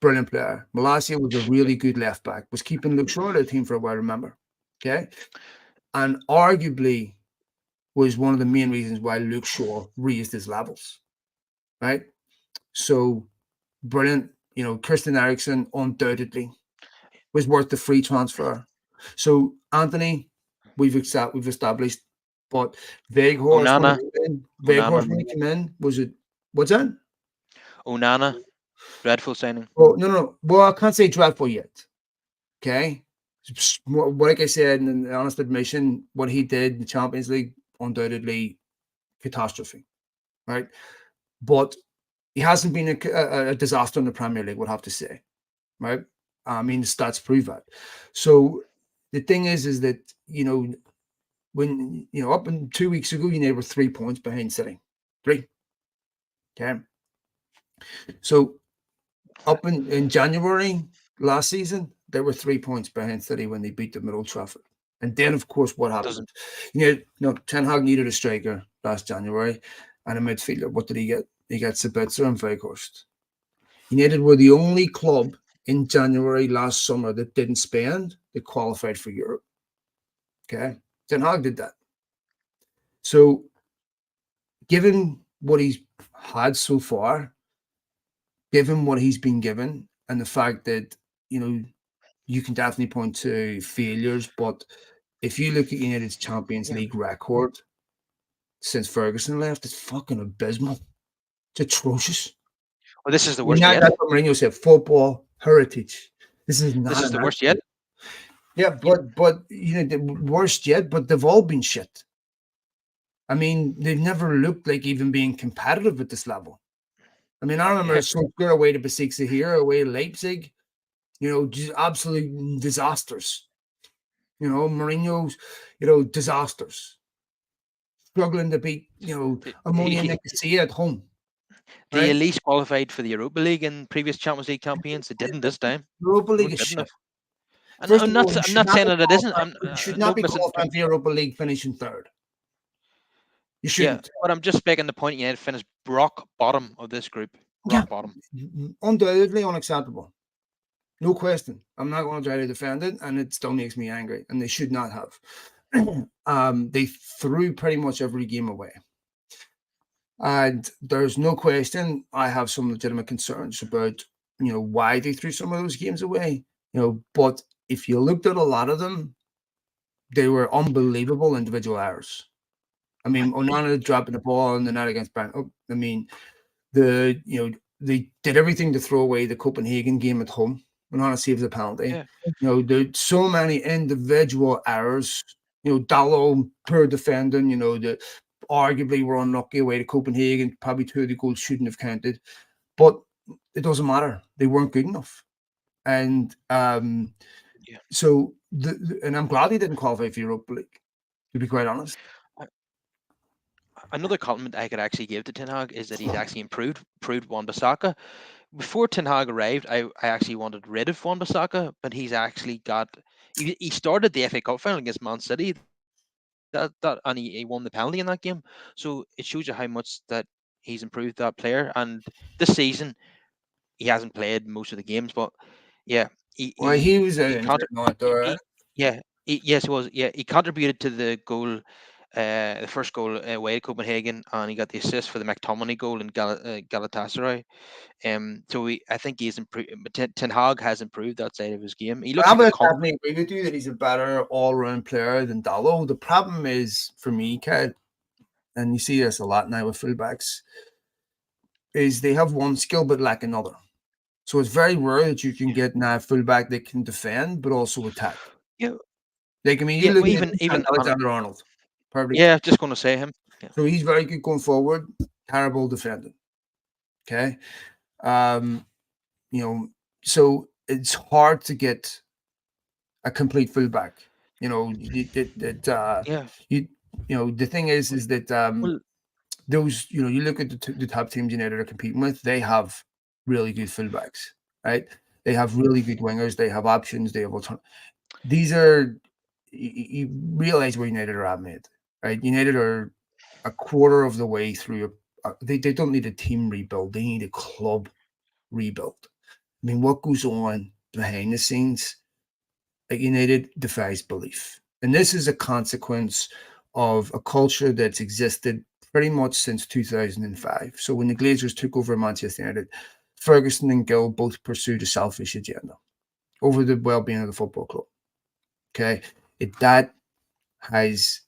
Speaker 1: brilliant player. Malacia was a really good left back, was keeping Luke Shaw out of the team for a while, remember? Okay? And arguably was one of the main reasons why Luke Shaw raised his levels, right? So, brilliant. Christian Eriksen undoubtedly was worth the free transfer. So, Anthony, we've established, but Weghorst, when he came in, was it, what's that?
Speaker 2: Onana, dreadful signing.
Speaker 1: Oh, no. Well, I can't say dreadful yet. Okay? Like I said, in the honest admission, what he did in the Champions League, undoubtedly catastrophe, right? But he hasn't been a disaster in the Premier League, we'll have to say, right? I mean, the stats prove that. So the thing is that, when, up in 2 weeks ago, United were 3 points behind City. 3. Okay? So up in January last season, they were 3 points behind City when they beat them at Old Trafford. And then, of course, what happened? Ten Hag needed a striker last January and a midfielder. What did he get? He got Sabitzer and Weghorst. United were the only club in January last summer that didn't spend, that qualified for Europe. Okay? Ten Hag did that. So, given what he's had so far, given what he's been given, and the fact that, you can definitely point to failures, but if you look at United's Champions League record since Ferguson left, it's fucking abysmal. It's atrocious.
Speaker 2: Well, this is the
Speaker 1: I mean,
Speaker 2: worst yet.
Speaker 1: that's what Mourinho said, football heritage. This is not
Speaker 2: This is
Speaker 1: an
Speaker 2: the worst
Speaker 1: accident.
Speaker 2: yet.
Speaker 1: Yeah, but the worst yet, but they've all been shit. I mean, they've never looked like even being competitive at this level. I mean, I remember Solskjaer away to Besiktas here, away to Leipzig, just absolute disasters. Mourinho's, disasters. Struggling to beat, Ammonia and Nicosia at home.
Speaker 2: They
Speaker 1: Right?
Speaker 2: at least qualified for the Europa League in previous Champions League campaigns. They didn't this time.
Speaker 1: Europa
Speaker 2: They
Speaker 1: League
Speaker 2: weren't
Speaker 1: is
Speaker 2: good
Speaker 1: shit.
Speaker 2: enough. And
Speaker 1: First
Speaker 2: I'm
Speaker 1: of all,
Speaker 2: not. I'm not saying that it isn't.
Speaker 1: you should not
Speaker 2: Don't
Speaker 1: be
Speaker 2: misinterpret.
Speaker 1: qualifying for Europa League finishing third. You
Speaker 2: Yeah,
Speaker 1: shouldn't.
Speaker 2: but I'm just making the point. United finished rock bottom of this group. Rock bottom.
Speaker 1: Undoubtedly unacceptable. No question. I'm not going to try to defend it, and it still makes me angry, and they should not have. They threw pretty much every game away. And there's no question I have some legitimate concerns about, why they threw some of those games away. But if you looked at a lot of them, they were unbelievable individual errors. I mean, Onana dropping the ball in the net against Brún. I mean, they did everything to throw away the Copenhagen game at home. Onana saves a penalty.
Speaker 2: Yeah.
Speaker 1: There's so many individual errors. Dallo, poor defending. The arguably were unlucky away to Copenhagen. Probably 2 of the goals shouldn't have counted, but it doesn't matter. They weren't good enough, and so and I'm glad he didn't qualify for Europa League. To be quite honest.
Speaker 2: Another compliment I could actually give to Ten Hag is that he's actually improved Wan-Bissaka. Before Ten Hag arrived, I actually wanted rid of Wan-Bissaka, but he's actually got. He started the FA Cup final against Man City. And he won the penalty in that game. So it shows you how much that he's improved that player. And this season, he hasn't played most of the games, but yeah,
Speaker 1: he was
Speaker 2: yes, he was. Yeah, he contributed to the goal, the first goal away at Copenhagen, and he got the assist for the McTominay goal in Galatasaray. So I think he's improved. Ten Hag has improved that side of his game. He looks
Speaker 1: I
Speaker 2: like
Speaker 1: would
Speaker 2: a
Speaker 1: definitely agree with you that he's a better all-round player than Dallo. The problem is for me, Kat, and you see this a lot now with fullbacks, is they have one skill but lack another. So it's very rare that you can get now a fullback that can defend but also attack.
Speaker 2: Yeah.
Speaker 1: Like, I mean, you look
Speaker 2: even
Speaker 1: at Alexander-Arnold. Perfect.
Speaker 2: Yeah, just going to say him. Yeah.
Speaker 1: So he's very good going forward, terrible defending. Okay. So it's hard to get a complete fullback. The thing is that those, you look at the top teams United are competing with, they have really good fullbacks, right? They have really good wingers. They have options. They have these are, you realize where United are at, mate, right? United are a quarter of the way through. They don't need a team rebuild. They need a club rebuild. I mean, what goes on behind the scenes at United defies belief. And this is a consequence of a culture that's existed pretty much since 2005. So when the Glazers took over Manchester United, Ferguson and Gill both pursued a selfish agenda over the well-being of the football club. Okay, that has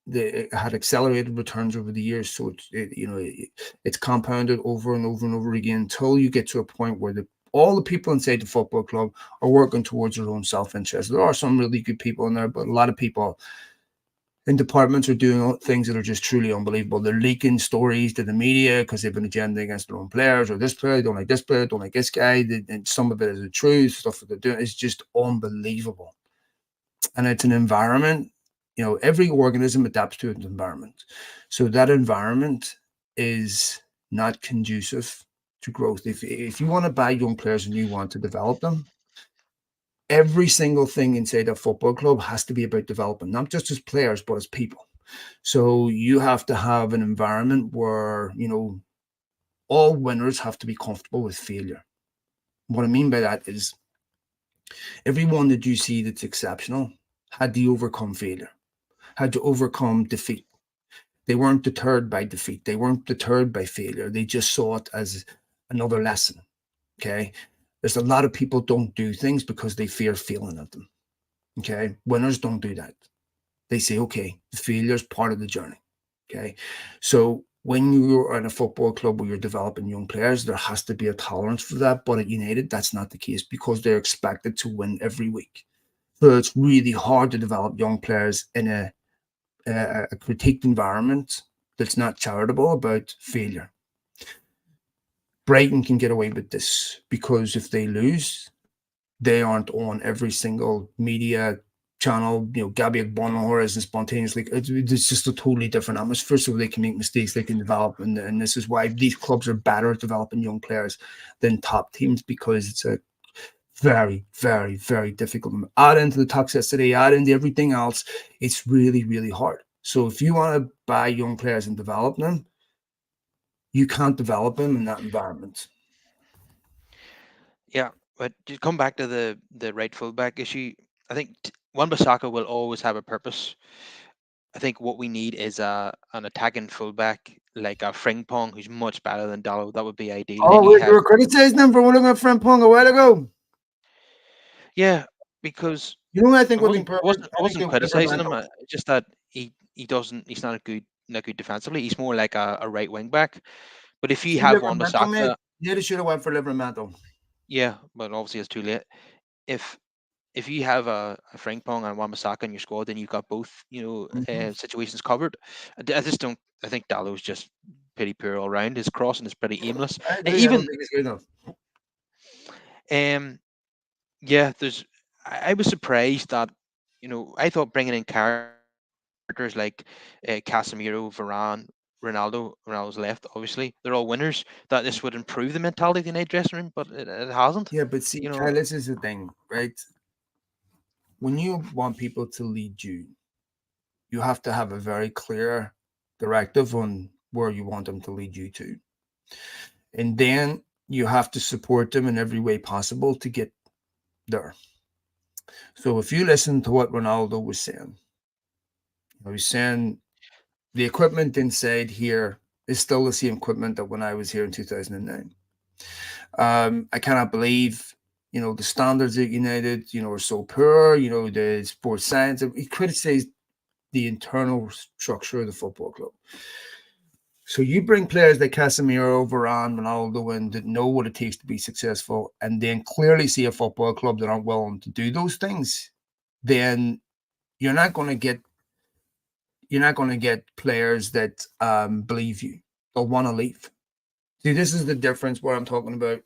Speaker 1: it had accelerated returns over the years, so it's compounded over and over and over again until you get to a point where all the people inside the football club are working towards their own self-interest. There are some really good people in there, but a lot of people in departments are doing things that are just truly unbelievable. They're leaking stories to the media because they've been agending against their own players, or this player, don't like this player, don't like this guy. And some of it is the truth. Stuff that they're doing is just unbelievable. And it's an environment, every organism adapts to its environment. So that environment is not conducive to growth. If you want to buy young players and you want to develop them, every single thing inside a football club has to be about developing, not just as players, but as people. So you have to have an environment where, all winners have to be comfortable with failure. What I mean by that is everyone that you see that's exceptional had to overcome failure, had to overcome defeat. They weren't deterred by defeat. They weren't deterred by failure. They just saw it as another lesson. Okay. There's a lot of people don't do things because they fear failing at them. Okay. Winners don't do that. They say, okay, the failure is part of the journey. Okay. So when you're in a football club where you're developing young players, there has to be a tolerance for that. But at United, that's not the case because they're expected to win every week. So it's really hard to develop young players in a critiqued environment that's not charitable about failure. Brighton can get away with this because if they lose, they aren't on every single media channel. Gabby Bonhor isn't spontaneously. It's just a totally different atmosphere. So they can make mistakes, they can develop, and this is why these clubs are better at developing young players than top teams because it's a very, very, very difficult. Add into the toxicity, add into everything else. It's really, really hard. So if you want to buy young players and develop them, you can't develop them in that environment.
Speaker 2: Yeah, but to come back to the right fullback issue, I think Wan-Bissaka will always have a purpose. I think what we need is an attacking fullback like a Frimpong who's much better than Dallo. That would be ideal. Then
Speaker 1: Oh,
Speaker 2: you
Speaker 1: you
Speaker 2: have
Speaker 1: were criticizing them for winning at Frimpong a while ago.
Speaker 2: yeah, because
Speaker 1: You know what I
Speaker 2: I
Speaker 1: think would be
Speaker 2: wasn't I
Speaker 1: perfect?
Speaker 2: wasn't I
Speaker 1: I think
Speaker 2: wasn't
Speaker 1: they would never
Speaker 2: criticizing him.
Speaker 1: mental.
Speaker 2: Just that he's not good defensively. He's more like a right wing back. But if you
Speaker 1: See
Speaker 2: have
Speaker 1: Livermental, mate.
Speaker 2: Wan-Bissaka,
Speaker 1: Yeah, they should have went for Livermental.
Speaker 2: yeah, but obviously it's too late. If if you have a Frimpong and Wan-Bissaka in your squad, then you've got both,
Speaker 1: Mm-hmm.
Speaker 2: situations covered. I just don't. I think Dallow's just pretty poor all round. His crossing is pretty aimless.
Speaker 1: I
Speaker 2: And
Speaker 1: agree. I don't
Speaker 2: even
Speaker 1: think it's good enough.
Speaker 2: yeah, there's. I was surprised that I thought bringing in characters like Casemiro, Varane, Ronaldo's left. Obviously, they're all winners. That this would improve the mentality of the United dressing room, but it hasn't.
Speaker 1: Yeah, but see,
Speaker 2: You know,
Speaker 1: Kyle, this is the thing, right? When you want people to lead you, you have to have a very clear directive on where you want them to lead you to. And then you have to support them in every way possible to get there. So if you listen to what Ronaldo was saying, he was saying the equipment inside here is still the same equipment that when I was here in 2009. I cannot believe, the standards at United, are so poor, the sports science. He criticized the internal structure of the football club. So you bring players like Casemiro, Varane, Ronaldo in that know what it takes to be successful, and then clearly see a football club that aren't willing to do those things, then you're not going to get players that believe you. They'll want to leave. See, this is the difference. What I'm talking about.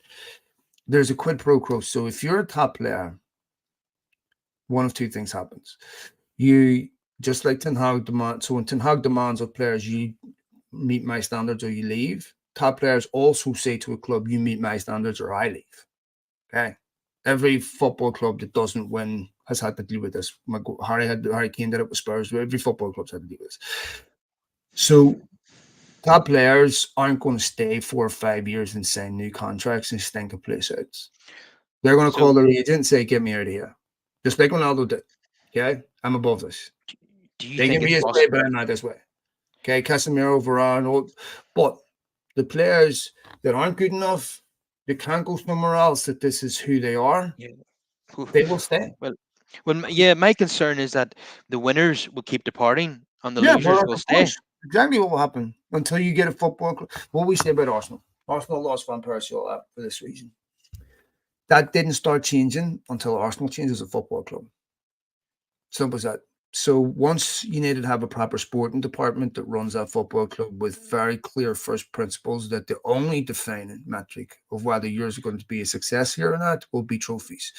Speaker 1: There's a quid pro quo. So if you're a top player, one of two things happens. You just like Ten Hag demands. So when Ten Hag demands of players, you meet my standards or you leave. Top players also say to a club, you meet my standards or I leave. Okay. Every football club that doesn't win has had to deal with this. Harry Kane did it with Spurs. Every football club's had to deal with this. So top players aren't going to stay 4 or 5 years and sign new contracts and stink a place out. They're going to call
Speaker 2: so
Speaker 1: their agent and say, "Get me out of here." Just like Ronaldo did. Okay? I'm above this.
Speaker 2: do you
Speaker 1: They
Speaker 2: think
Speaker 1: can be
Speaker 2: it's
Speaker 1: this way,
Speaker 2: possible?
Speaker 1: but I'm not this way. Okay? Casemiro, Varane, but the players that aren't good enough, they can't go somewhere else, that this is who they are,
Speaker 2: Yeah.
Speaker 1: they will stay.
Speaker 2: Well, yeah, my concern is that the winners will keep departing and the
Speaker 1: Yeah,
Speaker 2: losers
Speaker 1: well,
Speaker 2: will
Speaker 1: of
Speaker 2: stay.
Speaker 1: course. Exactly what will happen until you get a football club. What we say about Arsenal. Arsenal lost Van Persie for this reason. That didn't start changing until Arsenal changed as a football club. Simple as that. So once you need to have a proper sporting department that runs that football club with very clear first principles that the only defining metric of whether yours are going to be a success here or not will be trophies.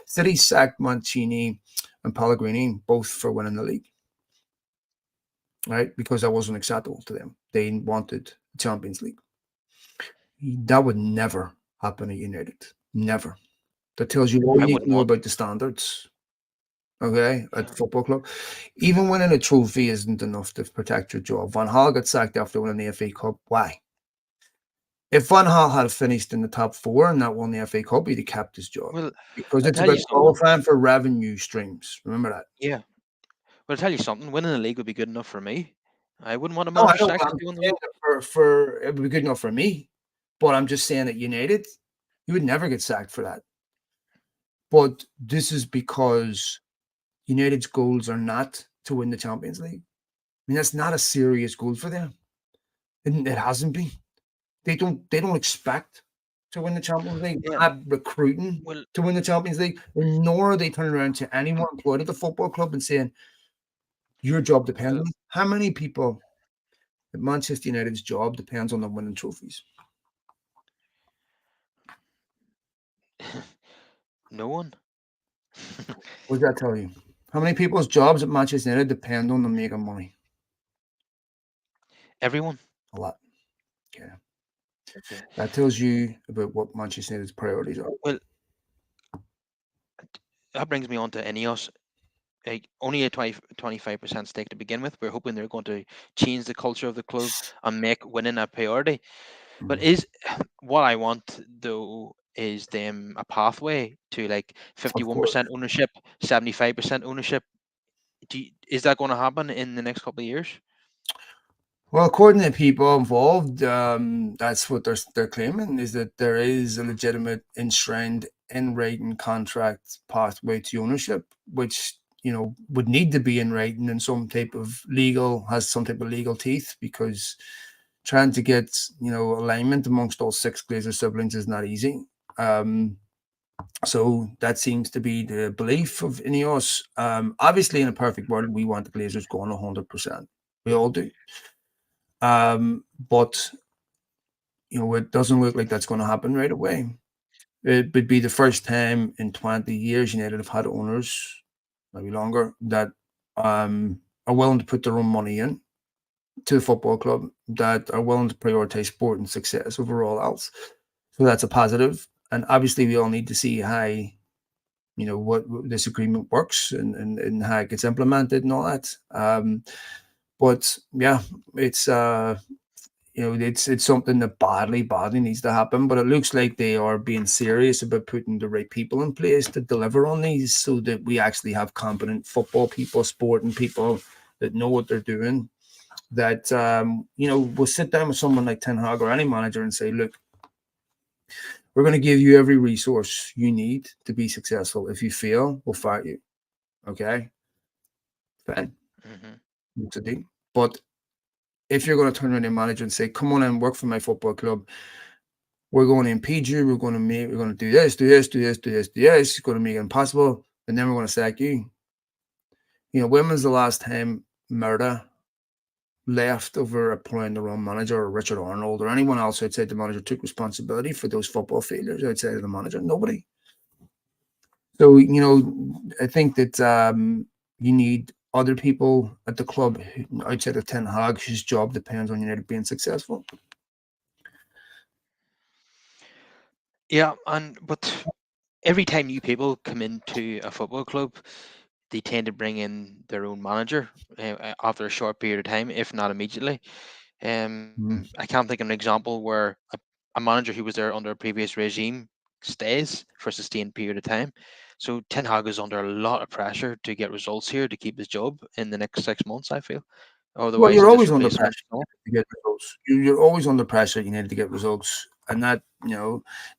Speaker 1: City sacked Mancini and Pellegrini both for winning the league, right? Because that wasn't acceptable to them. They wanted the Champions League. That would never happen at United. Never. That tells you all
Speaker 2: I
Speaker 1: you need
Speaker 2: wouldn't
Speaker 1: to know
Speaker 2: want.
Speaker 1: about the standards, okay, at the football club. Even winning a trophy isn't enough to protect your job. Van Gaal got sacked after winning the FA Cup. Why? If Van Gaal had finished in the top 4 and not won the FA Cup, he'd have kept his job.
Speaker 2: Well,
Speaker 1: Because
Speaker 2: I'll
Speaker 1: it's
Speaker 2: tell you
Speaker 1: about
Speaker 2: something.
Speaker 1: qualifying for revenue streams. Remember that.
Speaker 2: Yeah, well, I'll tell you something. Winning the league would be good enough for me. I wouldn't want a
Speaker 1: No, I
Speaker 2: manager
Speaker 1: know.
Speaker 2: sacked if
Speaker 1: I'm
Speaker 2: they won the
Speaker 1: saying
Speaker 2: league.
Speaker 1: that for it would be good enough for me. But I'm just saying that United, you would never get sacked for that. But this is because United's goals are not to win the Champions League. I mean, that's not a serious goal for them. And it hasn't been. They don't expect to win the Champions League,
Speaker 2: Yeah.
Speaker 1: bad recruiting
Speaker 2: Well,
Speaker 1: to win the Champions League, nor are they turning around to anyone employed at the football club and saying, your job depends
Speaker 2: well,
Speaker 1: on it. How many people at Manchester United's job depends on them winning trophies?
Speaker 2: no one.
Speaker 1: What does that tell you? How many people's jobs at Manchester United depend on them making money?
Speaker 2: Everyone.
Speaker 1: A lot. Okay.
Speaker 2: Okay.
Speaker 1: That tells you about what Manchester United's priorities are.
Speaker 2: Well, that brings me on to INEOS. Only a 25% stake to begin with. We're hoping they're going to change the culture of the club and make winning a priority. But
Speaker 1: Mm.
Speaker 2: is what I want though is them a pathway to like
Speaker 1: Of course.
Speaker 2: 51% ownership, 75% ownership. Is that going to happen in the next couple of years?
Speaker 1: Well, according to people involved, that's what they're claiming, is that there is a legitimate enshrined in writing contract pathway to ownership, which would need to be in writing and has some type of legal teeth, because trying to get alignment amongst all six Glazer siblings is not easy. So that seems to be the belief of INEOS. Obviously, in a perfect world, we want the Glazers going 100%. We all do. But it doesn't look like that's going to happen right away. It would be the first time in 20 years United have had owners, maybe longer, that are willing to put their own money in to the football club, that are willing to prioritize sport and success over all else. So that's a positive. And obviously, we all need to see how what this agreement works and how it gets implemented and all that. But yeah, it's something that badly needs to happen. But it looks like they are being serious about putting the right people in place to deliver on these, so that we actually have competent football people, sporting people that know what they're doing. That will sit down with someone like Ten Hag or any manager and say, look, we're going to give you every resource you need to be successful. If you fail, we'll fire you. Okay, fine,
Speaker 2: Hmm.
Speaker 1: it's a deal. But if you're going to turn around your manager and say, come on and work for my football club, we're going to impede you, we're going to do this, do this, do this, do this, do this, it's going to make it impossible, and then we're going to sack you. When was the last time Murda left over applying the wrong manager, or Richard Arnold, or anyone else outside the manager took responsibility for those football failures outside of the manager? Nobody. So, I think that you need other people at the club outside of Ten Hag, whose job depends on United being successful.
Speaker 2: Yeah, but every time new people come into a football club, they tend to bring in their own manager after a short period of time, if not immediately. I
Speaker 1: Mm.
Speaker 2: can't think of an example where a manager who was there under a previous regime stays for a sustained period of time. So Ten Hag is under a lot of pressure to get results here to keep his job in the next 6 months, I feel.
Speaker 1: Well,
Speaker 2: Otherwise,
Speaker 1: you're
Speaker 2: this
Speaker 1: always under
Speaker 2: replacement.
Speaker 1: pressure to get results. You're always under pressure. You need to get results, and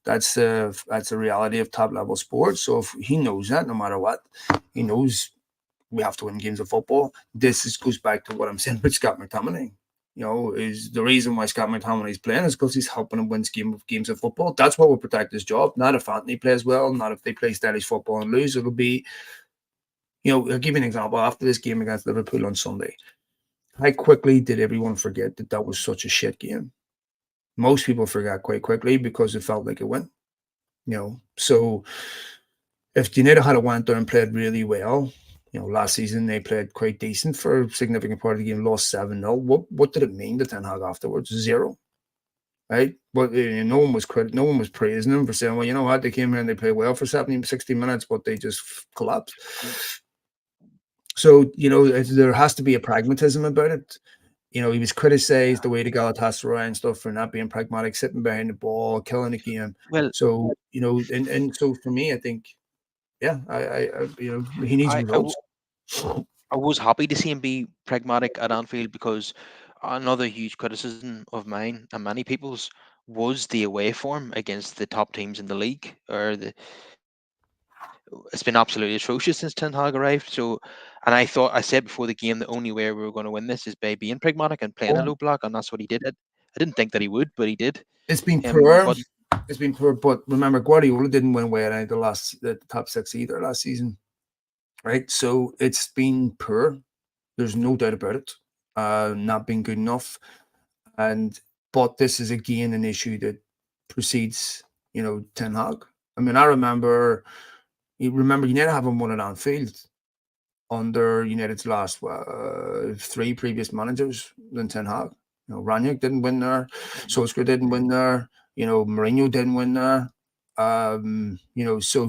Speaker 1: that's a reality of top level sports. So if he knows that, no matter what, he knows we have to win games of football. Goes back to what I'm saying with Scott McTominay. Is the reason why Scott McTominay is playing is because he's helping him win games of football. That's what will protect his job. Not if Anthony plays well, not if they play stylish football and lose. It'll be, I'll give you an example. After this game against Liverpool on Sunday, how quickly did everyone forget that was such a shit game? Most people forgot quite quickly because it felt like a win. So if United had went there and played really well, last season they played quite decent for a significant part of the game, lost 7-0. What did it mean to Ten Hag afterwards? Zero, right? But no one was praising them for saying, well, you know what, they came here and they played well for 70, 60 minutes, but they just collapsed. So, there has to be a pragmatism about it. He was criticized the way to Galatasaray and stuff for not being pragmatic, sitting behind the ball, killing the game.
Speaker 2: Well,
Speaker 1: So, and so for me, I think, yeah, he needs
Speaker 2: I, I, w-
Speaker 1: results.
Speaker 2: I was happy to see him be pragmatic at Anfield because another huge criticism of mine and many people's was the away form against the top teams in the league. It's been absolutely atrocious since Ten Hag arrived. And I said before the game, the only way we were going to win this is by being pragmatic and playing a low block, and that's what he did. I didn't think that he would, but he did.
Speaker 1: It's been poor.
Speaker 2: But
Speaker 1: It's been poor. But remember, Guardiola didn't win away at the top six either last season, right? So it's been poor. There's no doubt about it. Not being good enough. But this is again an issue that precedes, Ten Hag. I mean, you remember United haven't won at Anfield under United's last three previous managers than Ten Hag. Ranić didn't win there, Solskjaer didn't win there, Mourinho didn't win there. So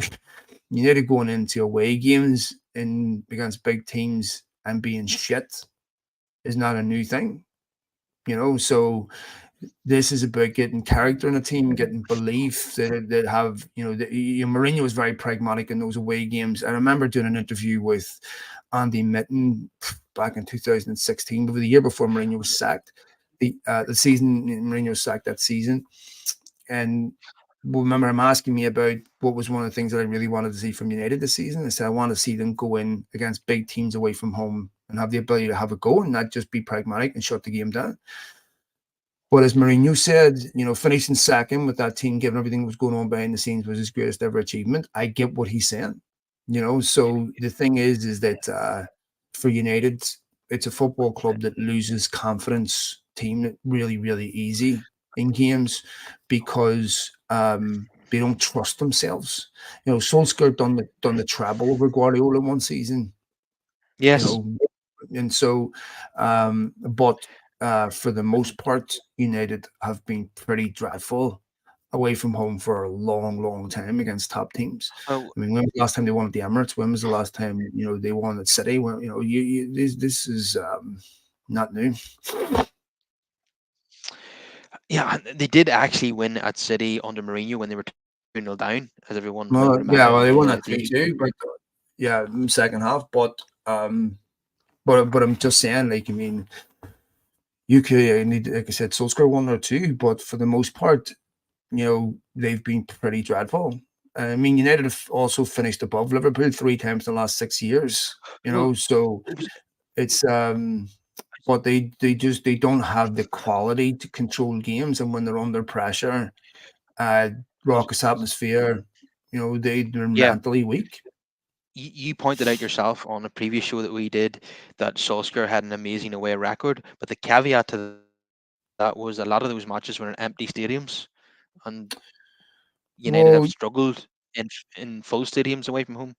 Speaker 1: United going into away games against big teams and being shit is not a new thing. So this is about getting character in a team, getting belief that have, Mourinho was very pragmatic in those away games. I remember doing an interview with Andy Mitten back in 2016, the year before Mourinho was sacked. The season Mourinho was sacked that season, and remember him asking me about what was one of the things that I really wanted to see from United this season. I said I want to see them go in against big teams away from home and have the ability to have a go and not just be pragmatic and shut the game down. But as Mourinho said, finishing second with that team, given everything that was going on behind the scenes, was his greatest ever achievement. I get what he's saying. So the thing is that for United, it's a football club that loses confidence team really, really easy in games because they don't trust themselves. Solskjaer done the treble over Guardiola one season.
Speaker 2: yes,
Speaker 1: And so, but for the most part, United have been pretty dreadful away from home for a long, long time against top teams.
Speaker 2: oh,
Speaker 1: I mean, when was the last time they won at the Emirates? When was the last time they won at City? When this is not new.
Speaker 2: yeah, they did actually win at City under Mourinho when they were 2-0 down, as everyone might
Speaker 1: Well,
Speaker 2: remember.
Speaker 1: they won at
Speaker 2: They
Speaker 1: 3-2, but second half. But I'm just saying, like, I mean, UK need, like I said, Solskjaer won there too, but for the most part, they've been pretty dreadful. I mean, United have also finished above Liverpool 3 times in the last 6 years.
Speaker 2: well,
Speaker 1: So
Speaker 2: it was
Speaker 1: it's but they don't have the quality to control games, and when they're under pressure,
Speaker 2: well,
Speaker 1: raucous atmosphere, they're
Speaker 2: yeah.
Speaker 1: mentally weak.
Speaker 2: You pointed out yourself on a previous show that we did that Solskjaer had an amazing away record, but the caveat to that was a lot of those matches were in empty stadiums, and United have
Speaker 1: Well,
Speaker 2: struggled in full stadiums away from home.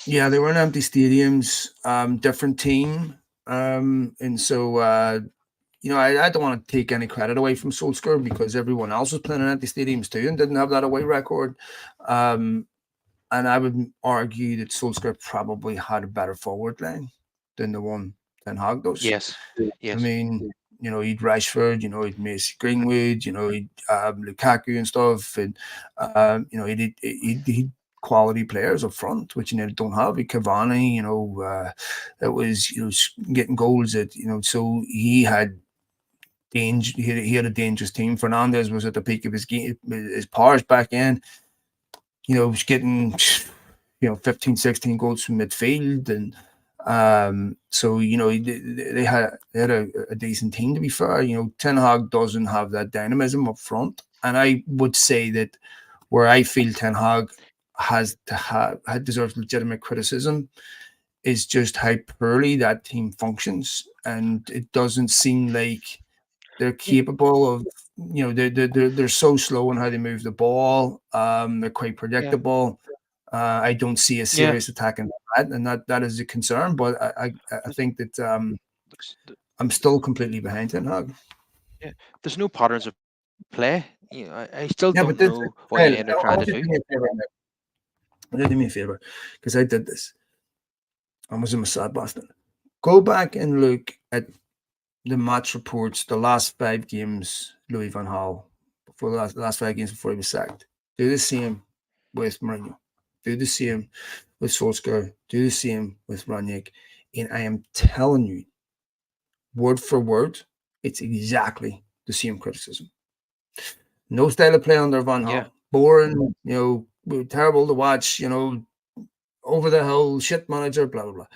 Speaker 1: yeah, they were in empty stadiums, different team, and so I don't want to take any credit away from Solskjaer because everyone else was playing in empty stadiums too and didn't have that away record. And I would argue that Solskjaer probably had a better forward line than the one Ten Hag does.
Speaker 2: Yes,
Speaker 1: I
Speaker 2: yes,
Speaker 1: mean, he'd Rashford, he'd Mason Greenwood, he'd Lukaku and stuff, and he'd quality players up front, which don't have. Cavani, it was getting goals at so he had danger. He had a dangerous team. Fernandes was at the peak of his game, his powers back in. Was getting 15, 16 goals from midfield, and so they had a decent team, to be fair. Ten Hag doesn't have that dynamism up front, and I would say that where I feel Ten Hag deserves legitimate criticism is just how poorly that team functions, and it doesn't seem like they're capable of. They're so slow in how they move the ball. They're quite
Speaker 2: yeah,
Speaker 1: predictable. I don't see a
Speaker 2: yeah.
Speaker 1: serious attack in that, and that is a concern. But I think that I'm still completely behind Ten Hag.
Speaker 2: Yeah, there's no patterns of play. I still
Speaker 1: Yeah, but
Speaker 2: don't
Speaker 1: this,
Speaker 2: know what
Speaker 1: Kyle,
Speaker 2: United are
Speaker 1: I
Speaker 2: trying to
Speaker 1: want you to
Speaker 2: do.
Speaker 1: do me a favor. Mate. I want you to do me a favor because I did this. I was in a sad bastard. Go back and look at the match reports, the last 5 games, Louis van Gaal, before the last 5 games before he was sacked. Do the same with Mourinho. Do the same with Solskjaer. Do the same with Ranić. And I am telling you, word for word, it's exactly the same criticism. No style of play under Van
Speaker 2: Yeah,
Speaker 1: Gaal. Boring, terrible to watch, over the hill, shit manager, blah, blah, blah.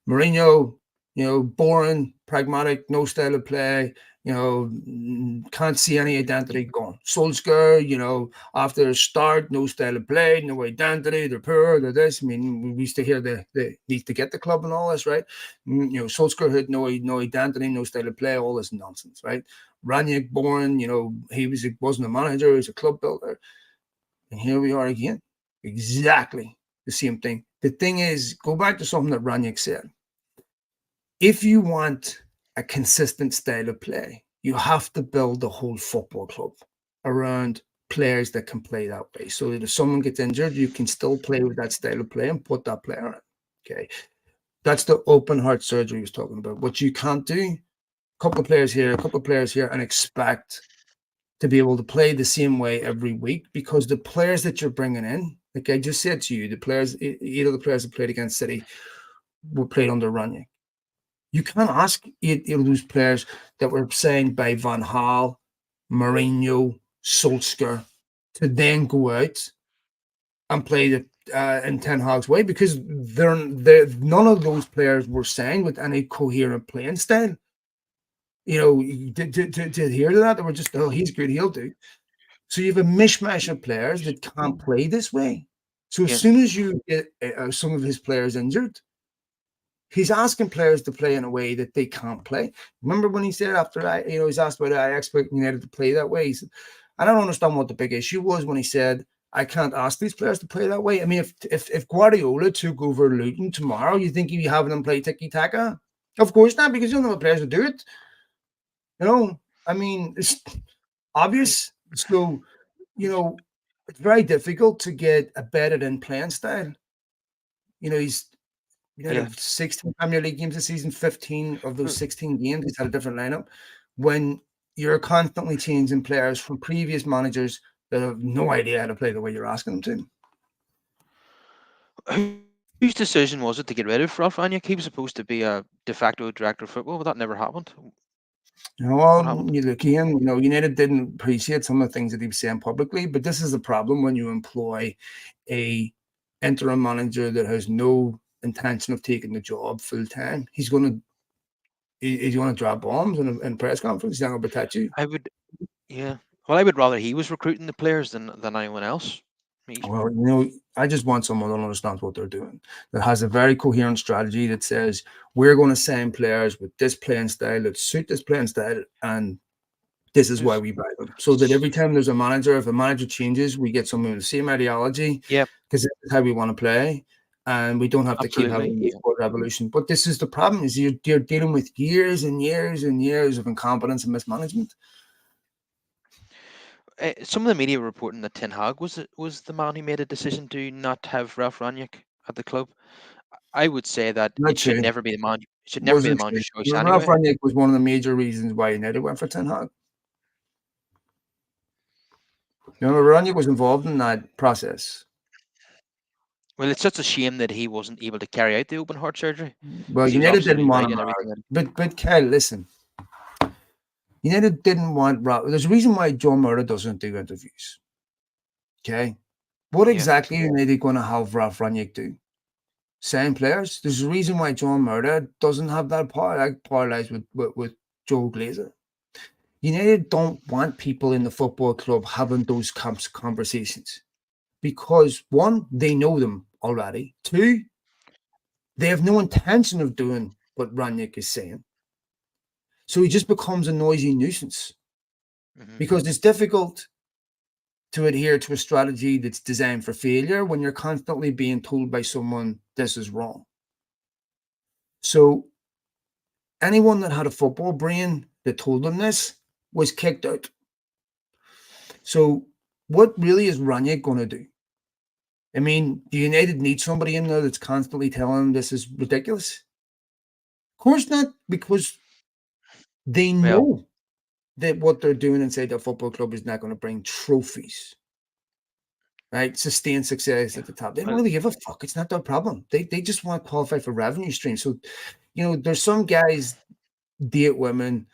Speaker 1: Mourinho, boring, pragmatic, no style of play. Can't see any identity going. Solskjaer, after a start, no style of play, no identity, they're poor, they're this. I mean, we used to hear they need to get the club and all this, right? Solskjaer had no identity, no style of play, all this nonsense, right? Ranić, boring, he wasn't a manager, he was a club builder. And here we are again. Exactly the same thing. The thing is, go back to something that Ranić said. If you want a consistent style of play, you have to build the whole football club around players that can play that way. So that if someone gets injured, you can still play with that style of play and put that player in. Okay. That's the open heart surgery he was talking about. What you can't do, a couple of players here, and expect to be able to play the same way every week, because the players that you're bringing in, like I just said to you, the players, either the players that played against City were played under Ranić. You can't ask those players that were signed by Van Gaal, Mourinho, Solskjaer to then go out and play in Ten Hag's way, because none of those players were signed with any coherent playing style. To adhere to that, they were just, oh, he's good, he'll do. So you have a mishmash of players that can't play this way. So as soon as you get some of his players injured, he's asking players to play in a way that they can't play. Remember when he said after he's asked about I expect United to play that way. He said, I don't understand what the big issue was when he said, I can't ask these players to play that way. I mean, if Guardiola took over Luton tomorrow, you think he'd be having them play tiki-taka? Of course not, because you don't have the players to do it. I mean, it's obvious. So, it's very difficult to get a bedded in playing style. He's 16 Premier League games this season, 15 of those 16 games, he's had a different lineup. When you're constantly changing players from previous managers that have no idea how to play the way you're asking them
Speaker 2: to. Whose decision was it to get rid of Ralph Ranić? He was supposed to be a de facto director of football, but that never happened.
Speaker 1: You look again, United didn't appreciate some of the things that he was saying publicly, but this is the problem when you employ a interim manager that has no intention of taking the job full time. He's going to drop bombs in a press conference. He's not going to protect you.
Speaker 2: Well, I would rather he was recruiting the players than anyone else.
Speaker 1: Well, I just want someone that understands what they're doing, that has a very coherent strategy that says, we're going to sign players with this playing style that suit this playing style, and this is why we buy them. So that every time there's a manager, if a manager changes, we get someone with the same ideology, because this is how we want to play, and we don't have to keep having the sport revolution. But this is the problem, is you're dealing with years and years and years of incompetence and mismanagement.
Speaker 2: Some of the media reporting that Ten Hag was the man who made a decision to not have Ralph Ranić at the club. I would say that it should never be the man. It should never be the manager's choice anyway.
Speaker 1: Ralph Ranić was one of the major reasons why United went for Ten Hag. Ranić was involved in that process.
Speaker 2: Well, it's such a shame that he wasn't able to carry out the open heart surgery.
Speaker 1: Well, United didn't want him. But Kyle, listen. United didn't want Ralph. There's a reason why John Murray doesn't do interviews. Okay? What exactly are United going to have Ralph Ranić do? Sign players? There's a reason why John Murray doesn't have that power. Like power lies with Joe Glazer. United don't want people in the football club having those conversations. Because, one, they know them already. Two, they have no intention of doing what Ranić is saying. So he just becomes a noisy nuisance. Because it's difficult to adhere to a strategy that's designed for failure when you're constantly being told by someone this is wrong. So anyone that had a football brain that told them this was kicked out. So what really is Ranić going to do? I mean, do United need somebody in there that's constantly telling them this is ridiculous? Of course not, because they know that what they're doing inside the football club is not going to bring trophies, right? Sustained success at the top. They don't really give a fuck. It's not their problem. They just want to qualify for revenue streams. So, there's some guys date women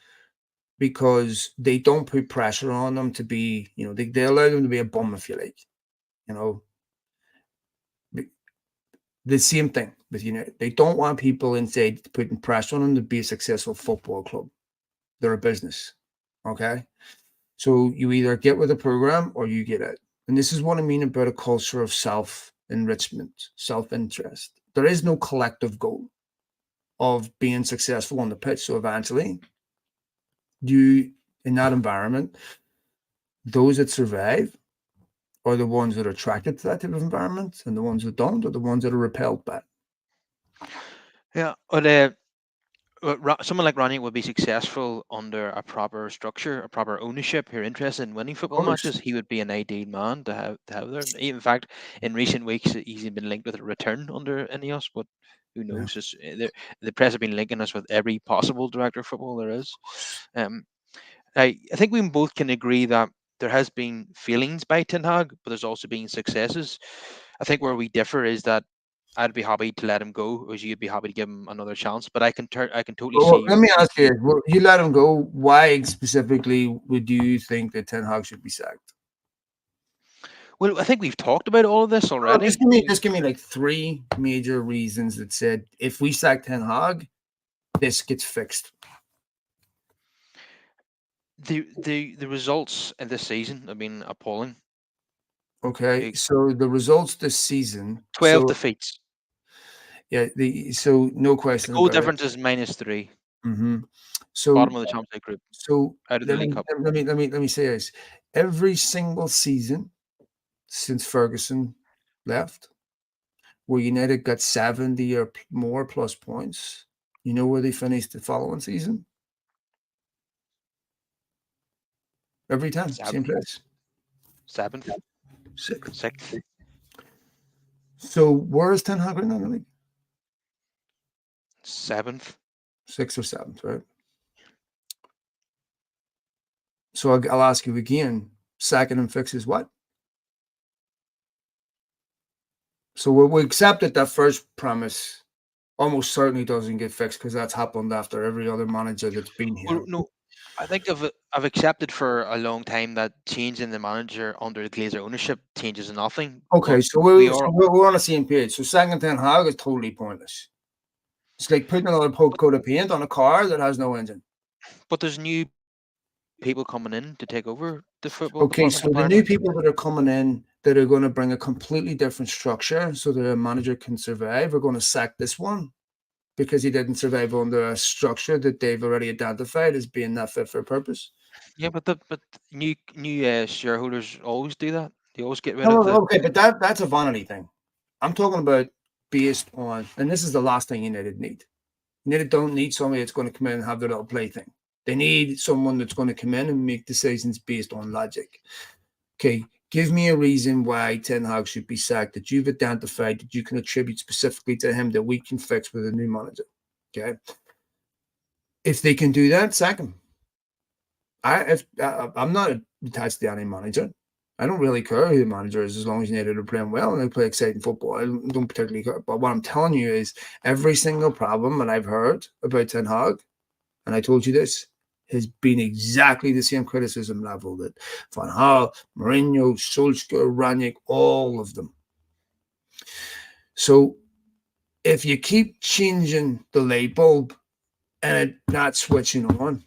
Speaker 1: because they don't put pressure on them to be, they allow them to be a bum, if you like, The same thing with United. They don't want people inside putting pressure on them to be a successful football club. They're a business. Okay? So you either get with the program or you get out. And this is what I mean about a culture of self-enrichment, self-interest. There is no collective goal of being successful on the pitch. So eventually, in that environment, those that survive are the ones that are attracted to that type of environment, and the ones that don't are the ones that are repelled by it.
Speaker 2: Yeah, but someone like Ronnie would be successful under a proper structure, a proper ownership who are interested in winning
Speaker 1: Of
Speaker 2: football
Speaker 1: course.
Speaker 2: matches. He would be an ideal man to have there. In fact, in recent weeks, he's been linked with a return under INEOS, but who
Speaker 1: Yeah,
Speaker 2: knows? The press have been linking us with every possible director of football there is.
Speaker 1: of course.
Speaker 2: I think we both can agree that there has been failings by Ten Hag, but there's also been successes. I think where we differ is that I'd be happy to let him go, whereas you'd be happy to give him another chance. But I can totally
Speaker 1: Well,
Speaker 2: see.
Speaker 1: let me ask you: you let him go. Why specifically would you think that Ten Hag should be sacked?
Speaker 2: Well, I think we've talked about all of this
Speaker 1: No, just
Speaker 2: already.
Speaker 1: give me like 3 major reasons that said if we sack Ten Hag, this gets fixed.
Speaker 2: The results in this season have been appalling.
Speaker 1: Okay,
Speaker 2: Like,
Speaker 1: so the results this season.
Speaker 2: 12
Speaker 1: So
Speaker 2: defeats.
Speaker 1: yeah, so no
Speaker 2: The
Speaker 1: question
Speaker 2: goal
Speaker 1: about it.
Speaker 2: difference is -3.
Speaker 1: So
Speaker 2: Bottom of the Champions League group,
Speaker 1: so
Speaker 2: out of the
Speaker 1: let
Speaker 2: League
Speaker 1: me
Speaker 2: Cup.
Speaker 1: let me say this: every single season since Ferguson left, where United got 70 or more plus points, you know where they finished the following season? Every time, same
Speaker 2: Seventh,
Speaker 1: place.
Speaker 2: seventh,
Speaker 1: Sixth.
Speaker 2: sixth,
Speaker 1: So where is Ten Hag right now in the league?
Speaker 2: seventh.
Speaker 1: 6th or 7th, right? So I'll ask you again: sacking him fixes what? So we accepted that first premise almost certainly doesn't get fixed because that's happened after every other manager that's been
Speaker 2: Well,
Speaker 1: here.
Speaker 2: no, I think I've accepted for a long time that changing the manager under the Glazer ownership changes nothing.
Speaker 1: Okay,
Speaker 2: But
Speaker 1: so
Speaker 2: we
Speaker 1: we're, so
Speaker 2: are,
Speaker 1: we're, we're on the same page. So sacking Ten Hag is totally pointless. It's like putting another
Speaker 2: but,
Speaker 1: coat of paint on a car that has no engine.
Speaker 2: but there's new people coming in to take over the football
Speaker 1: Okay,
Speaker 2: department
Speaker 1: so the new
Speaker 2: apparently.
Speaker 1: people that are coming in that are going to bring a completely different structure so that a manager can survive are going to sack this one because he didn't survive under a structure that they've already identified as being not fit for purpose.
Speaker 2: Yeah, but new shareholders always do that. They always get rid
Speaker 1: No,
Speaker 2: of
Speaker 1: no,
Speaker 2: the.
Speaker 1: no, okay, but that's a vanity thing. I'm talking about based on, and this is the last thing United need. United don't need somebody that's going to come in and have their little plaything. They need someone that's going to come in and make decisions based on logic. Okay, give me a reason why Ten Hag should be sacked that you've identified that you can attribute specifically to him that we can fix with a new manager. Okay, if they can do that, sack him. I'm not attached to any manager. I don't really care who the manager is as long as United are playing well and they play exciting football. I don't particularly care. But what I'm telling you is every single problem that I've heard about Ten Hag, and I told you this, has been exactly the same criticism level that Van Gaal, Mourinho, Solskjaer, Ranić, all of them. So if you keep changing the light bulb and it not switching on,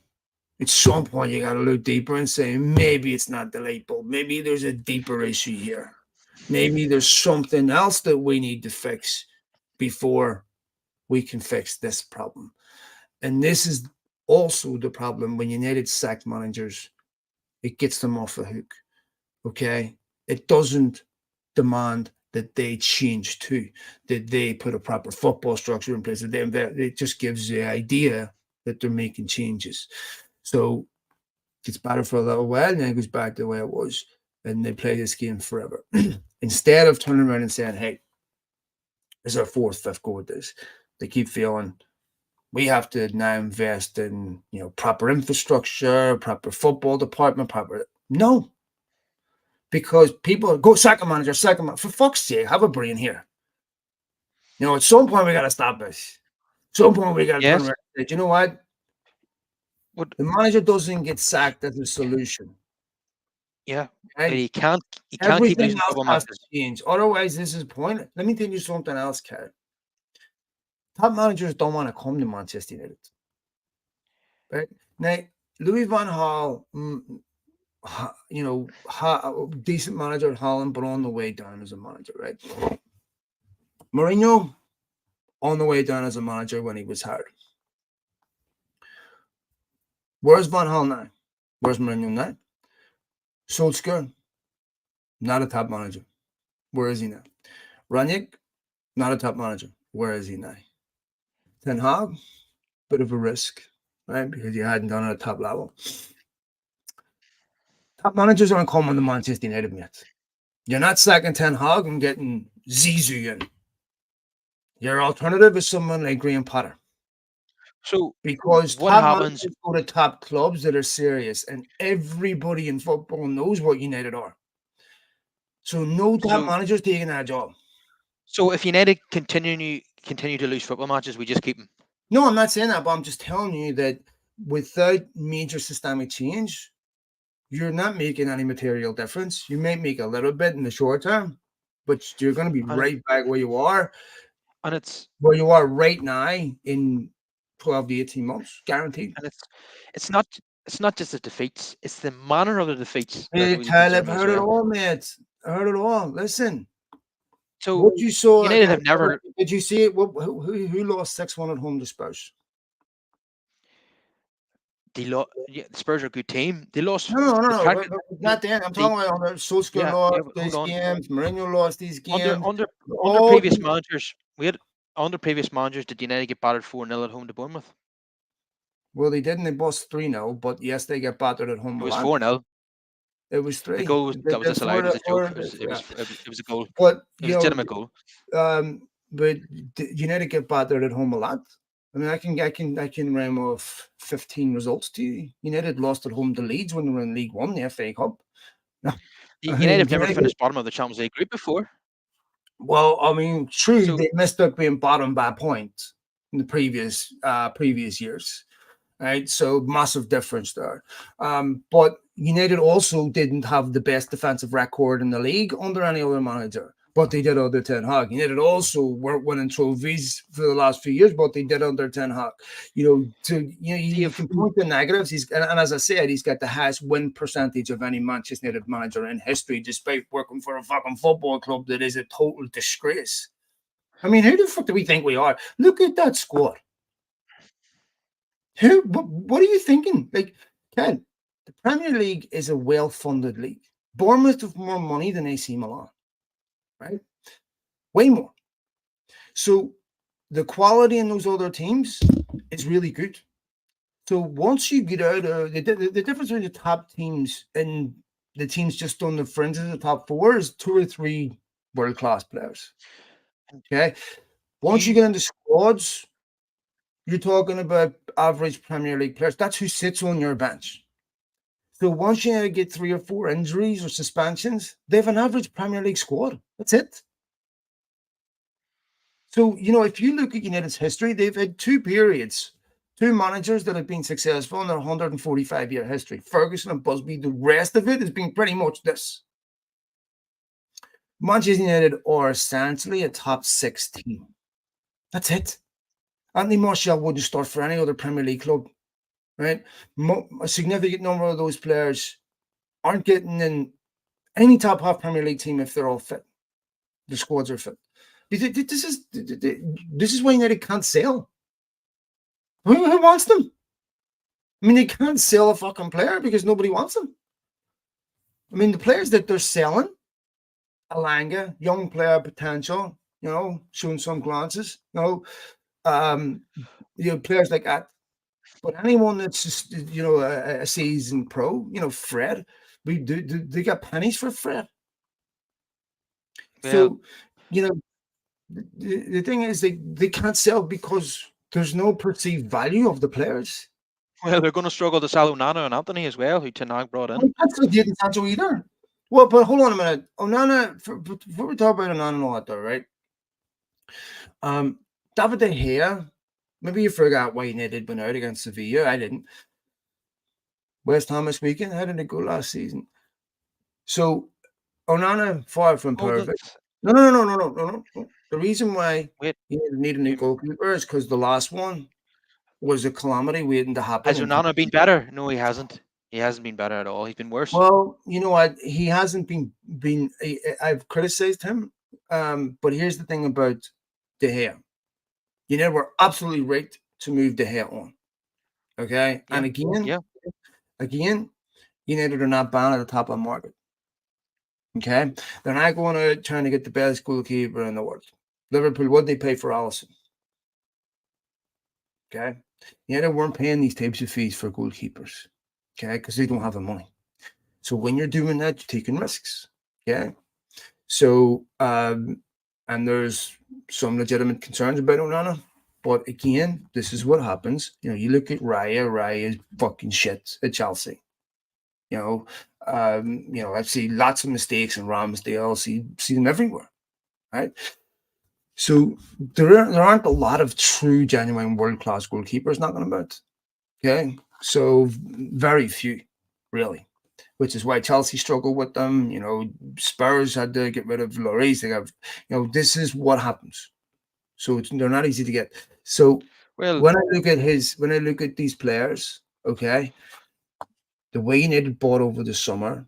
Speaker 1: at some point you got to look deeper and say maybe it's not the light bulb. Maybe there's a deeper issue here. Maybe there's something else that we need to fix before we can fix this problem. And this is also the problem when United sack managers. It gets them off the hook. Okay, it doesn't demand that they change too, that they put a proper football structure in place. That it just gives the idea that they're making changes. So gets better for a little while, and then it goes back to the way it was, and they play this game forever. Instead of turning around and saying, "Hey, this is our 4th, 5th go at this," they keep feeling we have to now invest in proper infrastructure, proper football department, proper no, because people go second manager, for fuck's sake, have a brain here. At some point we got to stop this. At some point we got to turn
Speaker 2: Yes.
Speaker 1: around and say, you know what?
Speaker 2: What?
Speaker 1: The manager doesn't get sacked as a solution.
Speaker 2: Yeah, but
Speaker 1: Right?
Speaker 2: he can't keep
Speaker 1: Everything
Speaker 2: losing
Speaker 1: else
Speaker 2: football
Speaker 1: has to
Speaker 2: matches.
Speaker 1: change. Otherwise, this is pointless. Let me tell you something else, Kat. Top managers don't want to come to Manchester United. Right? Now, Louis van Gaal, decent manager at Holland, but on the way down as a manager, right? Mourinho, on the way down as a manager when he was hired. Where's Van Gaal now? Where's Mourinho now? Solskjaer, not a top manager. Where is he now? Ranić, not a top manager. Where is he now? Ten Hag, bit of a risk, right? Because you hadn't done it at top level. Top managers aren't coming to Manchester United yet. You're not sacking Ten Hag and getting Zizou in. Your alternative is someone like Graham Potter.
Speaker 2: So
Speaker 1: Because
Speaker 2: what
Speaker 1: top
Speaker 2: happens?
Speaker 1: managers go to top clubs that are serious, and everybody in football knows what United are. So no top
Speaker 2: So
Speaker 1: manager's taking that job.
Speaker 2: so if United continue to lose football matches, we just keep them.
Speaker 1: No, I'm not saying that, but I'm just telling you that without major systemic change, you're not making any material difference. You may make a little bit in the short term, but you're going to be
Speaker 2: And
Speaker 1: right back where you are
Speaker 2: it's
Speaker 1: right now in 12 to 18 months, guaranteed.
Speaker 2: and it's not just the defeats; it's the manner of the defeats that
Speaker 1: Hey,
Speaker 2: really
Speaker 1: Kyle, I've
Speaker 2: concern me as
Speaker 1: heard it
Speaker 2: well.
Speaker 1: all, mate. I heard it all. Listen,
Speaker 2: So
Speaker 1: what you saw,
Speaker 2: United have never.
Speaker 1: did you see it? Who lost 6-1 at home to Spurs?
Speaker 2: Yeah, Spurs are a good team. They lost.
Speaker 1: No,
Speaker 2: The
Speaker 1: no,
Speaker 2: fact that
Speaker 1: but not then. I'm
Speaker 2: they
Speaker 1: talking about on the Solskjaer
Speaker 2: yeah,
Speaker 1: lost
Speaker 2: but hold
Speaker 1: these
Speaker 2: on.
Speaker 1: games, Mourinho lost these
Speaker 2: Under
Speaker 1: games.
Speaker 2: under under
Speaker 1: All
Speaker 2: previous
Speaker 1: the,
Speaker 2: managers, we had under previous managers, did United get battered 4-0 at home to Bournemouth?
Speaker 1: well, they didn't. They lost 3-0, but yes, they get battered at home
Speaker 2: It
Speaker 1: a
Speaker 2: was
Speaker 1: lot.
Speaker 2: 4-0.
Speaker 1: It was
Speaker 2: The
Speaker 1: 3.
Speaker 2: goal that was disallowed was a joke.
Speaker 1: Yeah.
Speaker 2: It was a goal.
Speaker 1: But
Speaker 2: It was a legitimate goal.
Speaker 1: but United get battered at home a lot. I mean, I can rhyme off 15 results to you. United lost at home to Leeds when they were in League One, the FA Cup. I
Speaker 2: United
Speaker 1: mean,
Speaker 2: have never finished bottom of the Champions League group before.
Speaker 1: well, I mean, true,
Speaker 2: So
Speaker 1: they missed out being bottom by a point in the previous years. Right, so massive difference there. But United also didn't have the best defensive record in the league under any other manager, but they did under Ten Hag. United also weren't winning trophies for the last few years, but they did under Ten Hag. You can point to negatives. And as I said, he's got the highest win percentage of any Manchester United manager in history, despite working for a fucking football club that is a total disgrace. I mean, who the fuck do we think we are? Look at that squad. What are you thinking? Like, Ken, the Premier League is a well-funded league. Bournemouth have more money than AC Milan, right? Way more. So the quality in those other teams is really good. So once you get out of the difference between the top teams and the teams just on the fringes of the top four is 2 or 3 world-class players. Okay. Once you get into squads, you're talking about average Premier League players. That's who sits on your bench. So once you get 3 or 4 injuries or suspensions, they have an average Premier League squad. That's it. So, if you look at United's history, they've had 2 periods, 2 managers that have been successful in their 145-year history. Ferguson and Busby. The rest of it has been pretty much this. Manchester United are essentially a top 6 team. That's it. Anthony Martial wouldn't start for any other Premier League club, right? A significant number of those players aren't getting in any top half Premier League team if they're all fit. The squads are fit. This is why United can't sell. Who wants them? I mean, they can't sell a fucking player because nobody wants them. I mean, the players that they're selling, Alanga, young player potential, showing some glances, players like that. But anyone that's just, a seasoned pro, Fred, they got pennies for Fred.
Speaker 2: well,
Speaker 1: So, the thing is they can't sell because there's no perceived value of the players.
Speaker 2: they're going to struggle to sell Onana and Anthony as well, who Ten Hag brought in.
Speaker 1: That's not didn't Sancho either. Well, but hold on a minute. Onana, before we talk about Onana and all that, though, right? David De Gea, maybe you forgot why United went out against Sevilla. I didn't. West Ham this weekend, how did it go last season? So Onana, far from
Speaker 2: Oh,
Speaker 1: perfect.
Speaker 2: that's
Speaker 1: No. The reason why
Speaker 2: wait.
Speaker 1: you need a new goalkeeper is because the last one was a calamity waiting to happen.
Speaker 2: Has Onana been better? No, he hasn't. He hasn't been better at all. He's been worse.
Speaker 1: Well, you know what? He hasn't been. I've criticized him, but here's the thing about De Gea. You know, we're absolutely right to move De Gea on. Okay,
Speaker 2: Yeah,
Speaker 1: and
Speaker 2: yeah.
Speaker 1: again, United are not banned at the top of the market. Okay, they're not going to trying to get the best goalkeeper in the world. Liverpool, what they pay for Allison? Okay, United weren't paying these types of fees for goalkeepers. Okay, because they don't have the money. So when you're doing that, you're taking risks. Okay, so and there's some legitimate concerns about Onana. But again, this is what happens. You know, you look at Raya. Raya is fucking shit at Chelsea. You know, I see lots of mistakes in Ramsdale. See them everywhere, right? So there aren't a lot of true, genuine, world class goalkeepers knocking about. Okay, so very few, really. Which is why Chelsea struggle with them. You know, Spurs had to get rid of Lloris. They have, you know, this is what happens. So they're not easy to get. So
Speaker 2: Well,
Speaker 1: when I look at these players, okay, the way United bought over the summer,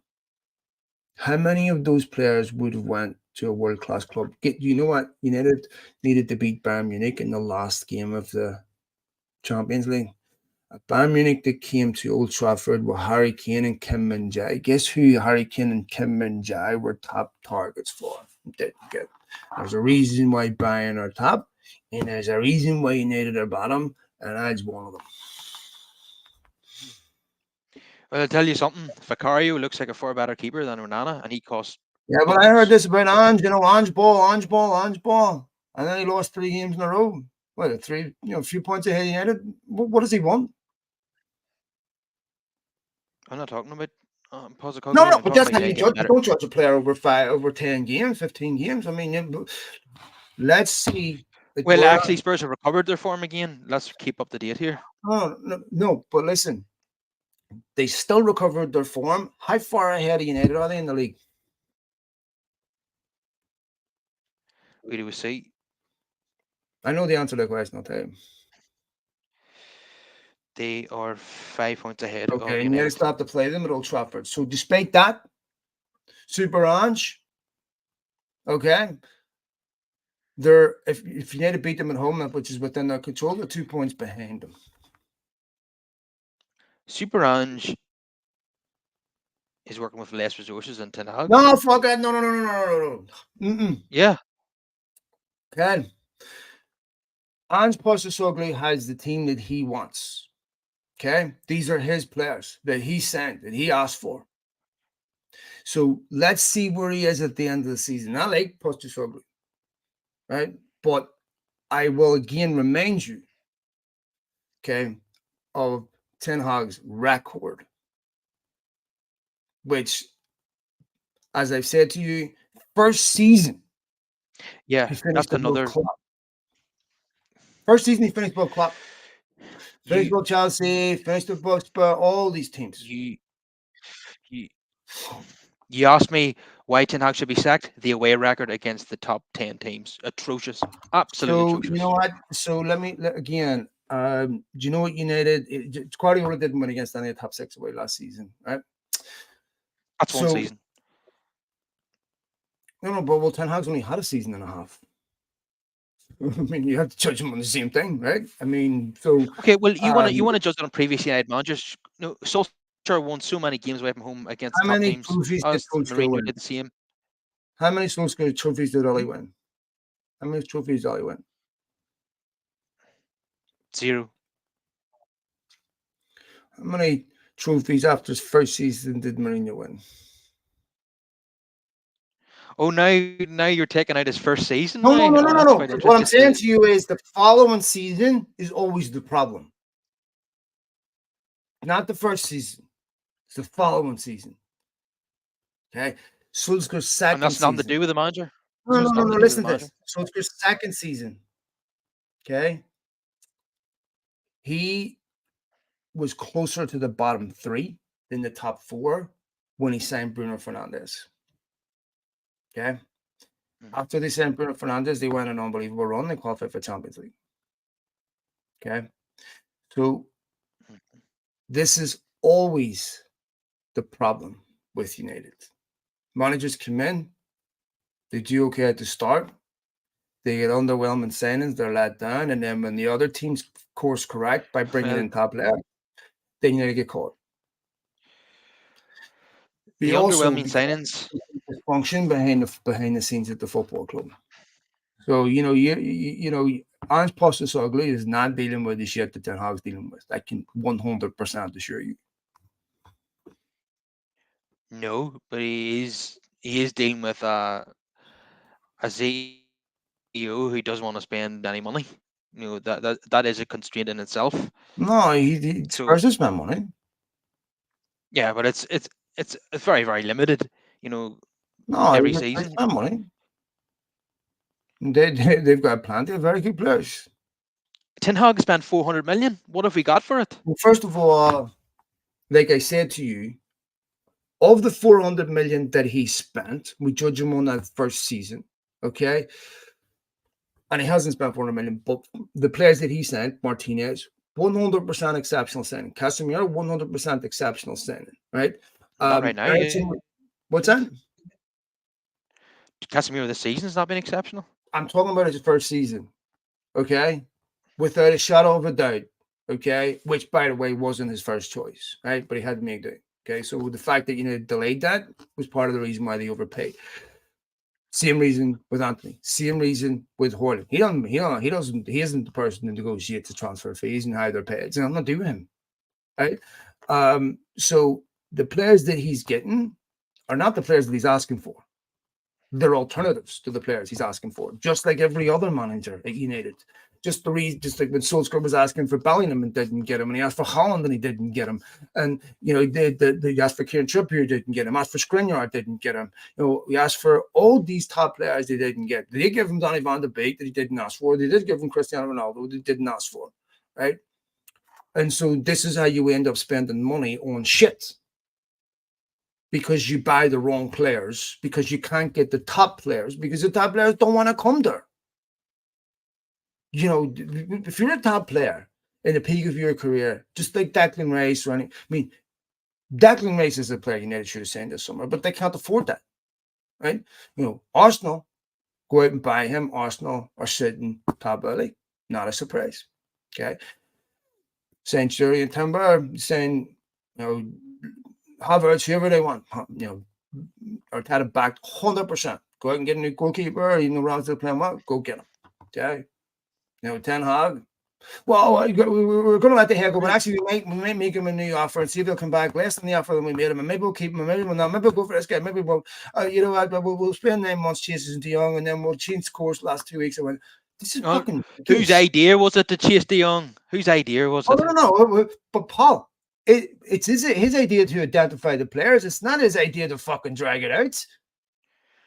Speaker 1: how many of those players would have went to a world class club? You know what? United needed to beat Bayern Munich in the last game of the Champions League. Bayern Munich that came to Old Trafford with Harry Kane and Kim Min Jae. Guess who Harry Kane and Kim Min Jae were top targets for? Didn't get. There's a reason why Bayern are top, and there's a reason why United are bottom, and that's one of them.
Speaker 2: well, I'll tell you something. Vicario looks like a far better keeper than Onana, and he costs
Speaker 1: Yeah, but I heard
Speaker 2: bones.
Speaker 1: this about Ange Ball. And then he lost 3 games in a row. What, a few points ahead of United? What does he want?
Speaker 2: I'm not talking about
Speaker 1: No,
Speaker 2: Postecoglou.
Speaker 1: no,
Speaker 2: I'm
Speaker 1: but
Speaker 2: talking
Speaker 1: that's
Speaker 2: about
Speaker 1: how
Speaker 2: guy
Speaker 1: you
Speaker 2: getting
Speaker 1: judge. You
Speaker 2: better.
Speaker 1: don't judge a player over 10 games, 15 games. I mean, let's see. Like
Speaker 2: Well, actually, Spurs have recovered their form again. Let's keep up to date here.
Speaker 1: no, but listen, they still recovered their form. How far ahead of United are they in the league?
Speaker 2: We do see.
Speaker 1: I know the answer to the question, I'll tell you.
Speaker 2: They are 5 points ahead of
Speaker 1: Okay, and United
Speaker 2: United.
Speaker 1: still have to play them at Old Trafford. So despite that, Super Ange, okay, they're if United beat them at home, which is within their control, they're 2 points behind them.
Speaker 2: Super Ange is working with less resources than Ten Hag.
Speaker 1: No, fuck that. No. Mm-mm.
Speaker 2: Yeah.
Speaker 1: Okay. Ange Postecoglou has the team that he wants. Okay, these are his players that he sent, that he asked for. So let's see where he is at the end of the season. I like Postecoglou, right? But I will again remind you, okay, of Ten Hag's record, which, as I've said to you, first season
Speaker 2: Yeah.
Speaker 1: he finished
Speaker 2: That's
Speaker 1: above
Speaker 2: another.
Speaker 1: Klopp. First season he finished above Klopp. Finished
Speaker 2: You
Speaker 1: above Chelsea, finished above Spurs, all these teams.
Speaker 2: you you you asked me why Ten Hag should be sacked. The away record against the top 10 teams, atrocious, absolutely
Speaker 1: So you know
Speaker 2: atrocious.
Speaker 1: what? So again. Do you know what United? Guardiola didn't win against any of the top 6 away last season, right?
Speaker 2: That's one
Speaker 1: So
Speaker 2: season.
Speaker 1: no, but Ten Hag's only had a season and a half. I mean, you have to judge him on the same thing, right? I mean, so
Speaker 2: Okay, well, you want to
Speaker 1: um,
Speaker 2: you want to judge it on previous United managers. No, Solskjaer won so many games away from home against
Speaker 1: how
Speaker 2: top
Speaker 1: many
Speaker 2: teams.
Speaker 1: trophies did
Speaker 2: As
Speaker 1: Solskjaer
Speaker 2: Mourinho
Speaker 1: win?
Speaker 2: did the same.
Speaker 1: How many Solskjaer trophies did Ollie
Speaker 2: Hmm?
Speaker 1: win? How many trophies did Ollie win?
Speaker 2: 0.
Speaker 1: How many trophies after his first season did Mourinho win?
Speaker 2: Oh, now you're taking out his first season.
Speaker 1: No, no,
Speaker 2: Now,
Speaker 1: no, no, no,
Speaker 2: that's
Speaker 1: no.
Speaker 2: quite
Speaker 1: What I'm
Speaker 2: interesting.
Speaker 1: saying to you is the following season is always the problem, not the first season. It's the following season. Okay, Solskjaer's
Speaker 2: And
Speaker 1: second
Speaker 2: that's nothing to
Speaker 1: season.
Speaker 2: do with the manager.
Speaker 1: No,
Speaker 2: So
Speaker 1: no,
Speaker 2: it's
Speaker 1: no,
Speaker 2: nothing
Speaker 1: no.
Speaker 2: to do with the
Speaker 1: Listen to
Speaker 2: manager.
Speaker 1: this. Solskjaer's second season. Okay, he was closer to the bottom 3 than the top 4 when he signed Bruno Fernandes. Okay?
Speaker 2: Mhm.
Speaker 1: After they signed Bruno Fernandes, they went on an unbelievable run. They qualified for Champions League. Okay? So
Speaker 2: Mhm.
Speaker 1: this is always the problem with United. Managers come in, they do okay at the start, they get underwhelming signings, they're let down, and then when the other teams course correct by bringing
Speaker 2: Well,
Speaker 1: in top player, then you get caught.
Speaker 2: the
Speaker 1: They also
Speaker 2: underwhelming signings.
Speaker 1: function behind the scenes at the football club. So Ange Postecoglou is not dealing with the shit that Ten Hag's dealing with. I can 100% assure you.
Speaker 2: No, but he is dealing with a CEO who doesn't want to spend any money. That is a constraint in itself.
Speaker 1: No, he
Speaker 2: So
Speaker 1: Spurs has spent money.
Speaker 2: yeah, but it's very very limited. You know,
Speaker 1: No,
Speaker 2: every
Speaker 1: they
Speaker 2: season.
Speaker 1: spent money. They've got plenty of very good players.
Speaker 2: Ten Hag spent 400 million. What have we got for it?
Speaker 1: Well, first of all, like I said to you, of the 400 million that he spent, we judge him on that first season, okay? And he hasn't spent 400 million, but the players that he sent, Martinez, 100% exceptional signing. Casemiro, 100% exceptional signing, right?
Speaker 2: Not right now.
Speaker 1: Eriksen, what's that?
Speaker 2: Casemiro this season has not been exceptional.
Speaker 1: I'm talking about his first season, okay? Without a shadow of a doubt, okay? Which, by the way, wasn't his first choice, right? But he had to make it, okay? So the fact that delayed that was part of the reason why they overpaid. Same reason with Anthony. Same reason with Haaland. He isn't the person to negotiate the transfer fees and how they're paid. And I'm not doing him, right? So the players that he's getting are not the players that he's asking for. They're alternatives to the players he's asking for, just like every other manager at United. Just like when Solskjaer was asking for Bellingham and didn't get him, and he asked for Holland and he didn't get him, and they asked for Kieran Trippier, didn't get him, asked for Skriniar, didn't get him. He asked for all these top players they didn't get. They did give him Donny van de Beek that he didn't ask for. They did give him Cristiano Ronaldo they didn't ask for, right? And so this is how you end up spending money on shit. Because you buy the wrong players, because you can't get the top players, because the top players don't want to come there. If you're a top player in the peak of your career, just like Declan Rice running, Declan Rice is a player United should have signed this summer, but they can't afford that, right? Arsenal go out and buy him. Arsenal are sitting top of the league. Not a surprise, okay? Saying Shurian Timber, saying, Havertz, whoever they want, Arteta backed 100%. Go out and get a new goalkeeper. Rams are playing well. Go get him. Okay. Ten Hag. Well, we're going to let the Hag go, but actually we might make him a new offer and see if he'll come back less than the offer than we made him, and maybe we'll keep him, and maybe we'll not. Maybe we'll go for this guy. Maybe we'll, we'll spend 9 months chasing De Jong, and then we'll change course last 2 weeks. I went, this is fucking.
Speaker 2: Whose idea was it to chase De Jong? Whose idea was it?
Speaker 1: No. But Paul. It's his idea to identify the players. It's not his idea to fucking drag it out.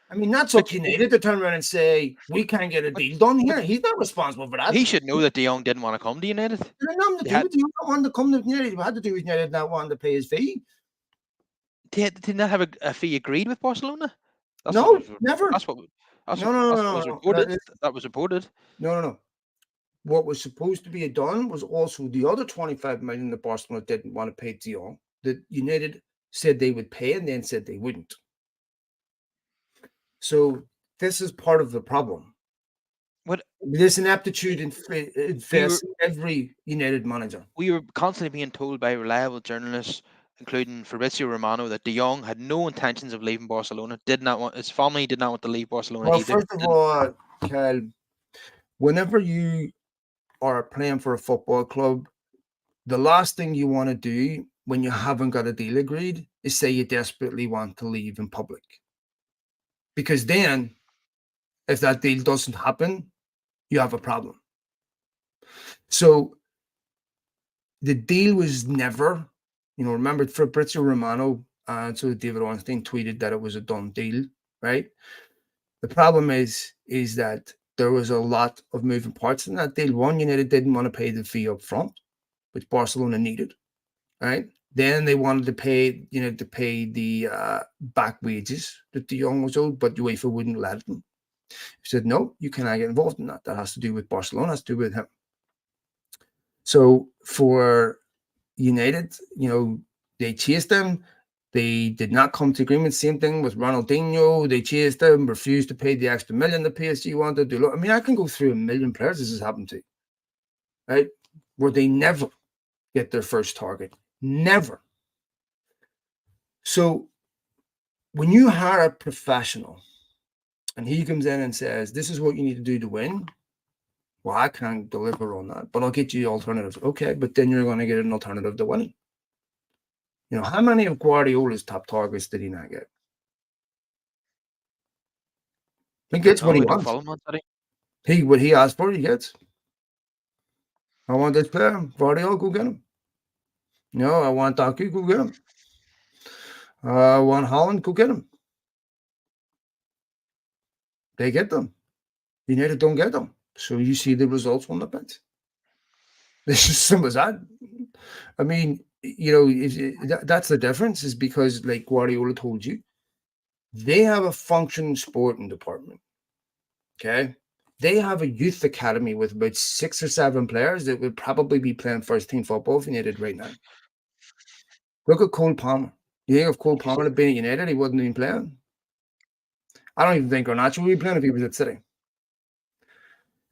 Speaker 1: I mean, that's up United to turn around and say, we can't get a deal done here. He's not responsible for that.
Speaker 2: He should know that De Jong didn't want to come to United.
Speaker 1: He didn't want to come to United. He had to do with United not wanting to pay his fee.
Speaker 2: Did not have a fee agreed with Barcelona?
Speaker 1: Never.
Speaker 2: That's what was reported. That was reported.
Speaker 1: No. What was supposed to be done was also the other 25 million that Barcelona didn't want to pay De Jong, that United said they would pay and then said they wouldn't. So this is part of the problem. There's an aptitude in every United manager.
Speaker 2: We were constantly being told by reliable journalists, including Fabrizio Romano, that De Jong had no intentions of leaving Barcelona. His family did not want to leave Barcelona
Speaker 1: Well,
Speaker 2: either.
Speaker 1: First of all, Cal, whenever you are playing for a football club, the last thing you want to do when you haven't got a deal agreed is say you desperately want to leave in public. Because then, if that deal doesn't happen, you have a problem. So the deal was never, remember Fabrizio Romano and so David Ornstein tweeted that it was a done deal, right? The problem is that there was a lot of moving parts in that deal. One, United didn't want to pay the fee up front, which Barcelona needed, right? Then they wanted to pay the back wages that De Jong was owed, but UEFA wouldn't let them. He said, no, you cannot get involved in that. That has to do with Barcelona, has to do with him. So for United, they chased them. They did not come to agreement. Same thing with Ronaldinho. They chased them, refused to pay the extra million the PSG wanted to do. I mean, I can go through a million players this has happened to, right? Where they never get their first target. Never. So when you hire a professional and he comes in and says, this is what you need to do to win, well, I can't deliver on that, but I'll get you alternatives. Okay, but then you're going to get an alternative to winning. How many of Guardiola's top targets did he not get? He gets what he wants. What he asked for, he gets. I want this player. Guardiola, go get him. No, I want Doku, go get him. I want Holland, go get him. They get them. United don't get them. So you see the results on the bench. It's as simple as that. I mean, that's the difference, is because, like Guardiola told you, they have a functioning sporting department. Okay? They have a youth academy with about 6 or 7 players that would probably be playing first team football if United right now. Look at Cole Palmer. You think if Cole Palmer had been at United, he wouldn't have been playing? I don't even think Garnacho would be playing if he was at City.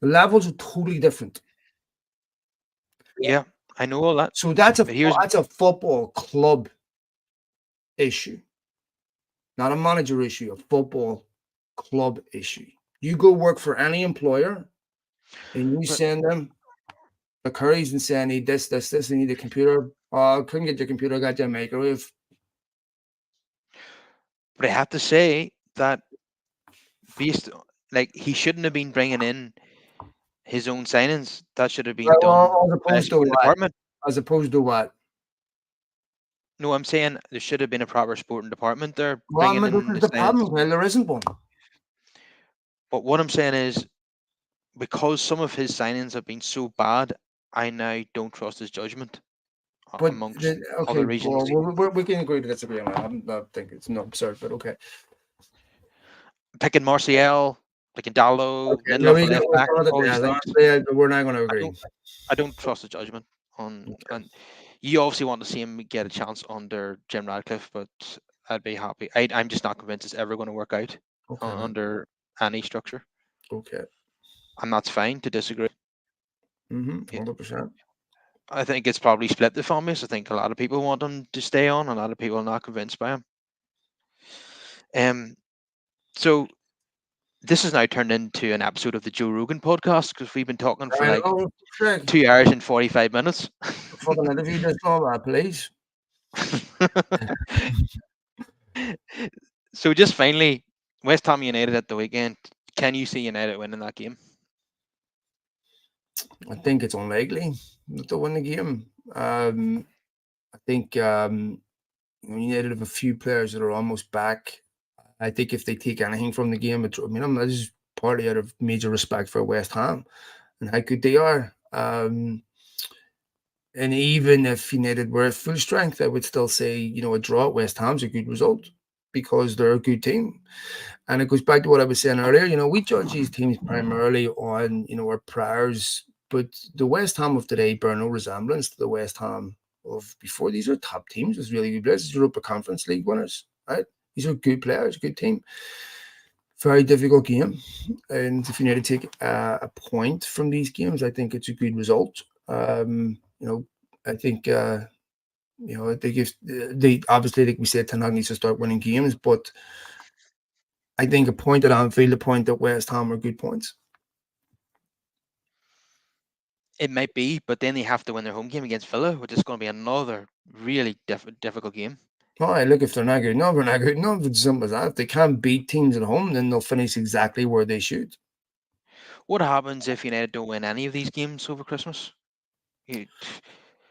Speaker 1: The levels are totally different.
Speaker 2: Yeah, I know all that.
Speaker 1: So that's a football club issue, not a manager issue, a football club issue. You go work for any employer and you send them the curries and say, I need this, I need a computer. Oh, couldn't get your computer, I got your microwave.
Speaker 2: But I have to say that he shouldn't have been bringing in his own signings. That should have been done by the department.
Speaker 1: As opposed to what?
Speaker 2: No, I'm saying there should have been a proper sporting department there.
Speaker 1: Well, the problem, there isn't one.
Speaker 2: But what I'm saying is, because some of his signings have been so bad, I now don't trust his judgment.
Speaker 1: But
Speaker 2: amongst other regions.
Speaker 1: Well, we can agree to disagree on that. I think it's not absurd, but okay.
Speaker 2: Picking Martial, picking Dallo, left back, all these things.
Speaker 1: We're not going to agree.
Speaker 2: I don't trust the judgment on, and you obviously want to see him get a chance under Jim Radcliffe, but I'd be happy. I'm just not convinced it's ever going to work out under any structure.
Speaker 1: Okay.
Speaker 2: And that's fine to disagree.
Speaker 1: 100%.
Speaker 2: I think it's probably split the fan base. I think a lot of people want him to stay on. A lot of people are not convinced by him. So this has now turned into an episode of the Joe Rogan podcast, because we've been talking for like 2 hours and 45 minutes.
Speaker 1: Fucking interview this all, please.
Speaker 2: So just finally, West Ham United at the weekend. Can you see United winning that game?
Speaker 1: I think it's unlikely to win the game. I think United have a few players that are almost back. I think if they take anything from the game, I'm just partly out of major respect for West Ham and how good they are. And even if United were at full strength, I would still say, a draw at West Ham's a good result, because they're a good team. And it goes back to what I was saying earlier. We judge these teams primarily on, our priors, but the West Ham of today bear no resemblance to the West Ham of before. These are top teams with really good players. Europa Conference League winners, right? These are good players, good team. Very difficult game. And if you need to take a point from these games, I think it's a good result. I think, I think if they obviously, like we said, Ten Hag needs to start winning games, but I think a point at Anfield, a point at West Ham are good points.
Speaker 2: It might be, but then they have to win their home game against Villa, which is going to be another really difficult game.
Speaker 1: All right, look, if they're not good enough, they're not good enough. It's simple as that. If they can't beat teams at home, then they'll finish exactly where they should.
Speaker 2: What happens if United don't win any of these games over Christmas?
Speaker 1: I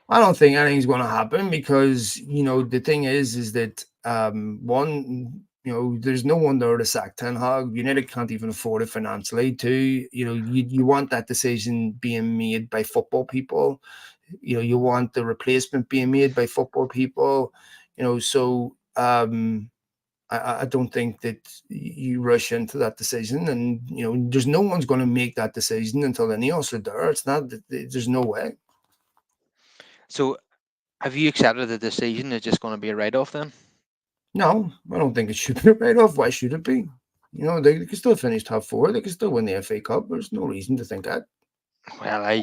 Speaker 1: don't think anything's going to happen, because, the thing is that, one, there's no one there to sack Ten Hag. United can't even afford it financially. Two, you want that decision being made by football people You want the replacement being made by football people. So I don't think that you rush into that decision, and there's no one's going to make that decision until the INEOS are there. It's not. There's no way.
Speaker 2: So, have you accepted the decision? It's just going to be a write-off then?
Speaker 1: No, I don't think it should be a write-off. Why should it be? They can still finish top four. They can still win the FA Cup. There's no reason to think that.
Speaker 2: Well,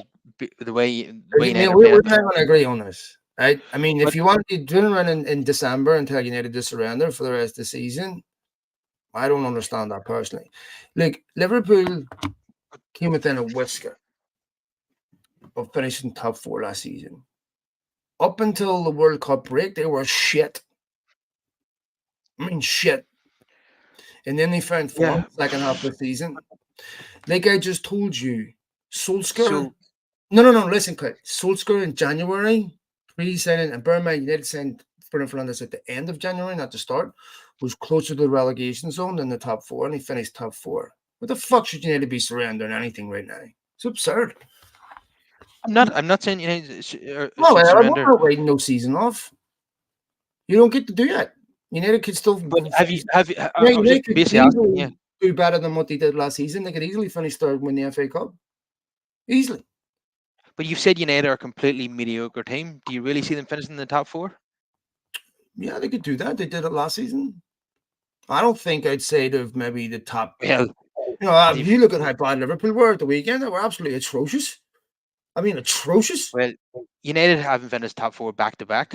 Speaker 2: the way
Speaker 1: Neil,
Speaker 2: United are
Speaker 1: we're
Speaker 2: playing,
Speaker 1: not going to agree on this, right? I mean, if
Speaker 2: but
Speaker 1: you want to drill run in December and tell United to surrender for the rest of the season, I don't understand that personally. Look, Liverpool came within a whisker of finishing top four last season. Up until the World Cup break, they were shit. I mean, shit. And then they found form
Speaker 2: yeah.
Speaker 1: second half of the season. Like I just told you, Solskjaer.
Speaker 2: So
Speaker 1: No. Listen, quick. Solskjaer in January, pre-signing, and bear in mind, United signed Bruno Fernandes at the end of January, not the start, was closer to the relegation zone than the top four, and he finished top four. What the fuck should United be surrendering anything right now? It's absurd.
Speaker 2: I'm not saying United should
Speaker 1: I'm
Speaker 2: surrender.
Speaker 1: not writing no season off. You don't get to do that. United could still.
Speaker 2: But have you? I was
Speaker 1: United
Speaker 2: just
Speaker 1: could
Speaker 2: basically asking
Speaker 1: easily
Speaker 2: you.
Speaker 1: do better than what they did last season. They could easily finish third and win the FA Cup. Easily.
Speaker 2: But you've said United are a completely mediocre team. Do you really see them finishing in the top four?
Speaker 1: Yeah, they could do that. They did it last season. I don't think I'd say they're maybe the top.
Speaker 2: Well,
Speaker 1: If you look at how bad Liverpool were at the weekend, they were absolutely atrocious. I mean, atrocious.
Speaker 2: well, United haven't finished top four back to back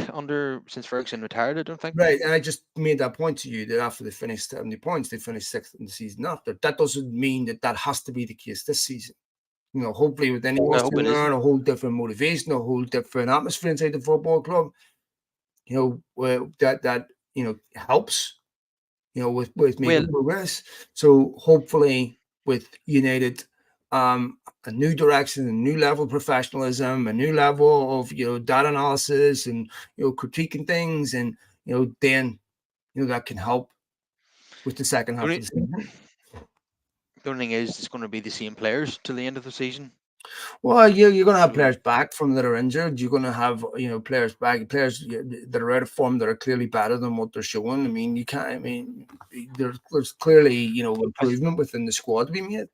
Speaker 2: since Ferguson retired. I don't think.
Speaker 1: Right, and I just made that point to you that after they finished 70 points, they finished sixth in the season after. That doesn't mean that has to be the case this season. Hopefully with any
Speaker 2: I hope it isn't.
Speaker 1: a whole different motivation, a whole different atmosphere inside the football club. That helps. With making progress. So hopefully with United, a new direction, a new level of professionalism, a new level of data analysis and critiquing things, and then that can help with the second half of the season.
Speaker 2: The only thing is, it's going to be the same players till the end of the season.
Speaker 1: Well, you're going to have players back from that are injured. You're going to have players back, players that are out of form that are clearly better than what they're showing. I mean, you can't. I mean, there's clearly improvement within the squad to be made.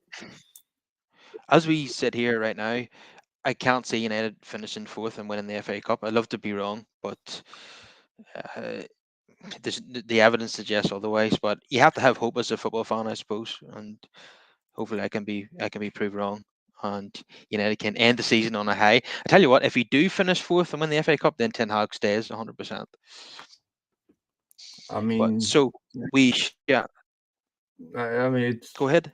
Speaker 2: As we sit here right now, I can't see United finishing fourth and winning the FA Cup. I'd love to be wrong, but the evidence suggests otherwise. But you have to have hope as a football fan, I suppose, and hopefully I can be proved wrong, and United can end the season on a high. I tell you what, if we do finish fourth and win the FA Cup, then Ten Hag stays 100%.
Speaker 1: I mean,
Speaker 2: so we yeah.
Speaker 1: I mean,
Speaker 2: go ahead.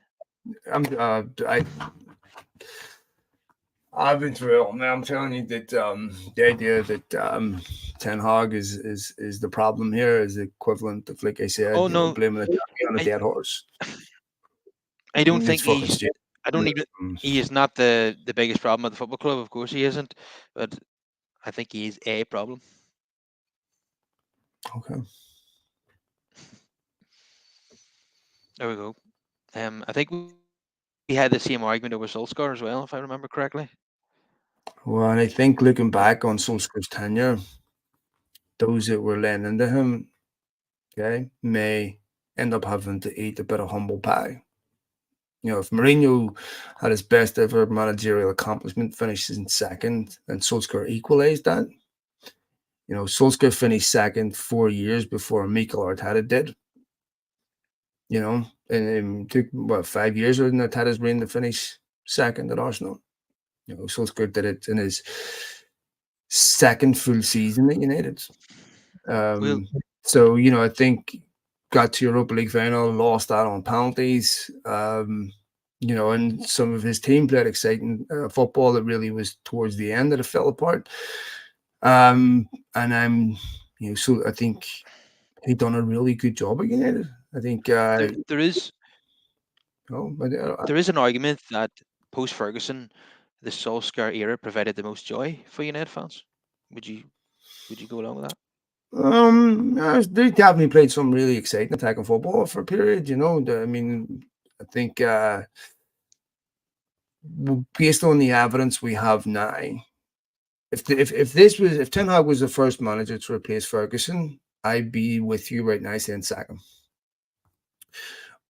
Speaker 1: I've been through it. I'm telling you that the idea that Ten Hag is the problem here is equivalent of, like I said,
Speaker 2: no,
Speaker 1: blaming the on a dead horse.
Speaker 2: I don't think he's. I don't even. He is not the biggest problem at the football club. Of course, he isn't. But I think he is a problem.
Speaker 1: Okay.
Speaker 2: There we go. I think we had the same argument over Solskjaer as well, if I remember correctly.
Speaker 1: Well, and I think looking back on Solskjaer's tenure, those that were laying into him, may end up having to eat a bit of humble pie. If Mourinho had his best ever managerial accomplishment, finishing second, and Solskjaer equalized that. Solskjaer finished second 4 years before Mikel Arteta did. And it took 5 years in Arteta's reign to finish second at Arsenal. Solskjaer did it in his second full season at United. So I think got to Europa League final, lost that on penalties. And some of his team played exciting football that really was towards the end that it fell apart. And so I think he done a really good job at United. I think
Speaker 2: there is an argument that post Ferguson, the Solskjaer era provided the most joy for United fans. Would you go along with that?
Speaker 1: They definitely played some really exciting attacking football for a period. I mean, I think based on the evidence we have now, if Ten Hag was the first manager to replace Ferguson, I'd be with you right now saying sack him.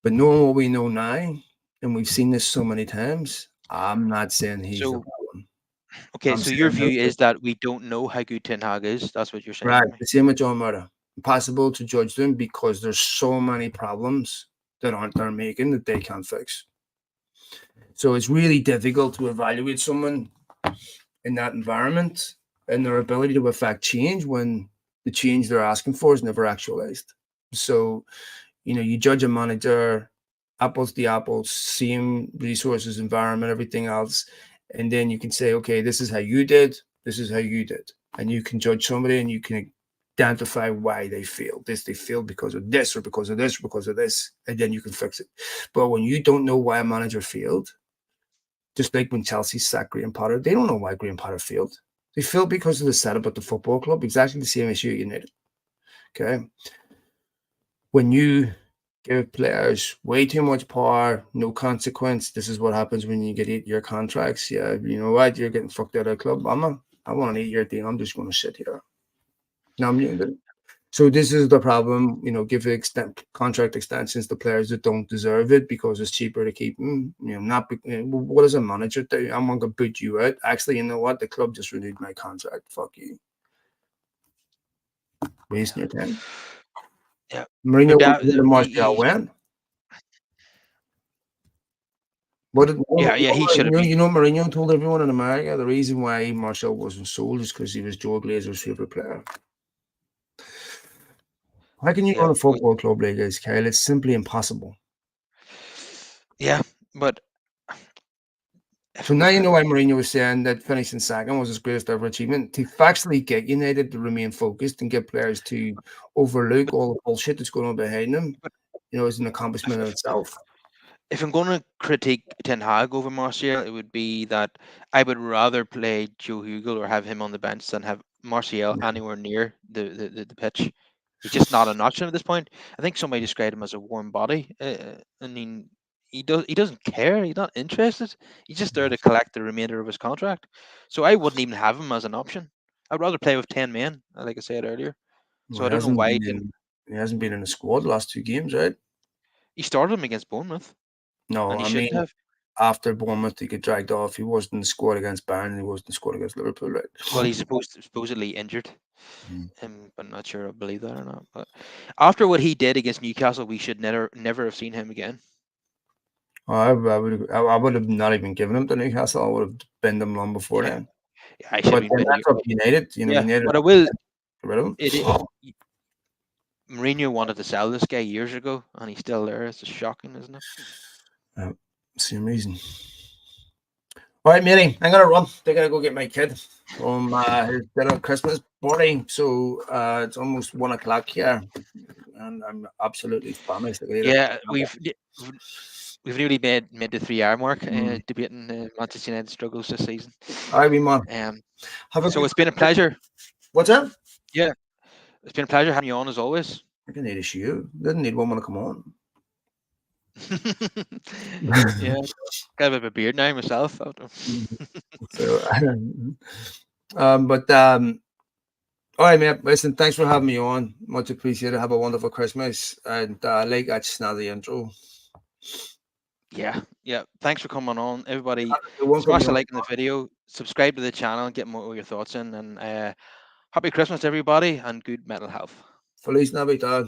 Speaker 1: But knowing what we know now, and we've seen this so many times, I'm not saying he's the
Speaker 2: So,
Speaker 1: one.
Speaker 2: okay,
Speaker 1: I'm
Speaker 2: so your
Speaker 1: saying
Speaker 2: view is that we don't know how good Ten Hag is. That's what you're saying
Speaker 1: right.
Speaker 2: to me.
Speaker 1: The same with John Murray. Impossible to judge them because there's so many problems that they're making that they can't fix. So it's really difficult to evaluate someone in that environment and their ability to affect change when the change they're asking for is never actualized. So, you judge a manager, apples to apples, same resources, environment, everything else. And then you can say, okay, this is how you did, this is how you did. And you can judge somebody and you can identify why they failed. They failed because of this or because of this or because of this. And then you can fix it. But when you don't know why a manager failed, just like when Chelsea sacked Graham Potter, they don't know why Graham Potter failed. They failed because of the setup at the football club, exactly the same issue at United. Okay. When you give players way too much power, no consequence, this is what happens when you get 8-year contracts. Yeah, you know what? You're getting fucked out of the club. I want an 8-year deal. I'm just going to sit here. Now so this is the problem, give contract extensions to players that don't deserve it because it's cheaper to keep them. What does a manager do? I'm going to boot you out. Actually, you know what? The club just renewed my contract. Fuck you. Wasting your time.
Speaker 2: Yeah.
Speaker 1: Mourinho
Speaker 2: But
Speaker 1: went to Martial when? What did
Speaker 2: he should have been.
Speaker 1: Mourinho told everyone in America the reason why Martial wasn't sold is because he was Joe Glazer's favorite player. How can you run a football club like this, Kyle? It's simply impossible.
Speaker 2: Yeah, but
Speaker 1: so now you know why Mourinho was saying that finishing second was his greatest ever achievement. To actually get United to remain focused and get players to overlook all the bullshit that's going on behind them, is an accomplishment in itself.
Speaker 2: If I'm going to critique Ten Hag over Martial, it would be that I would rather play Joe Hugel or have him on the bench than have Martial anywhere near the pitch. He's just not an option at this point. I think somebody described him as a warm body. I mean, he doesn't care. He's not interested. He's just there to collect the remainder of his contract. So I wouldn't even have him as an option. I'd rather play with 10 men, like I said earlier. So I don't know why
Speaker 1: he hasn't been in the squad the last 2 games, right?
Speaker 2: He started him against Bournemouth.
Speaker 1: No, I mean, after Bournemouth, he got dragged off. He wasn't in the squad against Bayern. He wasn't in the squad against Liverpool, right?
Speaker 2: Well, he's supposedly injured. But I'm not sure I believe that or not. But after what he did against Newcastle, we should never have seen him again.
Speaker 1: I would have not even given him to Newcastle. I would have bent them long before then.
Speaker 2: Yeah, I should have been
Speaker 1: United. United.
Speaker 2: But I will.
Speaker 1: Get rid of him.
Speaker 2: Mourinho wanted to sell this guy years ago, and he's still there. It's just shocking, isn't it?
Speaker 1: Same reason. All right, matey, I'm gonna run. They're gonna go get my kid from his dinner Christmas party. So it's almost 1 o'clock here, and I'm absolutely famished.
Speaker 2: Yeah, we've nearly made the 3-hour mark debating Manchester United struggles this season.
Speaker 1: All right, man.
Speaker 2: So it's been a pleasure.
Speaker 1: What's that?
Speaker 2: Yeah, it's been a pleasure having you on as always.
Speaker 1: I didn't need a shoe. Didn't need one when I come on.
Speaker 2: Yeah, got a bit of a beard now myself.
Speaker 1: So, all right, man. Listen, thanks for having me on. Much appreciated. Have a wonderful Christmas, and like I just now the intro.
Speaker 2: Yeah. Thanks for coming on, everybody. Smash the like in the video, subscribe to the channel, and get more of your thoughts in. And happy Christmas, everybody, and good mental health.
Speaker 1: Feliz Navidad.